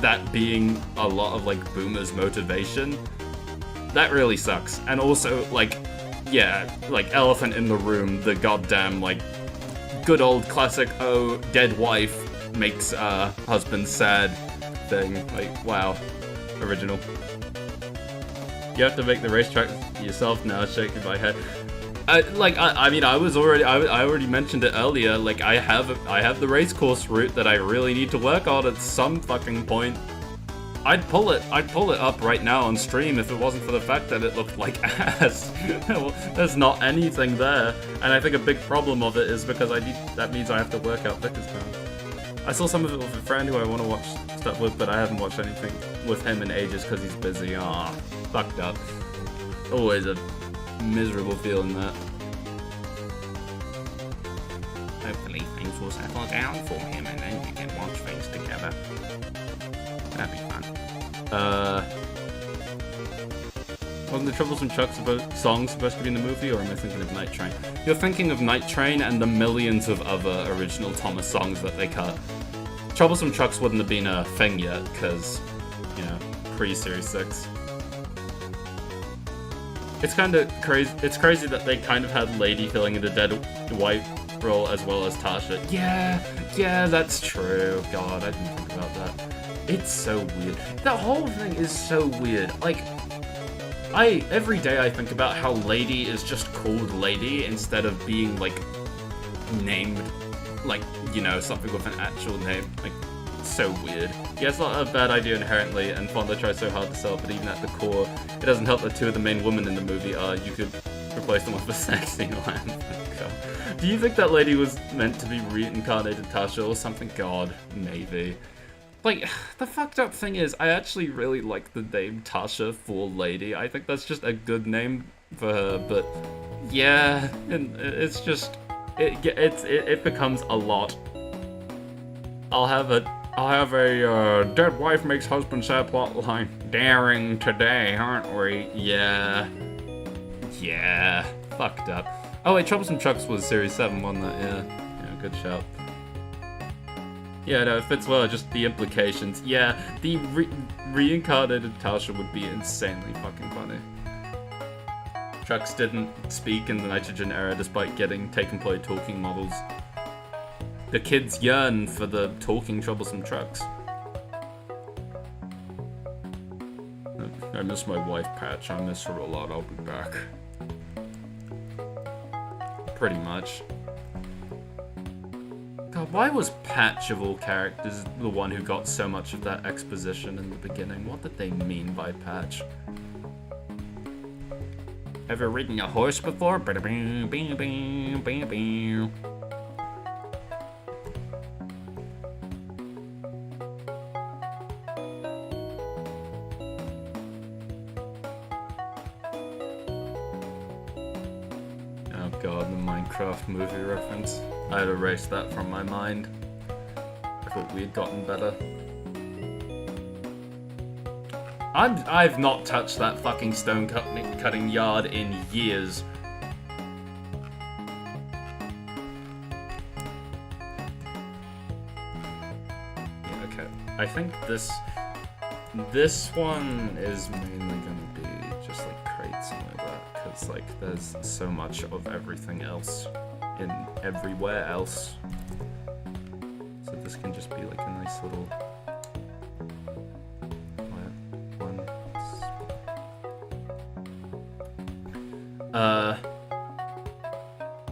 that being a lot of, like, Boomer's motivation, that really sucks. And also, like, yeah, like, elephant in the room, the goddamn, like, good old classic, oh, dead wife makes husband sad thing. Like, wow. Original. You have to make the racetrack yourself now, shaking my head. I mean, I already mentioned it earlier, like, I have the race course route that I really need to work on at some fucking point. I'd pull it up right now on stream if it wasn't for the fact that it looked like ass. Well, there's not anything there, and I think a big problem of it is because that means I have to work out Vickerstown. I saw some of it with a friend who I want to watch stuff with, but I haven't watched anything with him in ages because he's busy. Ah, fucked up. Always a miserable feeling that. Hopefully things will settle down for him and then you can watch things together. That'd be fun. Wasn't the Troublesome Trucks song supposed to be in the movie, or am I thinking of Night Train? You're thinking of Night Train and the millions of other original Thomas songs that they cut. Troublesome Trucks wouldn't have been a thing yet, because, you know, pre-Series 6. It's kind of crazy. It's crazy that they kind of had Lady filling in the dead wife role as well as Tasha. Yeah, that's true. God, I didn't think about that. It's so weird. The whole thing is so weird. Like, every day I think about how Lady is just called Lady instead of being, like, named, like, you know, something with an actual name. Like, so weird. Yeah, it's not a bad idea inherently, and Fonda tries so hard to sell, but even at the core, it doesn't help that two of the main women in the movie are, you could replace them with a sexy lamb. Do you think that Lady was meant to be reincarnated Tasha or something? God, maybe. Like, the fucked up thing is, I actually really like the name Tasha for Lady. I think that's just a good name for her, but yeah, and it's just, it becomes a lot. I'll have a dead wife makes husband sad plotline. Daring today, aren't we? Yeah, fucked up. Oh wait, Troublesome Trucks was Series 7, wasn't that? Yeah, good shout. Yeah, no, it fits well, just the implications. Yeah, the reincarnated Tasha would be insanely fucking funny. Trucks didn't speak in the Nitrogen era despite getting take-employed talking models. The kids yearn for the talking Troublesome Trucks. I miss my wife, Patch. I miss her a lot. I'll be back. Pretty much. God, why was Patch, of all characters, the one who got so much of that exposition in the beginning? What did they mean by Patch? Ever ridden a horse before? God, the Minecraft movie reference. I had erased that from my mind. I thought we had gotten better. I've not touched that fucking stone cutting yard in years. Yeah, okay. I think this one is mainly gonna be just like crates and like that. Because, like, there's so much of everything else in everywhere else. So this can just be, like, a nice little one.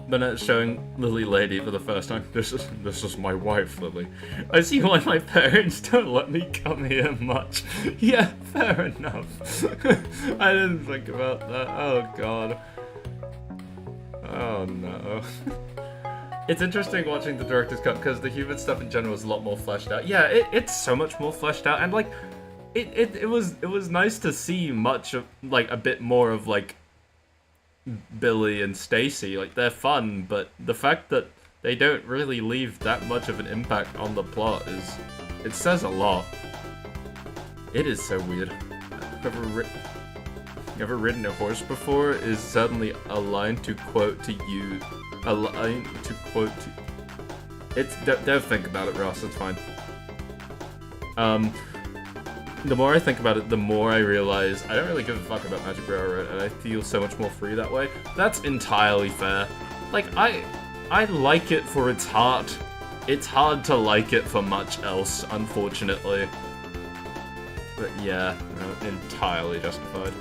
But it's showing Lily Lady for the first time. This is my wife, Lily. I see why my parents don't let me come here much. Yeah, fair enough. I didn't think about that. Oh god. Oh no. It's interesting watching the director's cut because the human stuff in general is a lot more fleshed out. Yeah, it's so much more fleshed out, and like, it was nice to see much of, like, a bit more of, like, Billy and Stacy. Like, they're fun, but the fact that they don't really leave that much of an impact on the plot it says a lot. It is so weird. Ever ridden a horse before is suddenly a line to quote to you. A line to quote to... Don't think about it, Ross, it's fine. The more I think about it, the more I realize I don't really give a fuck about Magic Railroad, and I feel so much more free that way. That's entirely fair. Like, I like it for its heart. It's hard to like it for much else, unfortunately. But yeah, no, entirely justified.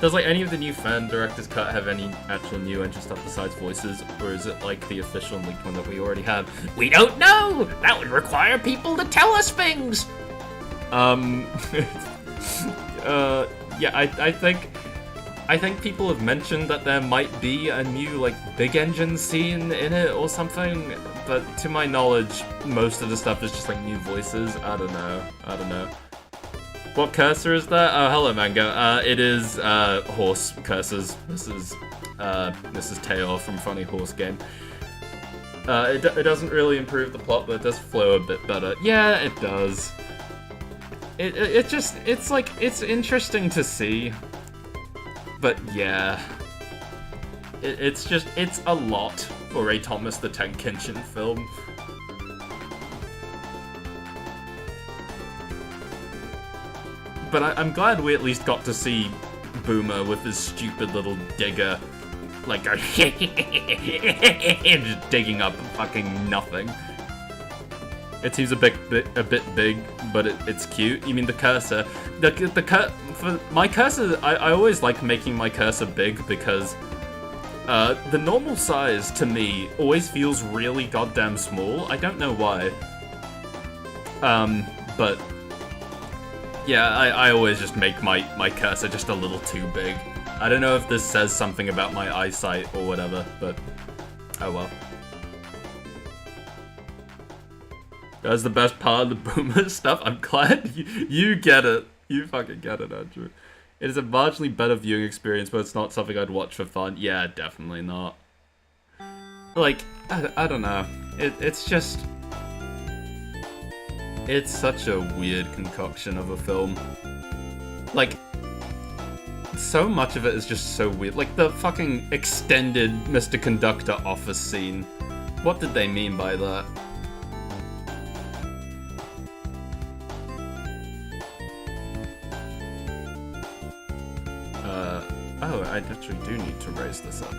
Does, like, any of the new fan director's cut have any actual new entry stuff besides voices, or is it like the official and leaked one that we already have? We don't know! That would require people to tell us things! Yeah, I think people have mentioned that there might be a new, like, big engine scene in it or something, but to my knowledge, most of the stuff is just, like, new voices. I don't know. What cursor is that? Oh, hello, Mango. It is, horse cursors. This is Teio from Funny Horse Game. It doesn't really improve the plot, but it does flow a bit better. Yeah, it does. It's like, it's interesting to see. But yeah. It's a lot for a Thomas the Tank Engine film. But I'm glad we at least got to see Boomer with his stupid little digger, like, just digging up fucking nothing. It seems a bit big, but it's cute. You mean the cursor? For my cursor, I always like making my cursor big because the normal size to me always feels really goddamn small. I don't know why. But yeah, I always just make my cursor just a little too big. I don't know if this says something about my eyesight or whatever, but oh well. That's the best part of the boomer stuff. I'm glad you get it. You fucking get it, Andrew. It is a marginally better viewing experience, but it's not something I'd watch for fun. Yeah, definitely not. Like, I don't know. It's just... It's such a weird concoction of a film. Like, so much of it is just so weird. Like, the fucking extended Mr. Conductor office scene. What did they mean by that? Oh, I actually do need to raise this up.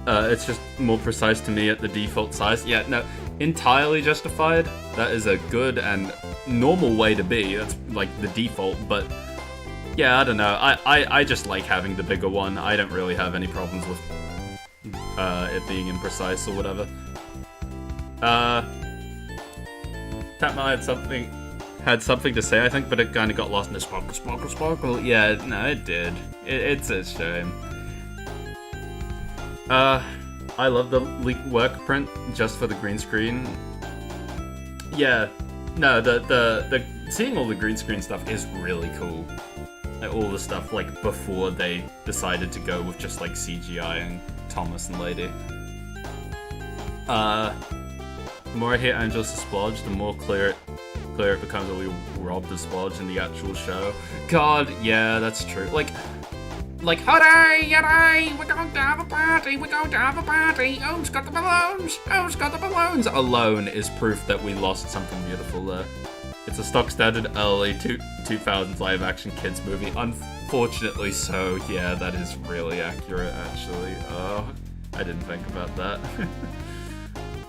It's just more precise to me at the default size. Yeah, no, entirely justified. That is a good and normal way to be. That's like the default, but yeah, I don't know. I just like having the bigger one. I don't really have any problems with it being imprecise or whatever. Tatma had something to say, I think, but it kind of got lost in the sparkle. Yeah, no, it did. It's a shame. I love the leaked work print just for the green screen. Yeah, no, the seeing all the green screen stuff is really cool. Like, all the stuff like before they decided to go with just like CGI and Thomas and Lady. The more I hear Angel's Splodge, the more clear it becomes that we robbed the Splodge in the actual show. God, yeah, that's true. Like, hooray, we're going to have a party, who's got the balloons, alone is proof that we lost something beautiful there. It's a stock standard early 2000s live action kids movie, unfortunately so, yeah, that is really accurate actually. Oh, I didn't think about that.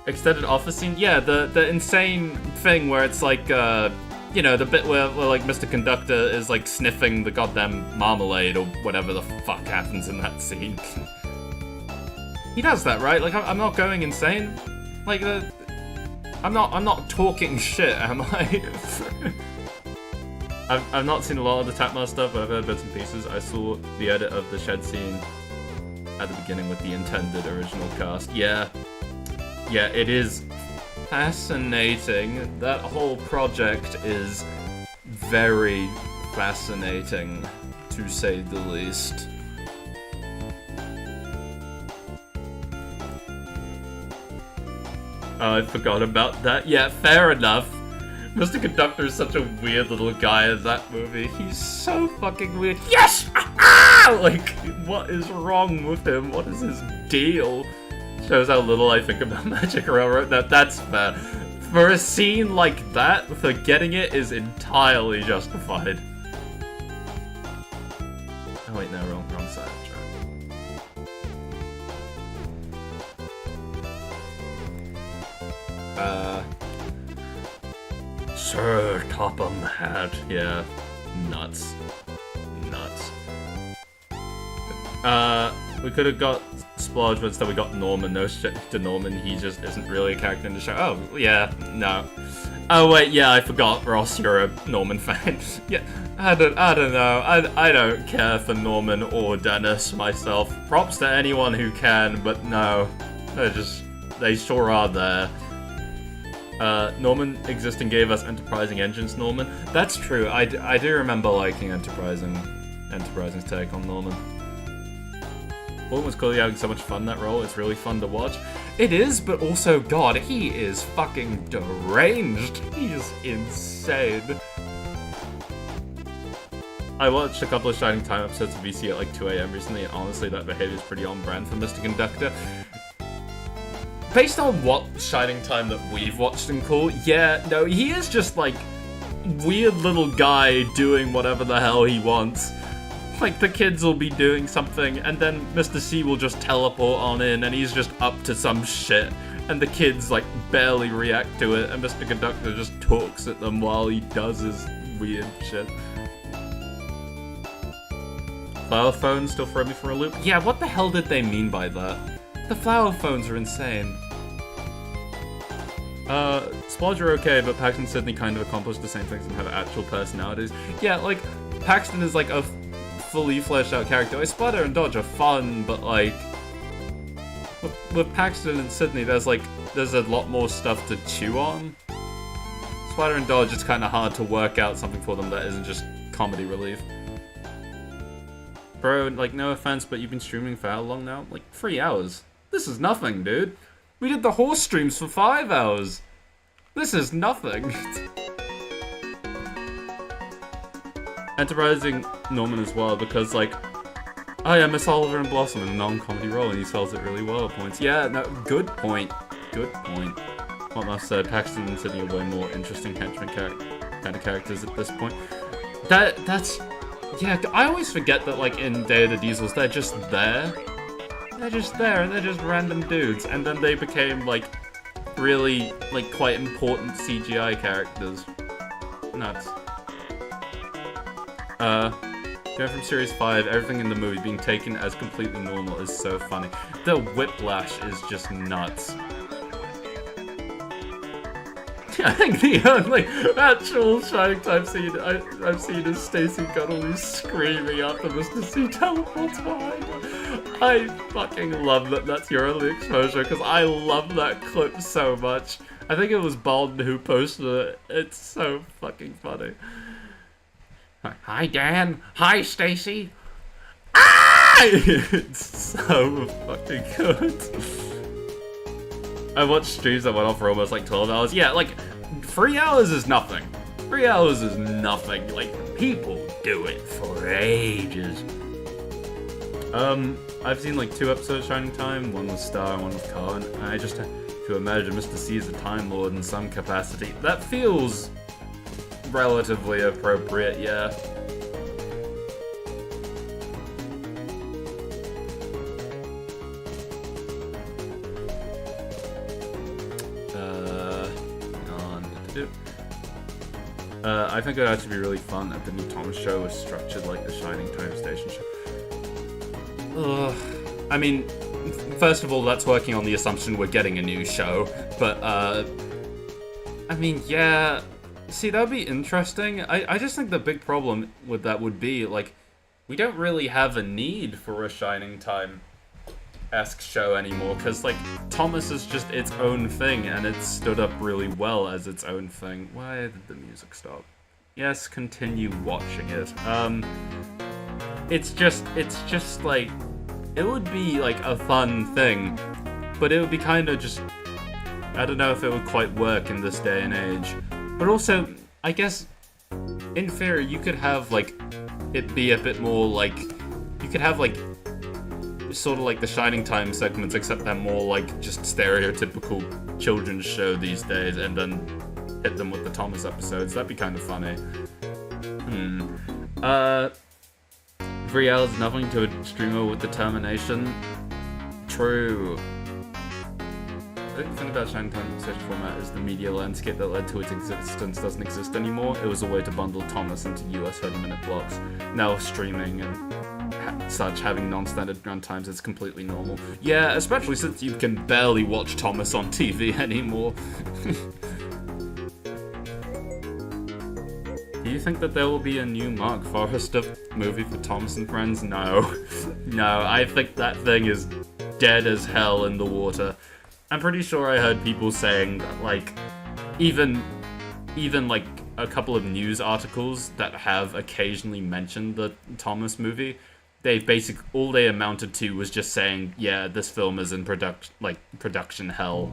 Extended office scene, yeah, the insane thing where it's like, you know, the bit where like Mr. Conductor is like sniffing the goddamn marmalade or whatever the fuck happens in that scene. He does that, right? Like, I'm not going insane. Like, I'm not talking shit, am I? I've not seen a lot of the Tatma stuff, but I've heard bits and pieces. I saw the edit of the shed scene at the beginning with the intended original cast. Yeah, it is fascinating. That whole project is very fascinating, to say the least. Oh, I forgot about that. Yeah, fair enough. Mr. Conductor is such a weird little guy in that movie. He's so fucking weird. Yes! Ah! Like, what is wrong with him? What is his deal? Shows how little I think about Magic Railroad. That's fair. For a scene like that, forgetting it is entirely justified. Oh wait, no, wrong side. Sir Topham Hatt. Yeah, nuts. We could have got Splodge, but instead we got Norman. No shit to Norman, he just isn't really a character in the show. Oh, yeah, no. Oh wait, yeah, I forgot, Ross, you're a Norman fan. Yeah, I don't know. I don't care for Norman or Dennis myself. Props to anyone who can, but no. They sure are there. Norman existing gave us enterprising engines, Norman. That's true, I do remember liking Enterprising's take on Norman. Norman was clearly having so much fun in that role, it's really fun to watch. It is, but also, God, he is fucking deranged. He is insane. I watched a couple of Shining Time episodes of VC at like 2 AM recently, and honestly, that behavior is pretty on brand for Mr. Conductor. Based on what Shining Time that we've watched and cool, yeah, no, he is just like weird little guy doing whatever the hell he wants. Like, the kids will be doing something, and then Mr. C will just teleport on in, and he's just up to some shit. And the kids, like, barely react to it, and Mr. Conductor just talks at them while he does his weird shit. Flower phones still throw me for a loop? Yeah, what the hell did they mean by that? The flower phones are insane. Splodge are okay, but Paxton and Sydney kind of accomplish the same things and have actual personalities. Yeah, like, Paxton is, like, a fully fleshed out character. Like, Splatter and Dodge are fun, but, like, with Paxton and Sydney, there's a lot more stuff to chew on. Splatter and Dodge, it's kind of hard to work out something for them that isn't just comedy relief. Bro, like, no offense, but you've been streaming for how long now? Like, 3 hours. This is nothing, dude. We did the horse streams for 5 hours. This is nothing. Enterprising Norman as well, because, like, oh yeah, Miss Oliver and Blossom in a non-comedy role, and he sells it really well at points. Yeah, no, good point. Good point. What must said, Paxton and Sydney are way more interesting henchman kind of characters at this point. That's... Yeah, I always forget that, like, in Day of the Diesels, they're just there. They're just there, and they're just random dudes, and then they became, like, really, like, quite important CGI characters. Nuts. Going from Series 5, everything in the movie being taken as completely normal is so funny. The whiplash is just nuts. I think the only actual Shining Time scene I've seen is Stacy Gunnelly screaming after Mr. C teleports behind her. I fucking love that that's your only exposure, because I love that clip so much. I think it was Baldwin who posted it. It's so fucking funny. Hi, Dan. Hi, Stacy. Ah! It's so fucking good. I watched streams that went on for almost like 12 hours. Yeah, like, 3 hours is nothing. 3 hours is nothing. Like, people do it for ages. I've seen like 2 episodes of Shining Time, one with Star and one with Carl, and I just have to imagine Mr. C is a Time Lord in some capacity. That feels relatively appropriate, yeah. I think it would actually be really fun if the new Thomas show was structured like the Shining Time Station show. I mean, first of all, that's working on the assumption we're getting a new show, but, I mean, yeah, see, that would be interesting. I just think the big problem with that would be, like, we don't really have a need for a Shining Time-esque show anymore, because, like, Thomas is just its own thing, and it's stood up really well as its own thing. Why did the music stop? Yes, continue watching it. It's just, like, it would be, like, a fun thing, but it would be kind of just, I don't know if it would quite work in this day and age. But also, I guess, in theory, you could have, like, it be a bit more, like, you could have, like, sort of like the Shining Time segments, except they're more like just stereotypical children's show these days, and then hit them with the Thomas episodes. That'd be kind of funny. 3 hours, nothing to a streamer with determination. True. The thing about Shining Time such format is the media landscape that led to its existence doesn't exist anymore. It was a way to bundle Thomas into US 30-minute blocks. Now streaming and such, having non-standard run times is completely normal. Yeah, especially since you can barely watch Thomas on TV anymore. Do you think that there will be a new Mark Forrester movie for Thomas and Friends? No. No, I think that thing is dead as hell in the water. I'm pretty sure I heard people saying that, like, even like a couple of news articles that have occasionally mentioned the Thomas movie, all they amounted to was just saying, yeah, this film is in production hell.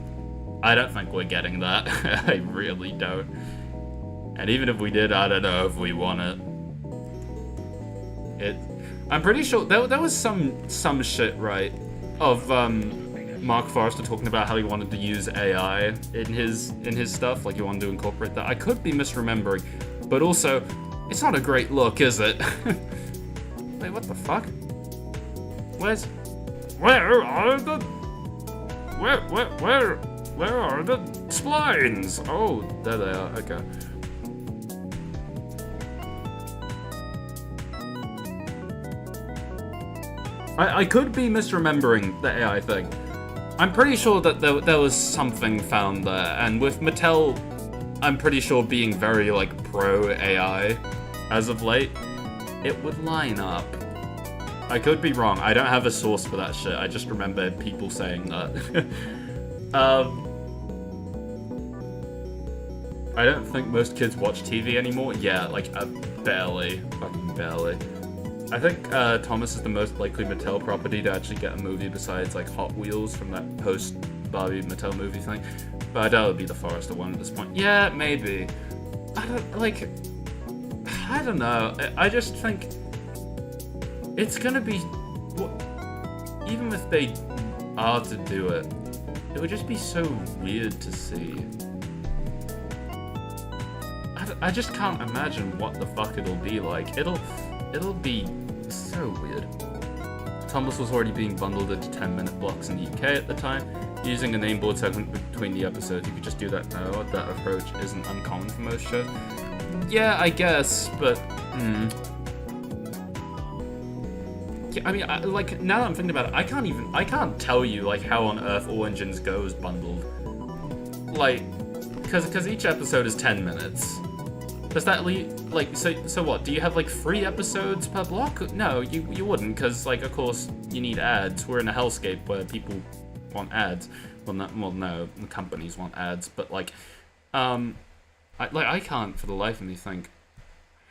I don't think we're getting that. I really don't. And even if we did, I don't know if we want it. I'm pretty sure there was some shit, right, of Mark Forrester talking about how he wanted to use AI in his stuff, like he wanted to incorporate that. I could be misremembering, but also, it's not a great look, is it? Wait, what the fuck? Where are the splines? Oh, there they are, okay. I could be misremembering the AI thing. I'm pretty sure that there was something found there, and with Mattel, I'm pretty sure being very, like, pro-AI as of late, it would line up. I could be wrong. I don't have a source for that shit. I just remember people saying that. I don't think most kids watch TV anymore. Yeah, like, barely. Fucking barely. I think Thomas is the most likely Mattel property to actually get a movie besides, like, Hot Wheels from that post-Barbie Mattel movie thing. But I doubt it would be the Forrester one at this point. Yeah, maybe. I don't know. I just think it's gonna be... Even if they are to do it, it would just be so weird to see. I just can't imagine what the fuck it'll be like. It'll be so weird. Thomas was already being bundled into 10-minute blocks in the UK at the time. Using a name board segment between the episodes, you could just do that now. That approach isn't uncommon for most shows. Yeah, I guess, but... Yeah, I mean, like, now that I'm thinking about it, I can't tell you, like, how on earth All Engines Go is bundled. Like, because each episode is 10 minutes. Does that like, so what, do you have, like, 3 episodes per block? No, you wouldn't, because, like, of course, you need ads. We're in a hellscape where people want ads. Well, no, the companies want ads, but, like, I can't for the life of me think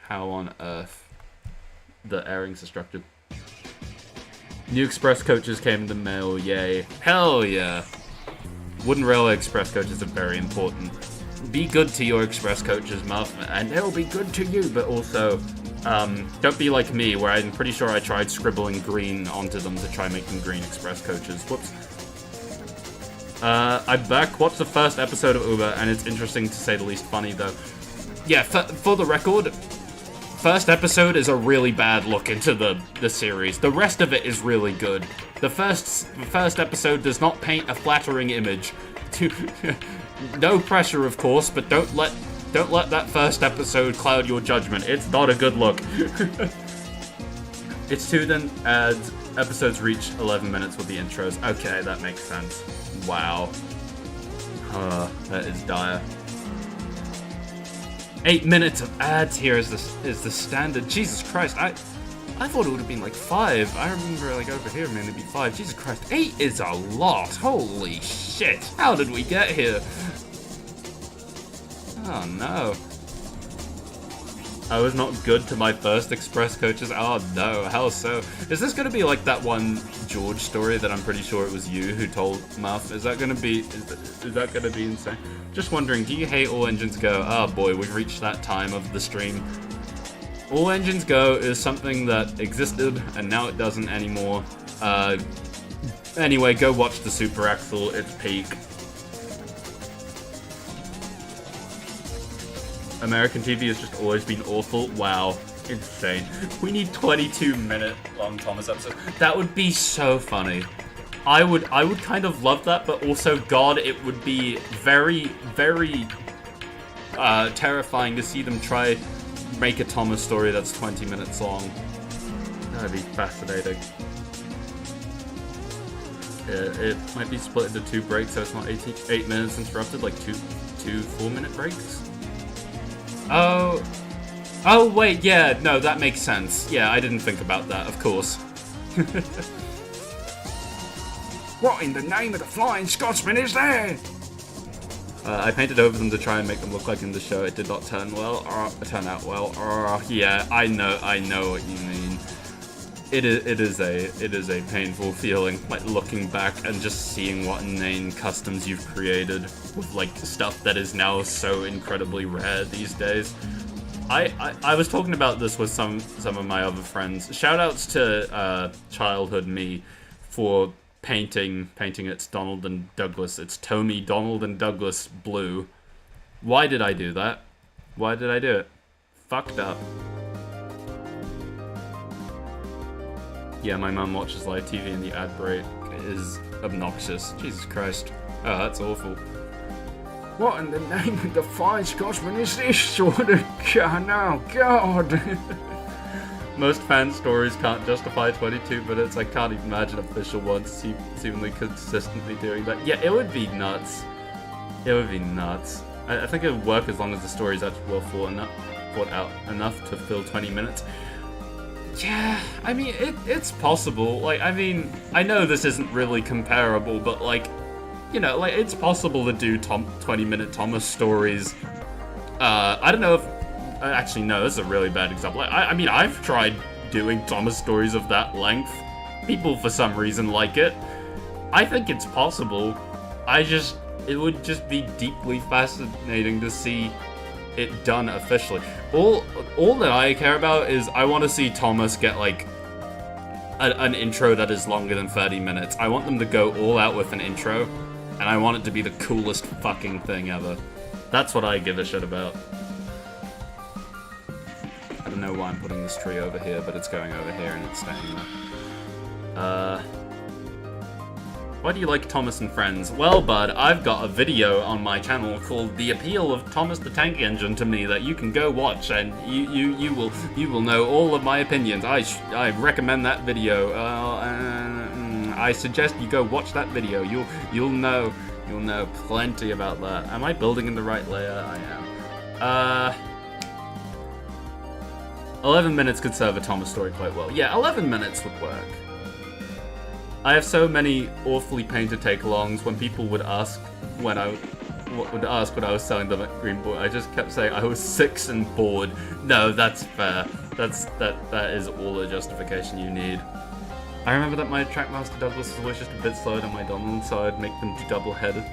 how on earth the airings are structured. New express coaches came in the mail, yay. Hell yeah. Wooden Railway express coaches are very important. Be good to your express coaches, Muff, and they'll be good to you, but also, don't be like me, where I'm pretty sure I tried scribbling green onto them to try and make them green express coaches. Whoops. I'm back. Watched the first episode of Uber, and it's interesting to say the least funny, though. Yeah, for the record, first episode is a really bad look into the series. The rest of it is really good. The first episode does not paint a flattering image. No pressure, of course, but don't let that first episode cloud your judgment. It's not a good look. It's 2 then adds. Episodes reach 11 minutes with the intros. Okay, that makes sense. Wow. That is dire. 8 minutes of ads here is the standard. Jesus Christ, I thought it would have been like 5. I remember, like, over here, man, it'd be 5. Jesus Christ, 8 is a lot. Holy shit. How did we get here? Oh, no. I was not good to my first express coaches. Oh, no. How so? Is this going to be like that one George story that I'm pretty sure it was you who told Muff? Is that going to be... Is that going to be insane? Just wondering, do you hate All Engines Go? Oh, boy, we've reached that time of the stream. All Engines Go is something that existed, and now it doesn't anymore. Anyway, go watch the Super Axel. It's peak. American TV has just always been awful. Wow. Insane. We need 22-minute long Thomas episodes. That would be so funny. I would kind of love that, but also, God, it would be very, very terrifying to see them try make a Thomas story that's 20 minutes long. That'd be fascinating. It might be split into 2 breaks, so it's not 8 minutes interrupted, like two 4-minute breaks. Oh wait, yeah, no, that makes sense. Yeah, I didn't think about that, of course. What in the name of the Flying Scotsman is there? I painted over them to try and make them look like in the show. It did not turn out well. Yeah, I know what you mean. It is a painful feeling, like looking back and just seeing what inane customs you've created with like stuff that is now so incredibly rare these days. I was talking about this with some of my other friends. Shoutouts to childhood me for painting it's Donald and Douglas. It's Tommy, Donald, and Douglas blue. Why did I do that? Why did I do it? Fucked up. Yeah, my mum watches live TV and the ad break is obnoxious. Jesus Christ. Oh, that's awful. What in the name of the fine Scotsman is this sort of... Oh, God. Most fan stories can't justify 22 minutes. I can't even imagine official ones seemingly consistently doing that. Yeah, it would be nuts. It would be nuts. I think it would work as long as the story is actually well thought out enough to fill 20 minutes. Yeah, I mean, it's possible. Like, I mean, I know this isn't really comparable, but like, you know, like, it's possible to do 20-minute Thomas stories. I don't know if... Actually, no, this is a really bad example. I mean, I've tried doing Thomas stories of that length. People, for some reason, like it. I think it's possible. It would just be deeply fascinating to see it done officially. All that I care about is I want to see Thomas get, like, an intro that is longer than 30 minutes. I want them to go all out with an intro, and I want it to be the coolest fucking thing ever. That's what I give a shit about. I don't know why I'm putting this tree over here, but it's going over here and it's staying there. Why do you like Thomas and Friends? Well, bud, I've got a video on my channel called The Appeal of Thomas the Tank Engine to Me that you can go watch, and you will know all of my opinions. I recommend that video. I suggest you go watch that video. You'll know plenty about that. Am I building in the right layer? I am. 11 minutes could serve a Thomas story quite well. Yeah, 11 minutes would work. I have so many awfully painted take-alongs when people would ask when I was selling them at Green Boy. I just kept saying I was 6 and bored. No, that's fair. That is all the justification you need. I remember that my Trackmaster Douglas was always just a bit slower than my Donald, so I'd make them double-headed.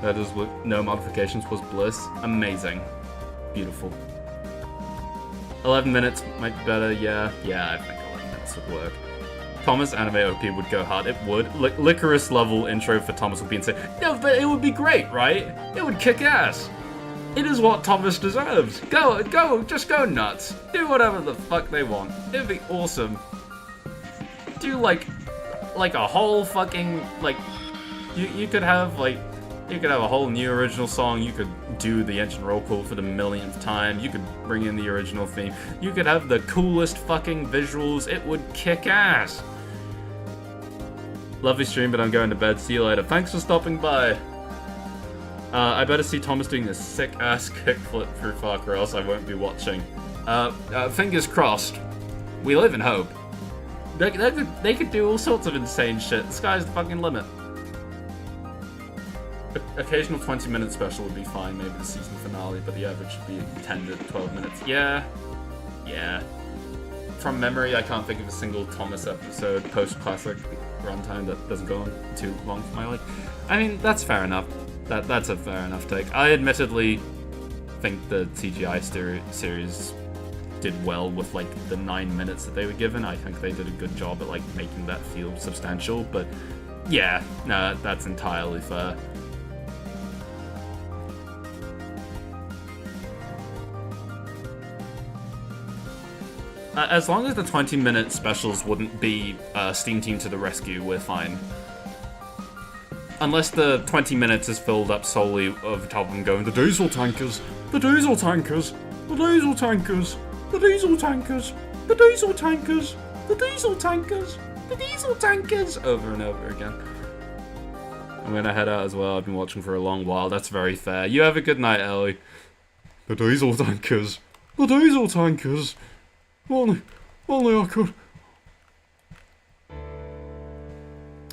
That is with no modifications was bliss. Amazing. Beautiful. 11 minutes might be better, yeah. Yeah, I think 11 minutes would work. Thomas anime OP would go hard. It would. Licorice level intro for Thomas would be insane. No, but it would be great, right? It would kick ass. It is what Thomas deserves. Go, just go nuts. Do whatever the fuck they want. It'd be awesome. Do like a whole fucking, like, you could have a whole new original song. You could do the engine roll call for the millionth time. You could bring in the original theme. You could have the coolest fucking visuals. It would kick ass. Lovely stream, but I'm going to bed. See you later. Thanks for stopping by. I better see Thomas doing this sick-ass kickflip through Ffarquhar, or else I won't be watching. Fingers crossed. We live in hope. They could do all sorts of insane shit. The sky's the fucking limit. Occasional 20-minute special would be fine, maybe the season finale, but the average should be 10 to 12 minutes. Yeah. From memory, I can't think of a single Thomas episode post-classic runtime that doesn't go on too long for my liking. I mean, that's fair enough. That's a fair enough take. I admittedly think the CGI series did well with, like, the 9 minutes that they were given. I think they did a good job at, like, making that feel substantial, but yeah, no, that's entirely fair. As long as the 20-minute specials wouldn't be Steam Team to the rescue, we're fine. Unless the 20 minutes is filled up solely over top of them going, the diesel tankers, the diesel tankers, the diesel tankers, the diesel tankers, the diesel tankers, the diesel tankers, the diesel tankers, over and over again. I'm gonna head out as well. I've been watching for a long while. That's very fair. You have a good night, Ellie. The diesel tankers, the diesel tankers. Only I could.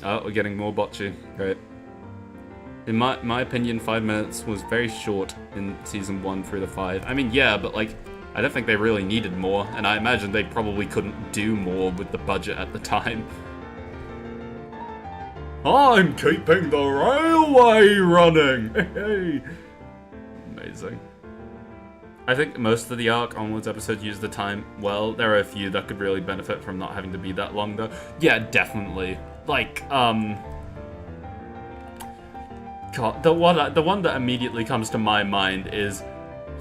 Oh, we're getting more botchy. Great. In my opinion, 5 minutes was very short in season 1 through to 5. I mean, yeah, but like, I don't think they really needed more, and I imagine they probably couldn't do more with the budget at the time. I'm keeping the railway running! Hey! Amazing. I think most of the Arc Onwards episodes use the time well. There are a few that could really benefit from not having to be that long, though. Yeah, definitely. Like, God, the one that immediately comes to my mind is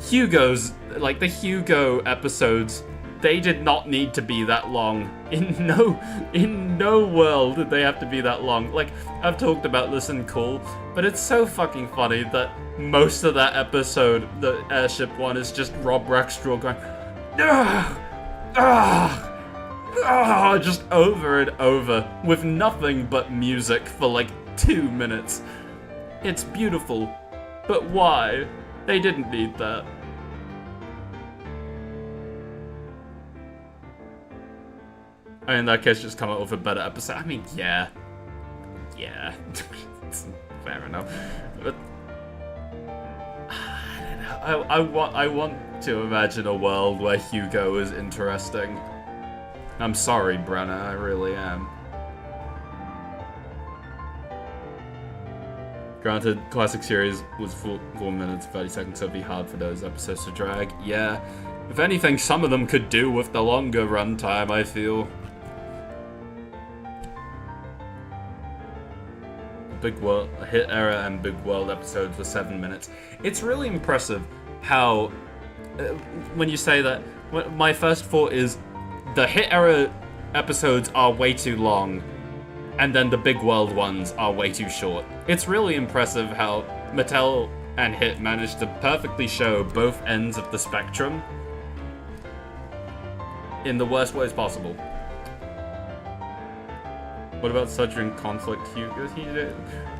Hugo's, like, the Hugo episodes. They did not need to be that long. In no world did they have to be that long. Like, I've talked about this in Cool, but it's so fucking funny that most of that episode, the airship one, is just Rob Rackstraw going, just over and over, with nothing but music for like 2 minutes. It's beautiful, but why? They didn't need that. I mean, in that case, just come up with a better episode. I mean, yeah. Fair enough. But I don't know. I want to imagine a world where Hugo is interesting. I'm sorry, Brenna, I really am. Granted, classic series was 4 minutes 30 seconds, so it'd be hard for those episodes to drag. Yeah. If anything, some of them could do with the longer runtime, I feel. Big World, Hit Era and Big World episodes were 7 minutes. It's really impressive how, when you say that, my first thought is the Hit Era episodes are way too long, and then the Big World ones are way too short. It's really impressive how Mattel and Hit managed to perfectly show both ends of the spectrum in the worst ways possible. What about Sodor in Conflict?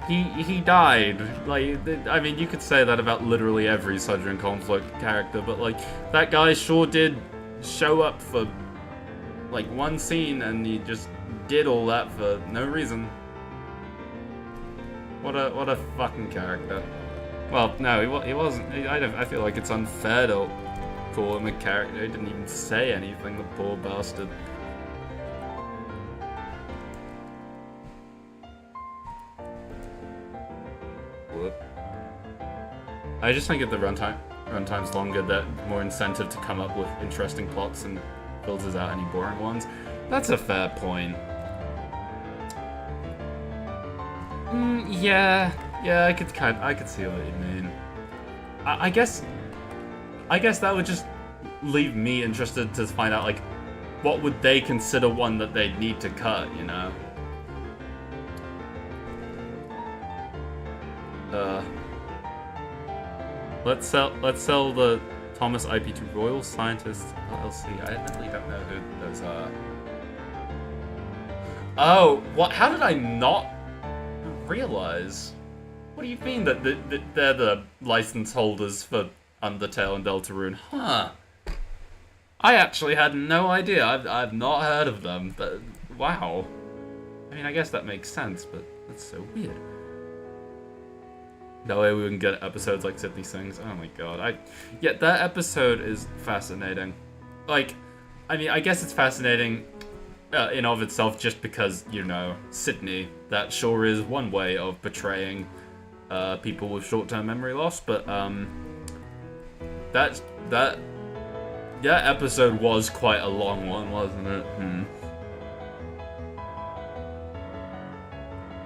He died. Like, I mean, you could say that about literally every Sodor in Conflict character, but like, that guy sure did show up for like one scene, and he just did all that for no reason. What a fucking character. Well, no, he wasn't. I feel like it's unfair to call him a character. He didn't even say anything, the poor bastard. I just think if the runtime's longer, that more incentive to come up with interesting plots and filters out any boring ones. That's a fair point. Yeah, I could see what you mean. I guess that would just leave me interested to find out, like, what would they consider one that they'd need to cut, you know? Let's sell the Thomas IP to Royal Scientists LLC. I really don't know who those are. Oh, what? How did I not realize? What do you mean that they're the license holders for Undertale and Deltarune? Huh. I actually had no idea. I've not heard of them. But wow. I mean, I guess that makes sense, but that's so weird. That way we can get episodes like Sydney Sings. Oh my god. Yeah, that episode is fascinating. Like, I mean, I guess it's fascinating in of itself just because, you know, Sydney. That sure is one way of portraying people with short-term memory loss, but that episode was quite a long one, wasn't it?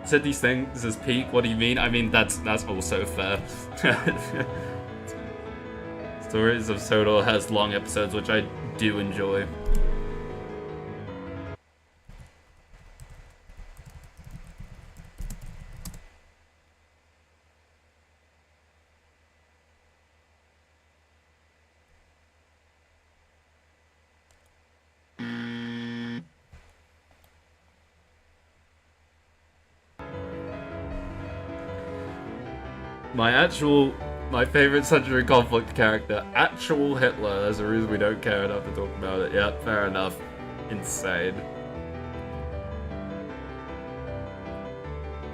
Said these things as peak. What do you mean? I mean, that's also fair. Stories of Sodor has long episodes, which I do enjoy. My favorite Sodor in Conflict character, actual Hitler. There's a reason we don't care enough to talk about it. Yeah, fair enough. Insane.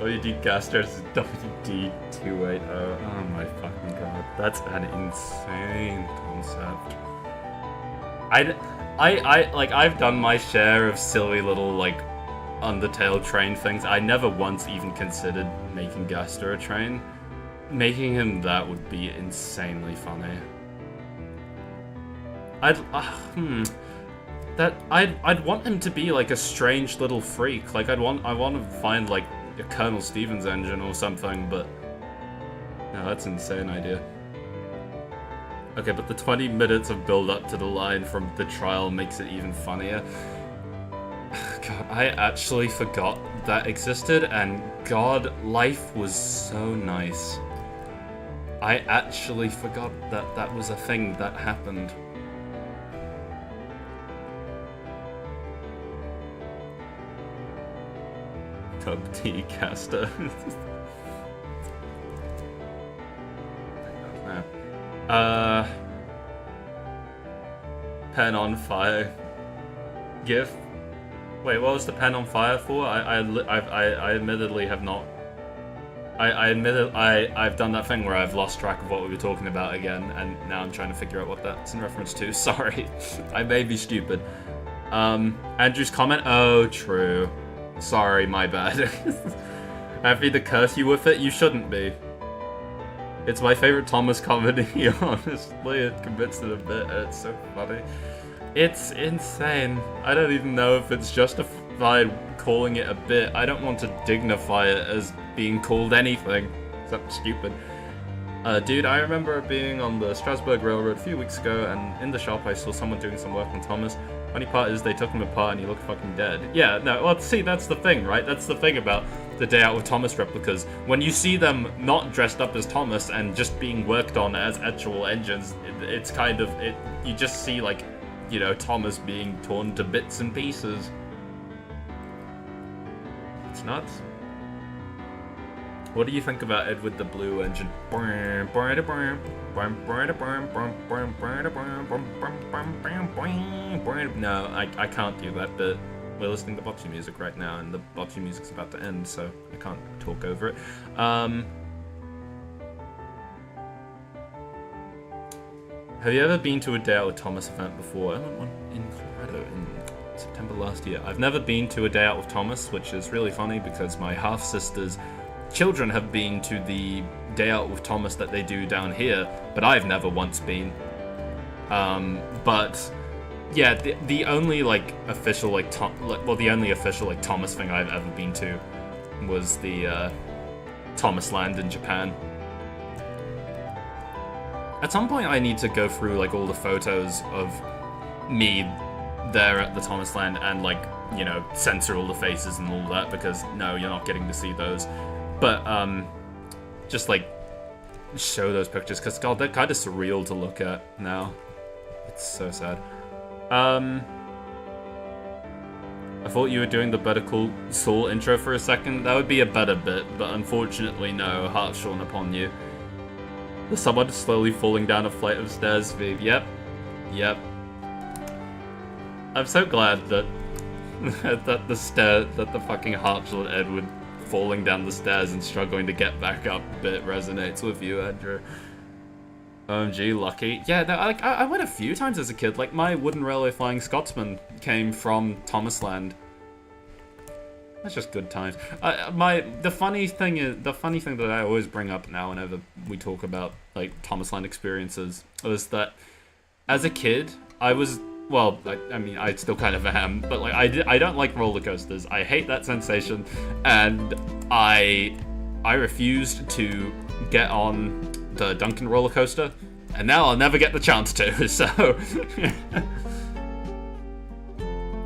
WD Gasters is WD280. Oh my fucking god. That's an insane concept. I've done my share of silly little, like, Undertale train things. I never once even considered making Gaster a train. Making him that would be insanely funny. I'd want him to be like a strange little freak. Like I want to find like a Colonel Stevens engine or something, but no, that's an insane idea. Okay, but the 20 minutes of build-up to the line from the trial makes it even funnier. God, I actually forgot that existed, and God, life was so nice. I actually forgot that that was a thing that happened. Tub tea caster. Pen on fire. GIF. Wait, what was the pen on fire for? I admittedly have not. I've done that thing where I've lost track of what we were talking about again, and now I'm trying to figure out what that's in reference to. Sorry, I may be stupid. Andrew's comment. Oh, true. Sorry, my bad. Happy to curse you with it. You shouldn't be. It's my favorite Thomas comedy, honestly. It commits to the bit, and it's so funny. It's insane. I don't even know if it's justified calling it a bit. I don't want to dignify it as being called anything except stupid. Dude, I remember being on the Strasbourg Railroad a few weeks ago, and in the shop I saw someone doing some work on Thomas. Funny part is they took him apart and he looked fucking dead. Yeah, no, well, see, that's the thing, right? That's the thing about the Day Out with Thomas replicas. When you see them not dressed up as Thomas and just being worked on as actual engines, it's kind of, you just see, like, you know, Thomas being torn to bits and pieces. It's nuts. What do you think about Edward the Blue engine? No, I can't do that bit. We're listening to bocce music right now, and the bocce music's about to end, so I can't talk over it. Have you ever been to a Day Out with Thomas event before? I went one in Colorado in September last year. I've never been to a Day Out with Thomas, which is really funny because my half-sister's children have been to the Day Out with Thomas that they do down here, but I've never once been. But yeah, the only like official the only official like Thomas thing I've ever been to was the Thomas Land in Japan. At some point, I need to go through like all the photos of me there at the Thomas Land and like, you know, censor all the faces and all that, because no, you're not getting to see those. But just like show those pictures, because God, they're kind of surreal to look at now. It's so sad. I thought you were doing the Better Call Saul intro for a second. That would be a better bit, but unfortunately, no. Heart shone upon you. There's someone slowly falling down a flight of stairs, Viv. Yep. I'm so glad that that the fucking Hartshorn Edward falling down the stairs and struggling to get back up bit resonates with you, Andrew. OMG, lucky. Yeah, no, I went a few times as a kid. Like, my wooden railway Flying Scotsman came from Thomas Land. That's just good times. The funny thing that I always bring up now whenever we talk about like Thomas Land experiences was that as a kid I was, well, I mean I still kind of am, but like I don't like roller coasters. I hate that sensation, and I refused to get on the Duncan roller coaster, and now I'll never get the chance to. So.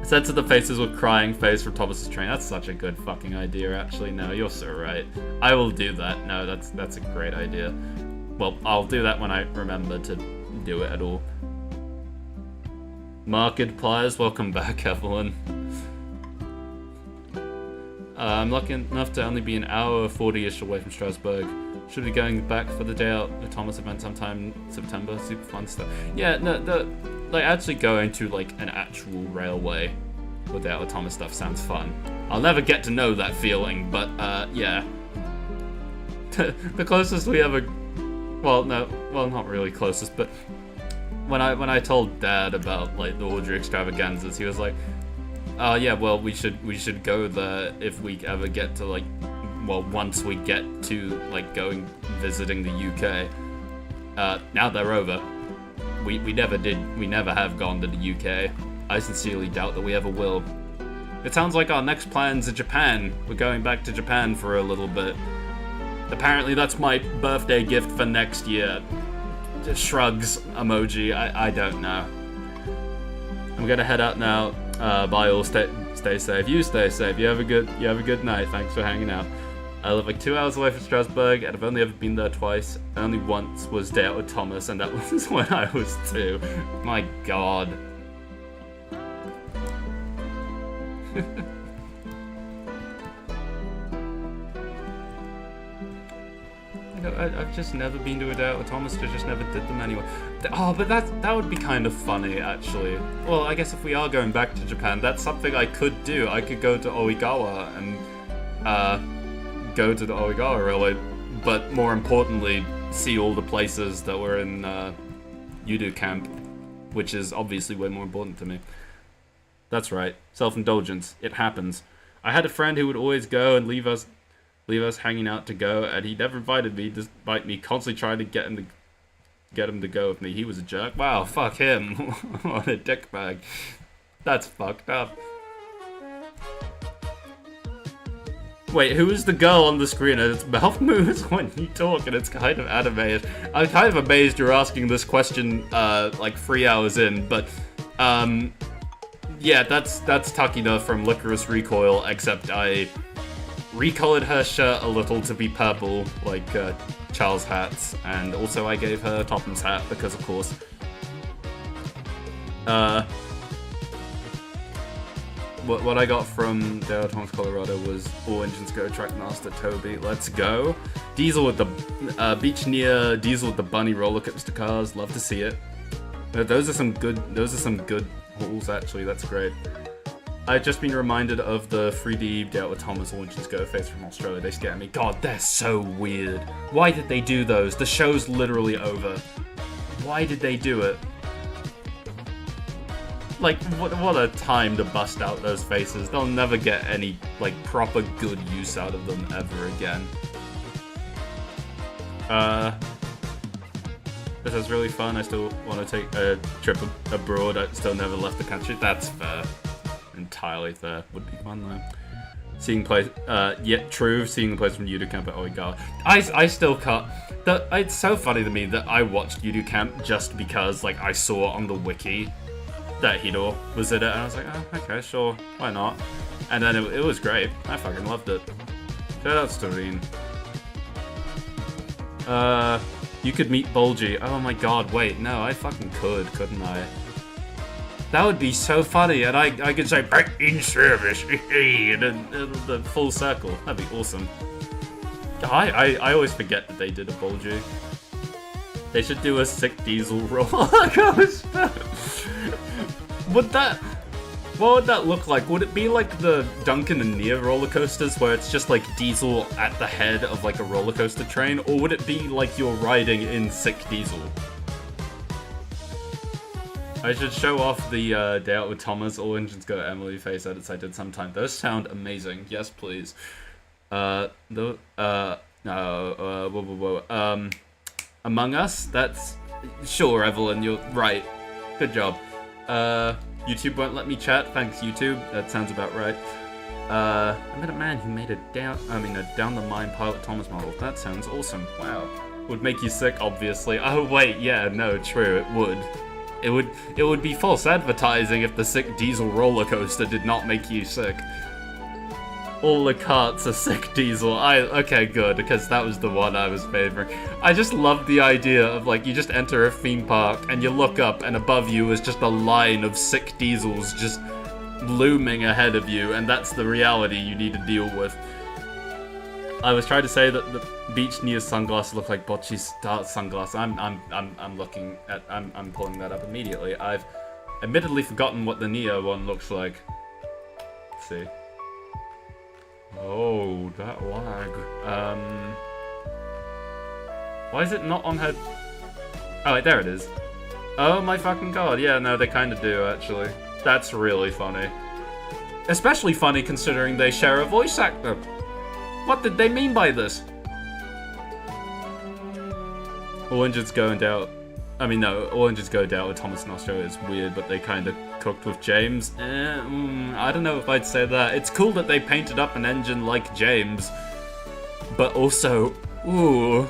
Censor the faces with crying face from Thomas's train. That's such a good fucking idea, actually. No, you're so right. I will do that. No, that's a great idea. Well, I'll do that when I remember to do it at all. Markipliers, welcome back, Evelyn. I'm lucky enough to only be an hour 40-ish away from Strasbourg. Should be going back for the Day Out, the Thomas event sometime in September. Super fun stuff. Yeah, no, like actually going to like an actual railway with Day Out with Thomas stuff sounds fun. I'll never get to know that feeling, but yeah. The closest we ever, well, not really closest, but when I told Dad about like the orgy extravaganzas, he was like, "Oh yeah, well we should go there if we ever get to like." Well, once we get to like going visiting the UK, now they're over. We never have gone to the UK. I sincerely doubt that we ever will. It sounds like our next plans are Japan. We're going back to Japan for a little bit. Apparently that's my birthday gift for next year. shrugs emoji. I don't know. I'm gonna head out now. Bye all. Stay safe. You stay safe. You have a good night. Thanks for hanging out. I live like 2 hours away from Strasbourg, and I've only ever been there twice. Only once was day out with Thomas, and that was when I was 2. My God. I've just never been to a day out with Thomas. I just never did them anyway. Oh, but that would be kind of funny, actually. Well, I guess if we are going back to Japan, that's something I could do. I could go to Oigawa and go to the Oigawa Railway, but more importantly, see all the places that were in Yudu Camp, which is obviously way more important to me. That's right, self-indulgence. It happens. I had a friend who would always go and leave us hanging out to go, and he never invited me, despite me constantly trying to get him to go with me. He was a jerk. Wow, fuck him. What a dickbag. That's fucked up. Wait, who is the girl on the screen? Its mouth moves when you talk, and it's kind of animated. I'm kind of amazed you're asking this question like 3 hours in, but yeah, that's Takina from Licorice Recoil, except I recolored her shirt a little to be purple, like Charles' hats, and also I gave her Topham's hat, because of course. What I got from Dale Thomas, Colorado was All Engines Go, Trackmaster Toby, let's go. Diesel with the, Beach Near, Diesel with the bunny roller coaster cars, love to see it. Those are some good hauls actually, that's great. I've just been reminded of the 3D Dale with Thomas All Engines Go face from Australia, they scare me. God, they're so weird. Why did they do those? The show's literally over. Why did they do it? Like, what a time to bust out those faces. They'll never get any, like, proper good use out of them ever again. This is really fun. I still want to take a trip abroad. I still never left the country. That's fair. Entirely fair. Would be fun, though. Seeing place, yet true, seeing the place from Yudu Camp at Oigawa. I still can't. It's so funny to me that I watched Yudu Camp just because, like, I saw on the wiki that Hiro was in it, and I was like, oh, okay, sure, why not? And then it was great. I fucking loved it. Shout out to Doreen. You could meet Bulgy. Oh my god, wait, no, I fucking couldn't I? That would be so funny, and I could say, back in service, and then the full circle. That'd be awesome. I always forget that they did a Bulgy. They should do a sick diesel roller coaster. What would that look like? Would it be like the Duncan and Nia roller coasters where it's just like Diesel at the head of like a roller coaster train? Or would it be like you're riding in sick Diesel? I should show off the Day Out with Thomas, All Engines Go Emily face edits I did sometime. Those sound amazing. Yes, please. Among Us? That's... Sure, Evelyn, you're right. Good job. YouTube won't let me chat. Thanks, YouTube. That sounds about right. I met a man who made a down the mine pilot Thomas model. That sounds awesome. Wow. Would make you sick, obviously. Oh wait, yeah, no, true, it would. It would be false advertising if the sick diesel roller coaster did not make you sick. All the carts are sick diesel. Okay, good, because that was the one I was favoring. I just love the idea of, like, you just enter a theme park and you look up and above you is just a line of sick diesels just looming ahead of you, and that's the reality you need to deal with. I was trying to say that the Beach Near sunglasses look like Bocce's sunglasses. I'm looking at, I'm pulling that up immediately. I've admittedly forgotten what the Nia one looks like. Let's see. Oh, that lag. Why is it not on her? Oh, wait, there it is. Oh my fucking god, yeah, no, they kind of do, actually. That's really funny. Especially funny considering they share a voice actor. What did they mean by this? All Engines Go and Doubt. I mean, no, All Engines Go Doubt with Thomas and Australia is weird, but they kind of cooked with James. I don't know if I'd say that. It's cool that they painted up an engine like James, but also, ooh,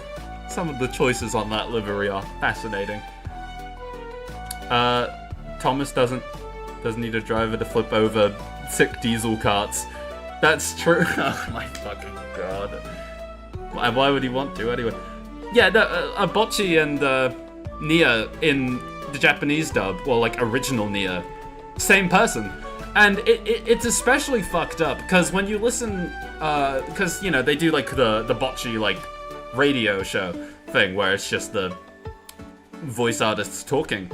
Some of the choices on that livery are fascinating. Thomas doesn't need a driver to flip over sick diesel carts. That's true. Oh my fucking god. Why would he want to anyway? Yeah, no, Bocchi and Nia in the Japanese dub, well, like original Nia, same person. And it's especially fucked up because when you listen, because you know they do like the Bocchi like radio show thing where it's just the voice artists talking,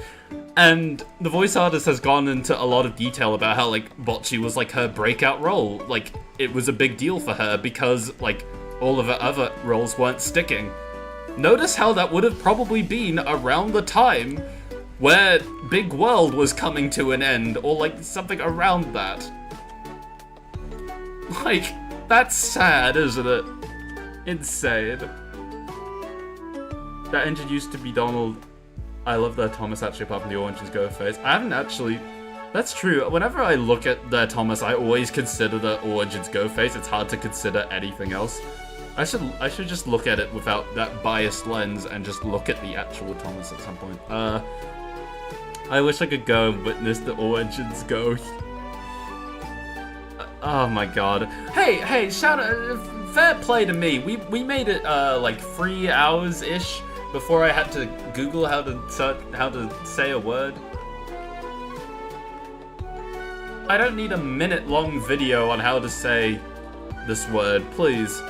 and the voice artist has gone into a lot of detail about how like Bocchi was like her breakout role, like it was a big deal for her because like all of her other roles weren't sticking. Notice how that would have probably been around the time where Big World was coming to an end, or like something around that. Like, that's sad, isn't it? Insane. That engine used to be Donald. I love that Thomas actually, apart from the Oranges Go face. I haven't actually... That's true. Whenever I look at the Thomas, I always consider the Origins Go face. It's hard to consider anything else. I should just look at it without that biased lens and just look at the actual Thomas at some point. I wish I could go and witness the Origins Go. Oh my god. Hey, shout out, fair play to me. We made it like 3 hours-ish before I had to Google how to say a word. I don't need a minute-long video on how to say this word, please.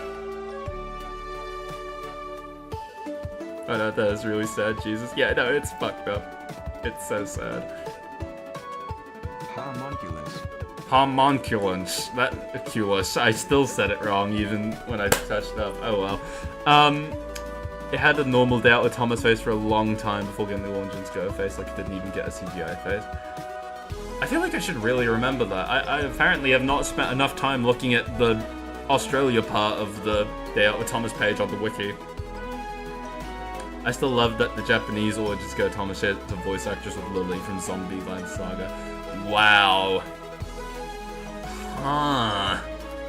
Oh no, that is really sad, Jesus. Yeah, no, it's fucked up. It's so sad. Homunculus. That culus. I still said it wrong even when I touched up. Oh well. It had a normal day out with Thomas face for a long time before getting the Origins Go face, like it didn't even get a CGI face. I feel like I should really remember that. I apparently have not spent enough time looking at the Australia part of the Day Out with Thomas page on the wiki. I still love that the Japanese Origins Go Thomas shared the voice actress with Lily from Zombieland Saga. Wow. Huh.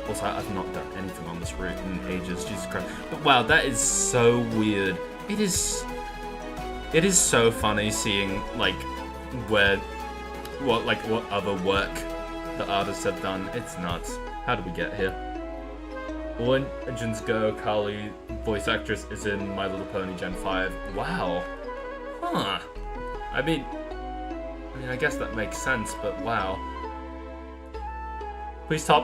Also, I've not done anything on this route in ages, Jesus Christ. But wow, that is so weird. It is so funny seeing, like, what other work the artists have done. It's nuts. How did we get here? Origins Go, Carly, voice actress, is in My Little Pony Gen 5. Wow. Huh. I mean, I guess that makes sense, but wow. Please tell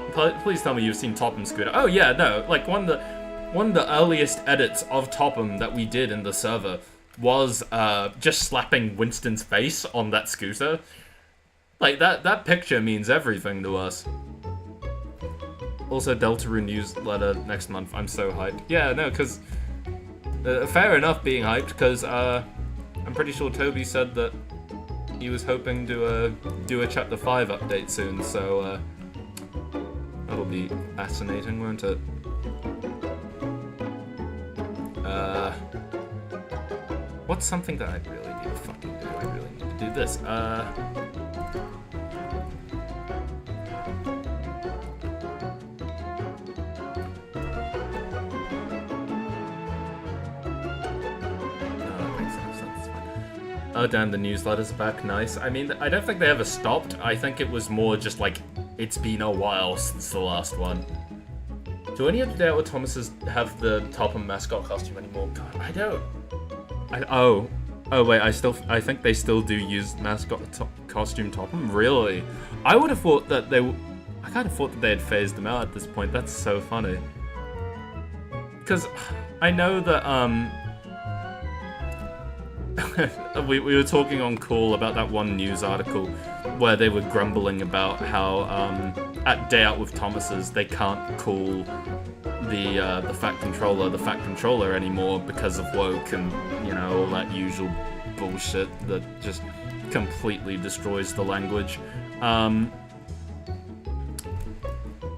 me you've seen Topham Scooter. Oh yeah, no, like one of the earliest edits of Topham that we did in the server was just slapping Winston's face on that scooter. Like that picture means everything to us. Also, Deltarune newsletter next month. I'm so hyped. Yeah, no, because fair enough being hyped, because I'm pretty sure Toby said that he was hoping to do a Chapter 5 update soon, so that'll be fascinating, won't it? What's something that I really need to fucking do? I really need to do this. Oh damn, the newsletter's back, nice. I mean, I don't think they ever stopped. I think it was more just like, it's been a while since the last one. Do any of the Day Out with Thomases have the Topham mascot costume anymore? God, I don't. Oh wait, I think they still do use mascot costume Topham? Really? I would have thought that I kind of thought that they had phased them out at this point. That's so funny. Because I know that, we were talking on call about that one news article where they were grumbling about how at Day Out with Thomases they can't call the Fat Controller anymore because of woke and, you know, all that usual bullshit that just completely destroys the language.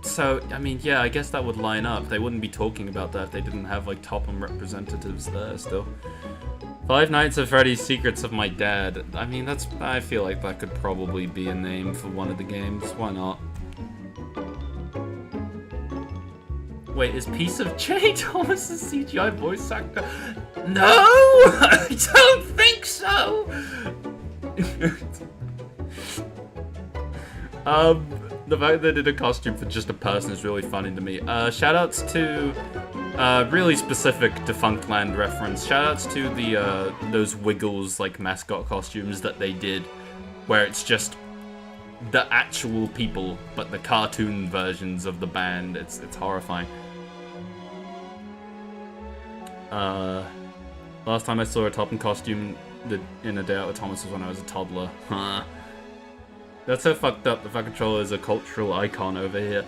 So, I mean, yeah, I guess that would line up. They wouldn't be talking about that if they didn't have, like, Topham representatives there still. 5 Nights at Freddy's Secrets of My Dad. I mean, I feel like that could probably be a name for one of the games. Why not? Wait, is Piece of J Thomas's CGI voice actor? No, I don't think so. The fact they did a costume for just a person is really funny to me. Shoutouts to really specific Defunctland reference. Shoutouts to the those Wiggles like mascot costumes that they did, where it's just the actual people, but the cartoon versions of the band. It's horrifying. Last time I saw a Toppen costume in a day out with Thomas was when I was a toddler. Huh. That's so fucked up. The Fat Controller is a cultural icon over here.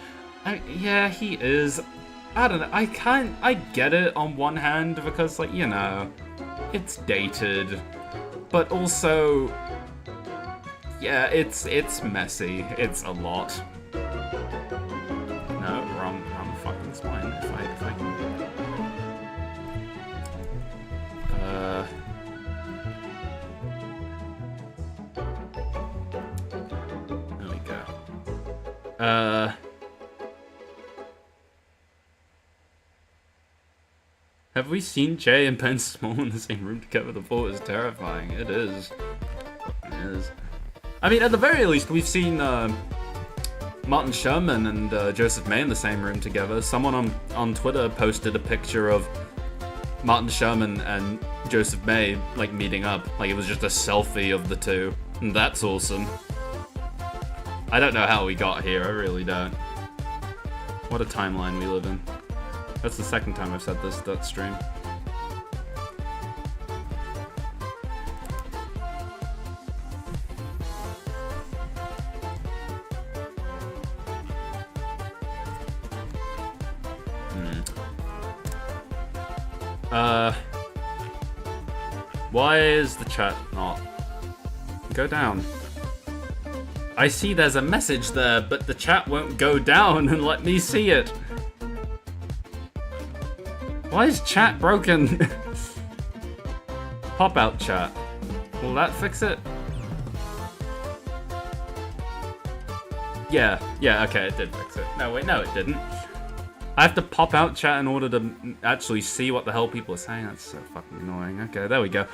Yeah, he is. I don't know. I get it on one hand because, like, you know, it's dated, but also, yeah, it's messy. It's a lot. No, wrong fucking spine. If I can. There we go. Have we seen Jay and Ben Small in the same room together? The thought is terrifying. It is. It is. I mean, at the very least, we've seen Martin Sherman and Joseph May in the same room together. Someone on Twitter posted a picture of Martin Sherman and Joseph May, like, meeting up. Like, it was just a selfie of the two. And that's awesome. I don't know how we got here, I really don't. What a timeline we live in. That's the second time I've said this that stream. Why is the chat not? Go down. I see there's a message there, but the chat won't go down and let me see it. Why is chat broken? Pop out chat. Will that fix it? Yeah, okay, it did fix it. No, wait, no, it didn't. I have to pop out chat in order to actually see what the hell people are saying. That's so fucking annoying. Okay, there we go.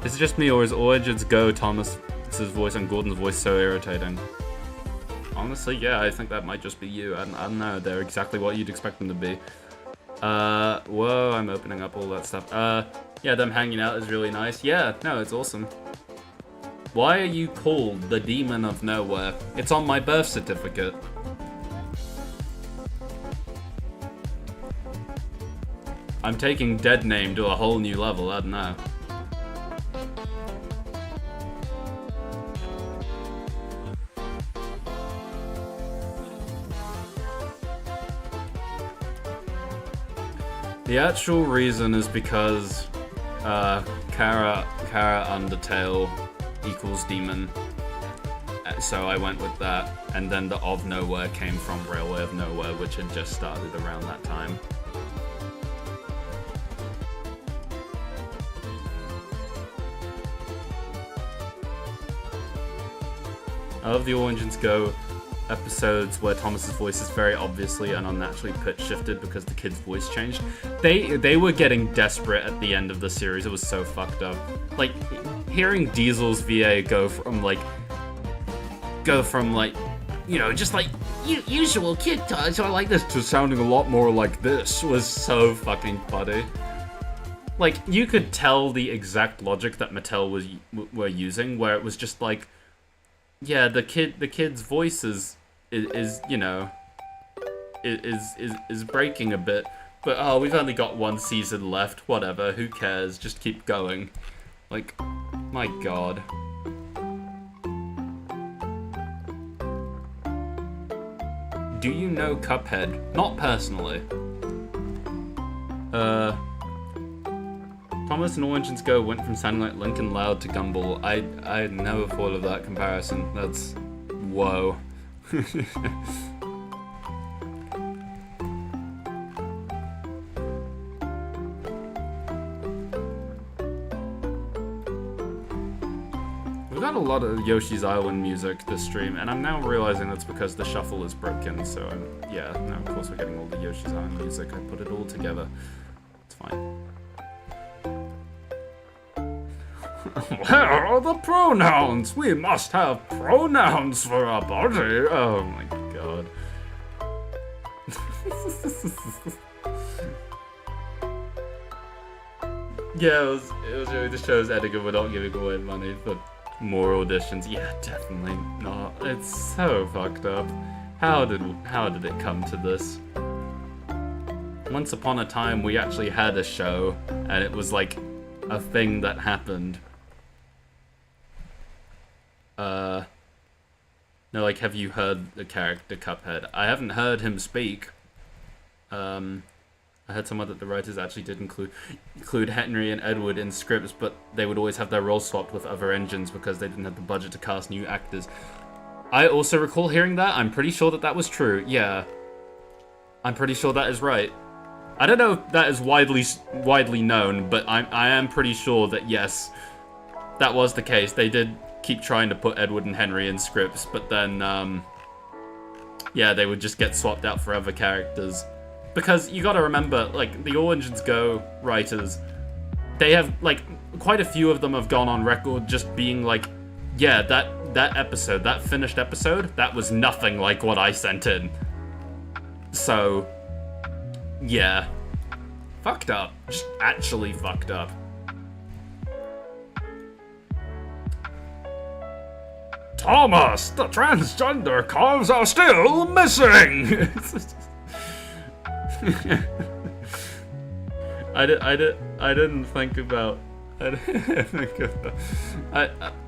Is it just me, or is Origins Go Thomas's voice and Gordon's voice so irritating? Honestly, yeah, I think that might just be you. I don't know. They're exactly what you'd expect them to be. Whoa, I'm opening up all that stuff. Yeah, them hanging out is really nice. Yeah, no, it's awesome. Why are you called the Demon of Nowhere? It's on my birth certificate. I'm taking Dead Name to a whole new level, I don't know. The actual reason is because Kara Undertale equals demon, so I went with that, and then the of Nowhere came from Railway of Nowhere, which had just started around that time. I love the All Engines Go episodes where Thomas's voice is very obviously and unnaturally pitch shifted because the kid's voice changed. They were getting desperate at the end of the series. It was so fucked up. Like, hearing Diesel's VA go from like, you know, just like usual kid touch, I like this, to sounding a lot more like this was so fucking funny. Like, you could tell the exact logic that Mattel were using, where it was just like, yeah, the kid's voice is you know, is breaking a bit, but oh, we've only got one season left, whatever, who cares, just keep going. Like, my god. Do you know Cuphead? Not personally. Thomas and All Engines Go went from sounding like Lincoln Loud to Gumball. I never thought of that comparison. That's... whoa. We've got had a lot of Yoshi's Island music this stream, and I'm now realizing that's because the shuffle is broken, so yeah, now of course we're getting all the Yoshi's Island music. I put it all together. It's fine. Where are the pronouns? We must have pronouns for our body. Oh my god. Yeah, it was really just shows Edgar we're not giving away money for more auditions. Yeah, definitely not. It's so fucked up. How did it come to this? Once upon a time we actually had a show, and it was like a thing that happened. No, like, have you heard the character Cuphead? I haven't heard him speak. I heard somewhere that the writers actually did include Henry and Edward in scripts, but they would always have their roles swapped with other engines because they didn't have the budget to cast new actors. I also recall hearing that. I'm pretty sure that was true. Yeah. I'm pretty sure that is right. I don't know if that is widely known, but I am pretty sure that yes, that was the case. They did keep trying to put Edward and Henry in scripts, but then, yeah, they would just get swapped out for other characters. Because you gotta remember, like, the All Engines Go writers, they have, like, quite a few of them have gone on record just being like, yeah, that episode, that finished episode, that was nothing like what I sent in. So, yeah. Fucked up. Just actually fucked up. Thomas, the transgender calves are still missing! I didn't think about...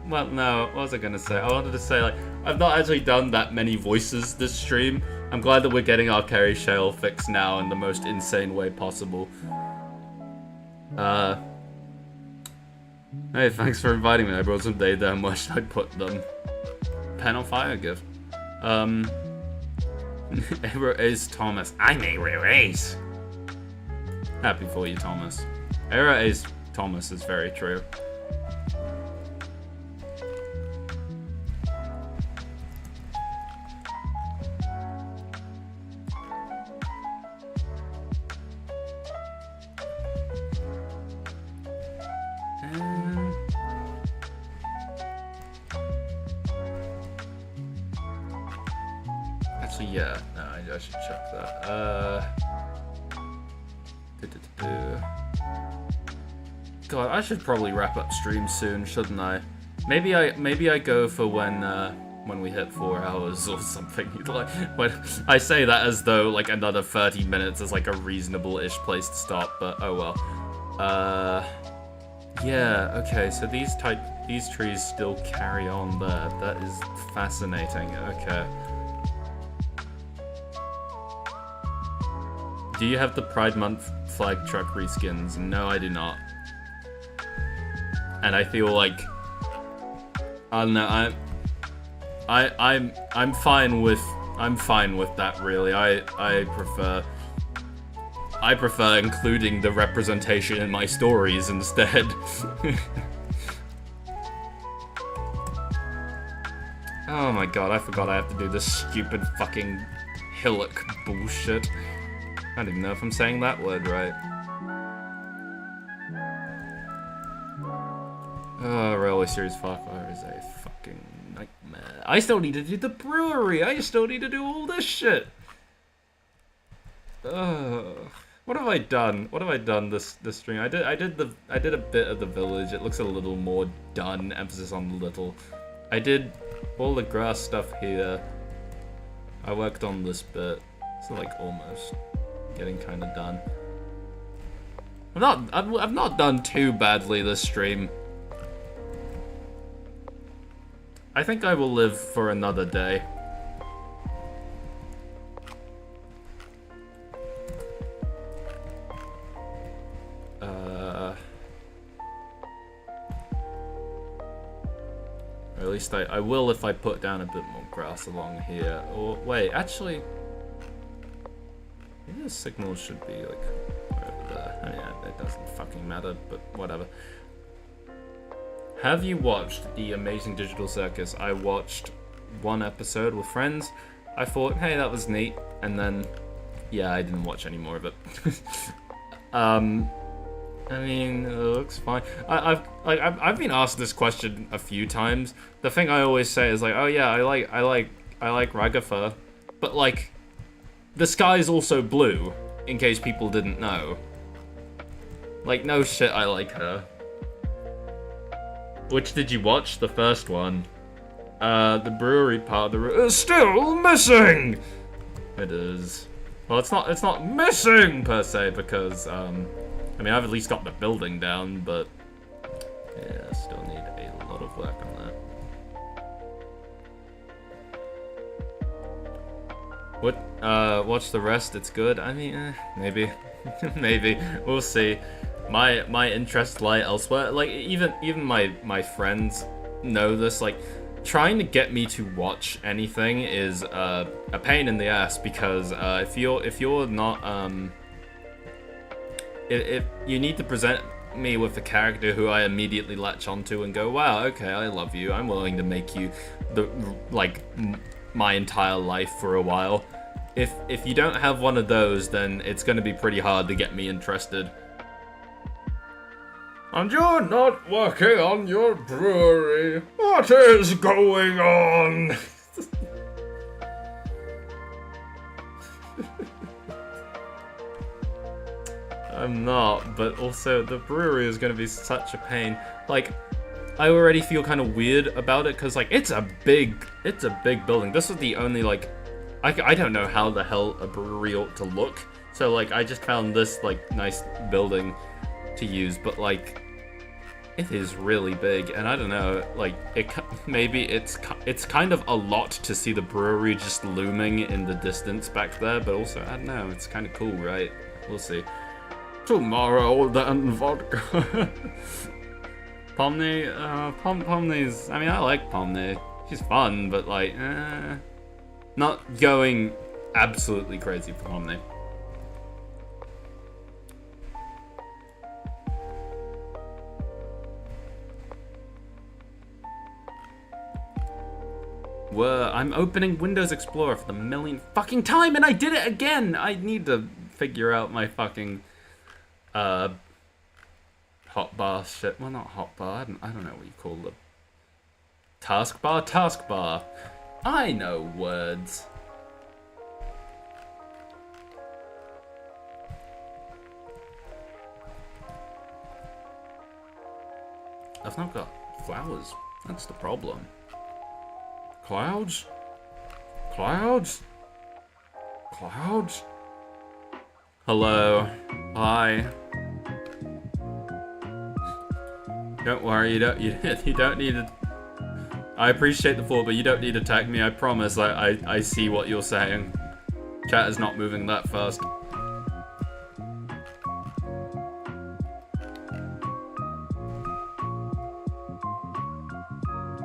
well, no, what was I gonna say? I wanted to say, like, I've not actually done that many voices this stream. I'm glad that we're getting our Carrie Shale fixed now in the most insane way possible. Hey, thanks for inviting me. I brought some data and where should I put them? Pen on fire gift. Erase Thomas. I'm erase. Happy for you, Thomas. Erase Thomas is very true. Actually, yeah, no, I should check that. God, I should probably wrap up stream soon, shouldn't I? Maybe I go for when we hit 4 hours or something. Like, when I say that as though like another 30 minutes is like a reasonable-ish place to stop, but oh well. Yeah, okay, so these trees still carry on there. That is fascinating. Okay. Do you have the Pride Month flag truck reskins? No, I do not. And I feel like I don't know. I'm fine with that. Really, I prefer including the representation in my stories instead. Oh my god, I forgot I have to do this stupid fucking hillock bullshit. I don't even know if I'm saying that word right. Railway Series Ffarquhar is a fucking nightmare. I still need to do the brewery. I still need to do all this shit. What have I done? What have I done this stream? I did a bit of the village. It looks a little more done. Emphasis on the little. I did all the grass stuff here. I worked on this bit. So like almost getting kind of done. I've not done too badly this stream. I think I will live for another day. Or at least I will if I put down a bit more grass along here. Or wait, actually, maybe the signal should be like over there. Oh, yeah, it doesn't fucking matter, but whatever. have you watched The Amazing Digital Circus? I watched one episode with friends. I thought, hey, that was neat, and then, yeah, I didn't watch any more of it. I mean, it looks fine. I've been asked this question a few times. The thing I always say is like, oh yeah, I like Raghafa, but like, the sky's also blue, in case people didn't know. Like, no shit, I like her. Which did you watch? The first one. The brewery part of the is still missing! It is. Well, it's not missing, per se, because, I mean, I've at least got the building down, but, yeah, still need a lot of work on that. Watch the rest, it's good? I mean, maybe. Maybe. We'll see. My interests lie elsewhere. Like, even my friends know this, like, trying to get me to watch anything is a pain in the ass, because if you're not if you need to present me with a character who I immediately latch onto and go, wow, okay, I love you, I'm willing to make you my entire life for a while. If you don't have one of those, then it's going to be pretty hard to get me interested. And you're not working on your brewery. What is going on? I'm not, but also the brewery is going to be such a pain. Like, I already feel kind of weird about it, because like, it's a big building. This is the only, like, I don't know how the hell a brewery ought to look. So like, I just found this like nice building to use, but like, it is really big, and I don't know, like, maybe it's kind of a lot to see the brewery just looming in the distance back there, but also, I don't know, it's kind of cool, right? We'll see. Tomorrow, then, vodka. Pomni, Pomni's, I mean, I like Pomni. She's fun, but like, not going absolutely crazy for Pomni. I'm opening Windows Explorer for the millionth fucking time, and I did it again! I need to figure out my fucking, hotbar shit. Well, not hotbar, I don't know what you call them. Taskbar? I know words. I've not got flowers. That's the problem. Clouds? Clouds? Clouds? Hello. Hi. Don't worry, you don't need to... I appreciate the fall, but you don't need to tag me, I promise. I see what you're saying. Chat is not moving that fast.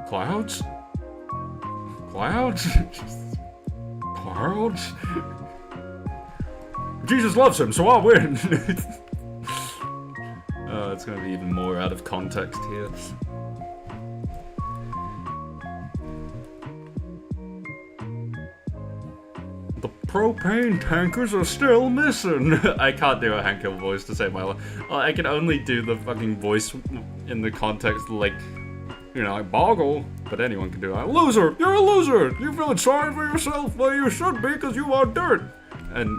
Clouds? Clouds? Clouds? Jesus loves him, so I'll win! Oh, it's gonna be even more out of context here. The propane tankers are still missing! I can't do a Hank Hill voice to save my life. I can only do the fucking voice in the context, like, you know, like Boggle, but anyone can do that. Loser! You're a loser! You feel sorry for yourself? Well, you should be, because you are dirt! And,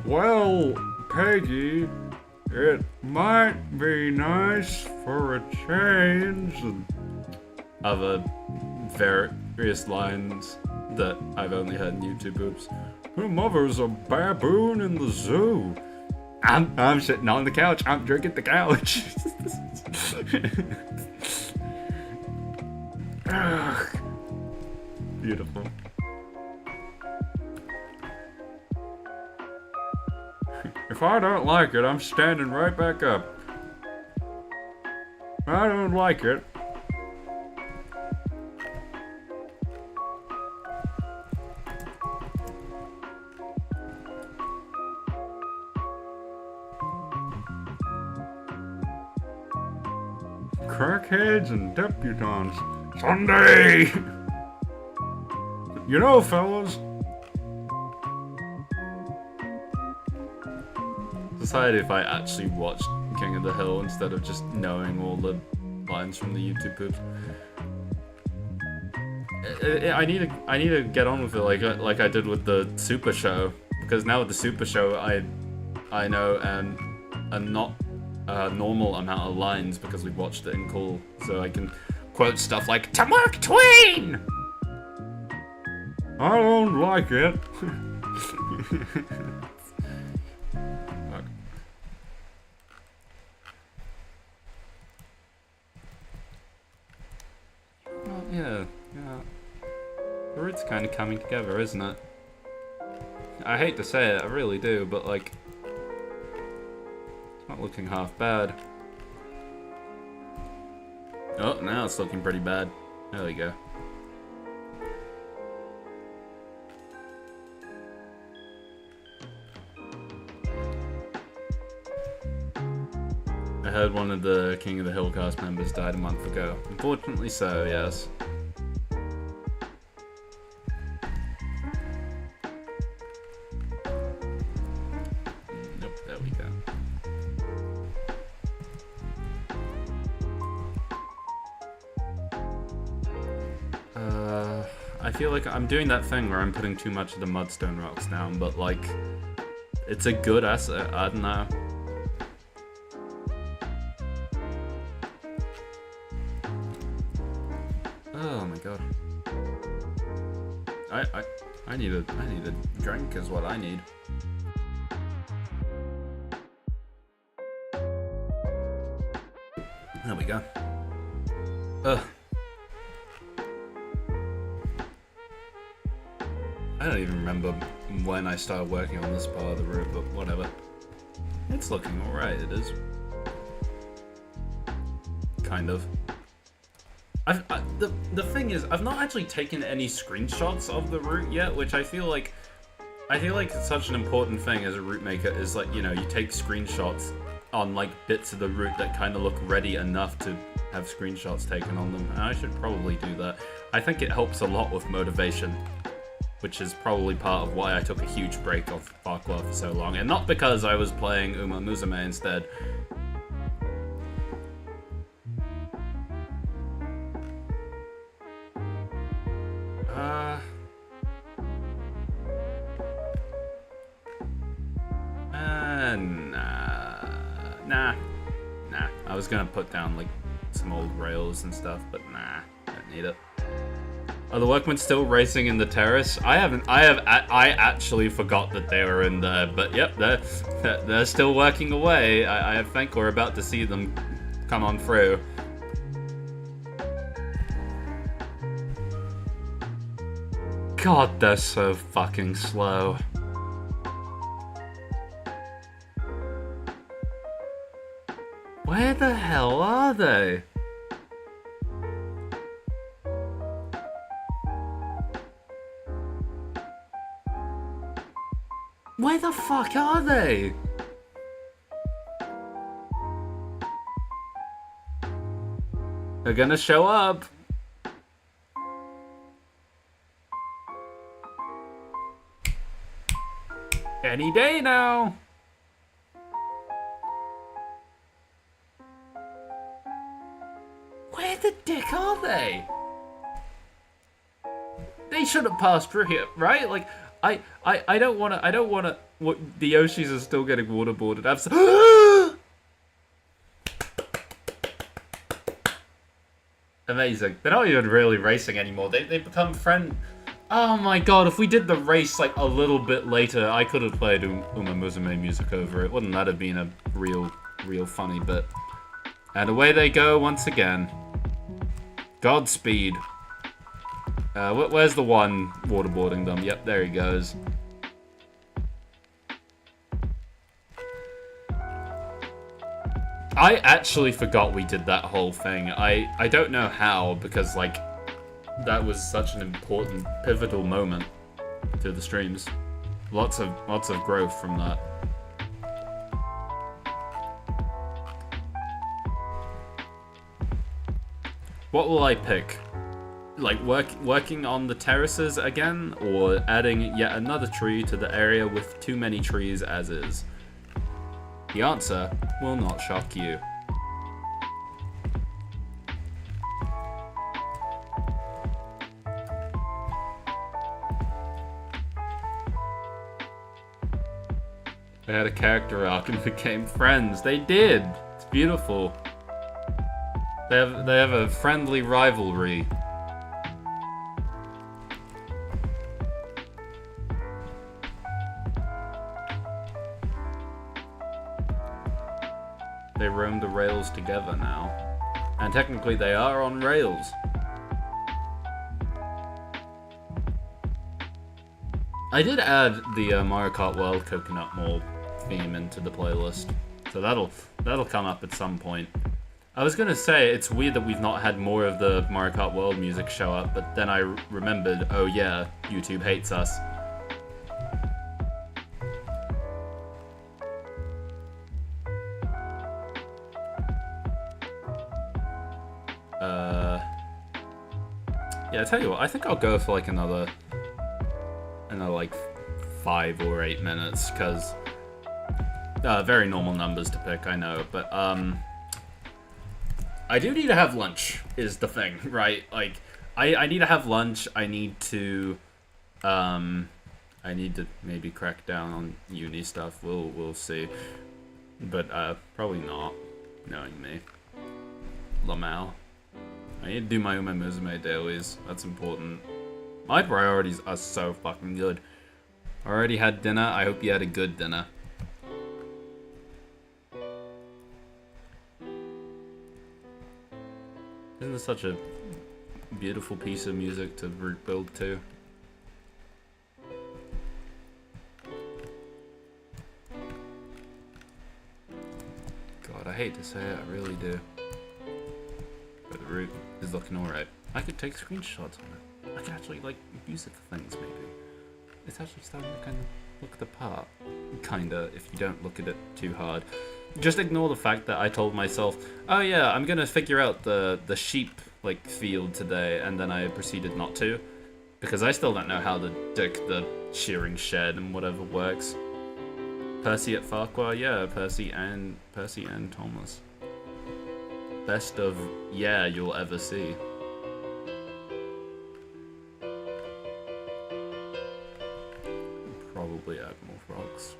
well, Peggy, it might be nice for a change. And other various lines that I've only heard in YouTube. Oops. Her mother's a baboon in the zoo. I'm sitting on the couch. I'm drinking the couch. Beautiful. If I don't like it, I'm standing right back up. I don't like it. crackheads and debutantes. Sunday! You know, fellas, Decided if I actually watched King of the Hill instead of just knowing all the lines from the YouTube poops. I need to get on with it like I did with the Super Show, because now with the Super Show I know a not normal amount of lines because we watched it in call, so I can quote stuff like "To Mark Twain." I don't like it. Well, yeah. The root's kind of coming together, isn't it? I hate to say it, I really do, but like, it's not looking half bad. Oh, now it's looking pretty bad. There we go. I heard one of the King of the Hill cast members died a month ago. Unfortunately so, yes. Nope, there we go. I feel like I'm doing that thing where I'm putting too much of the mudstone rocks down, but like, it's a good asset, I don't know. Oh my god. I need a drink is what I need. There we go. Ugh. I don't even remember when I started working on this part of the route, but whatever. It's looking alright, it is. Kind of. The thing is, I've not actually taken any screenshots of the route yet, which I feel like it's such an important thing as a route maker, is like, you know, you take screenshots on like bits of the route that kind of look ready enough to have screenshots taken on them, and I should probably do that. I think it helps a lot with motivation, which is probably part of why I took a huge break off Ffarquhar for so long, and not because I was playing Umamusume instead. Nah. I was gonna put down like some old rails and stuff, but nah, don't need it. Are the workmen still racing in the terrace? I actually forgot that they were in there, but yep, they're still working away. I think we're about to see them come on through. God, they're so fucking slow. Where the hell are they? Where the fuck are they? They're gonna show up. Any day now. Where the dick are they? They should have passed through here, right? Like, I don't wanna, the Yoshis are still getting waterboarded. Amazing. They're not even really racing anymore. They become Oh my god, if we did the race like a little bit later, I could have played Umamusume music over it. Wouldn't that have been a real funny bit? And away they go once again. Godspeed. Where's the one waterboarding them? Yep, there he goes. I actually forgot we did that whole thing. I don't know how, because like that was such an important, pivotal moment to the streams. Lots of growth from that. What will I pick? Like, working on the terraces again, or adding yet another tree to the area with too many trees as is? The answer will not shock you. They had a character arc and became friends. They did! It's beautiful. They have a friendly rivalry. They roam the rails together now. And technically they are on rails. I did add the Mario Kart World Coconut Mall theme into the playlist. So that'll come up at some point. I was gonna say, it's weird that we've not had more of the Mario Kart World music show up, but then I remembered, oh yeah, YouTube hates us. Yeah, I tell you what, I think I'll go for like another like 5 or 8 minutes, because very normal numbers to pick, I know, but I do need to have lunch, is the thing, right? Like, I need to have lunch, I need to maybe crack down on uni stuff, we'll see, but probably not, knowing me. Lamau. I need to do my Umamusume dailies, that's important. My priorities are so fucking good. I already had dinner, I hope you had a good dinner. Isn't this such a beautiful piece of music to build to? God, I hate to say it, I really do. But the route is looking alright. I could take screenshots on it. I could actually, like, use it for things, maybe. It's actually starting to kind of look the part. Kinda, if you don't look at it too hard. Just ignore the fact that I told myself, oh yeah, I'm gonna figure out the sheep, like, field today, and then I proceeded not to. Because I still don't know how the shearing shed and whatever works. Percy at Ffarquhar? Yeah, Percy and Thomas. Best of yeah you'll ever see. Probably add more frogs.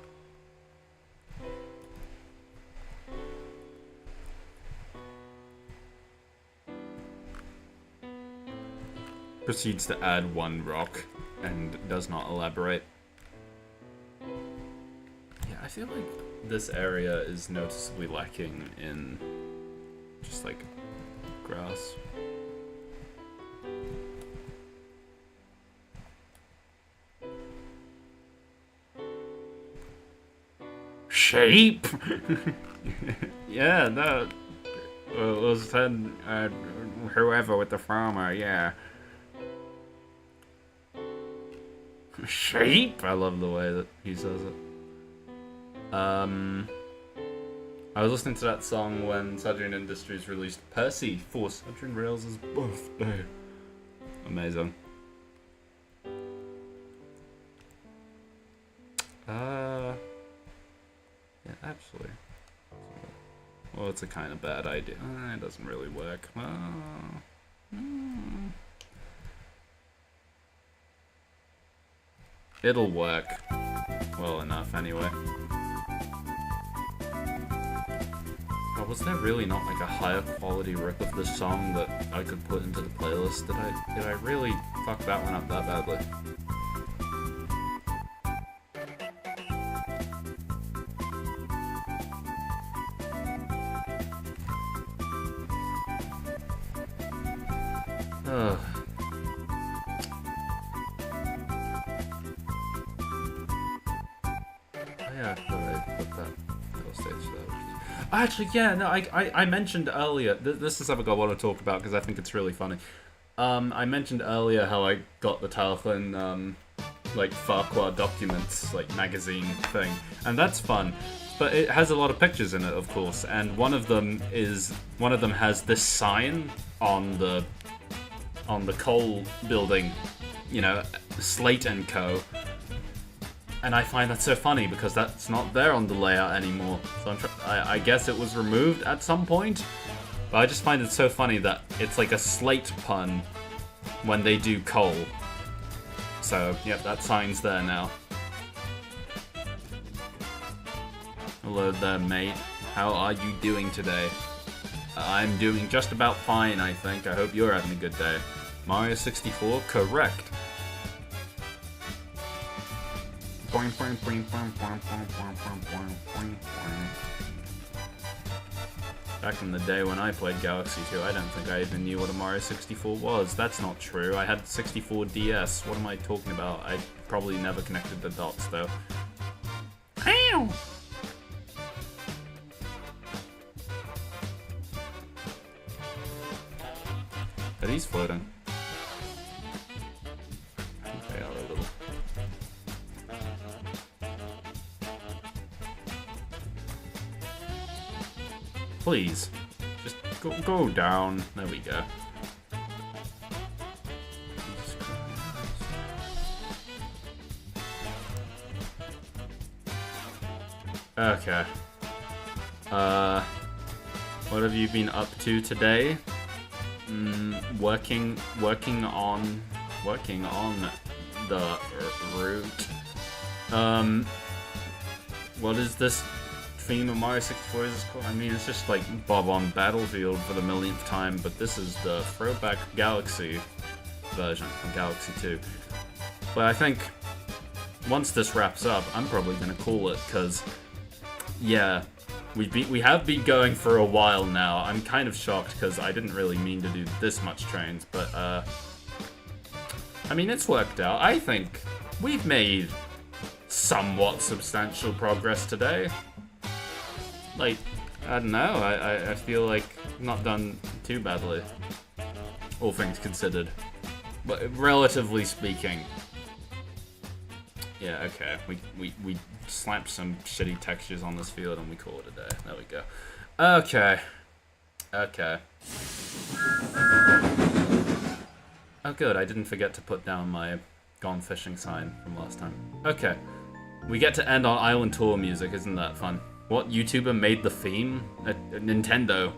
Proceeds to add 1 rock and does not elaborate. Yeah, I feel like this area is noticeably lacking in just like grass. Sheep? Yeah, no. It was then whoever with the farmer, yeah. Sheep? I love the way that he says it. I was listening to that song when Sodor Industries released Percy for Sodor Rails' birthday. Amazing. Yeah, actually. Well, it's a kind of bad idea. It doesn't really work. It'll work. Well enough, anyway. Oh, was there really not like a higher quality rip of this song that I could put into the playlist? Did I really fuck that one up that badly? Ugh. Yeah, I thought I put that little stage there. Actually, yeah, no, I mentioned earlier, this is something I want to talk about because I think it's really funny. I mentioned earlier how I got the Talchlin, like, Ffarquhar documents, like, magazine thing, and that's fun. But it has a lot of pictures in it, of course, and one of them has this sign on the coal building, you know, Slate & Co. And I find that so funny because that's not there on the layout anymore. So I guess it was removed at some point. But I just find it so funny that it's like a slate pun when they do coal. So, yep, that sign's there now. Hello there, mate. How are you doing today? I'm doing just about fine, I think. I hope you're having a good day. Mario 64? Correct. Back in the day when I played Galaxy 2, I don't think I even knew what a Mario 64 was. That's not true. I had 64 DS. What am I talking about? I probably never connected the dots, though. Ow! Are these floating? I think they are a little. Please, just go down. There we go. Jesus Christ. Okay. What have you been up to today? Working on the route. What is this theme of Mario 64 is called? I mean, it's just like Bob on Battlefield for the millionth time, but this is the throwback Galaxy version from Galaxy 2. But I think once this wraps up, I'm probably gonna call it, because yeah, we have been going for a while now. I'm kind of shocked because I didn't really mean to do this much trains, but I mean, it's worked out. I think we've made somewhat substantial progress today. Like, I don't know, I feel like I've not done too badly, all things considered. But relatively speaking. Yeah, okay, we slapped some shitty textures on this field and we call it a day. There we go. Okay. Okay. Oh good, I didn't forget to put down my gone fishing sign from last time. Okay. We get to end on Island Tour music, isn't that fun? What YouTuber made the theme? Nintendo.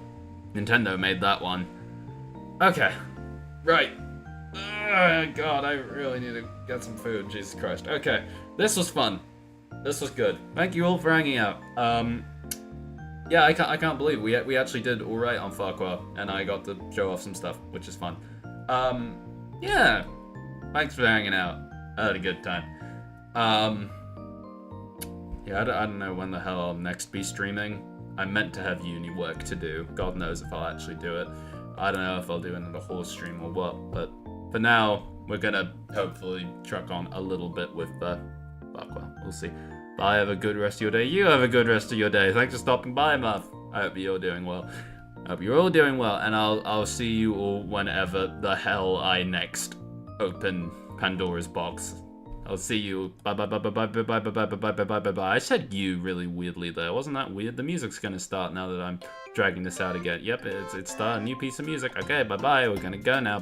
Nintendo made that one. Okay. Right. Oh, God, I really need to get some food. Jesus Christ. Okay. This was fun. This was good. Thank you all for hanging out. Yeah, I can't believe we actually did all right on Ffarquhar, and I got to show off some stuff, which is fun. Yeah. Thanks for hanging out. I had a good time. Yeah, I don't know when the hell I'll next be streaming. I meant to have uni work to do. God knows if I'll actually do it. I don't know if I'll do another horse stream or what, but for now, we're gonna hopefully truck on a little bit with Ffarquhar. We'll see. Bye, have a good rest of your day. You have a good rest of your day. Thanks for stopping by, Muff. I hope you're doing well. I hope you're all doing well, and I'll see you all whenever the hell I next open Pandora's box. I'll see you. Bye bye bye bye bye bye bye bye bye bye bye bye bye bye. I said you really weirdly there. Wasn't that weird? The music's gonna start now that I'm dragging this out again. Yep, it's a new piece of music. Okay, bye bye. We're gonna go now.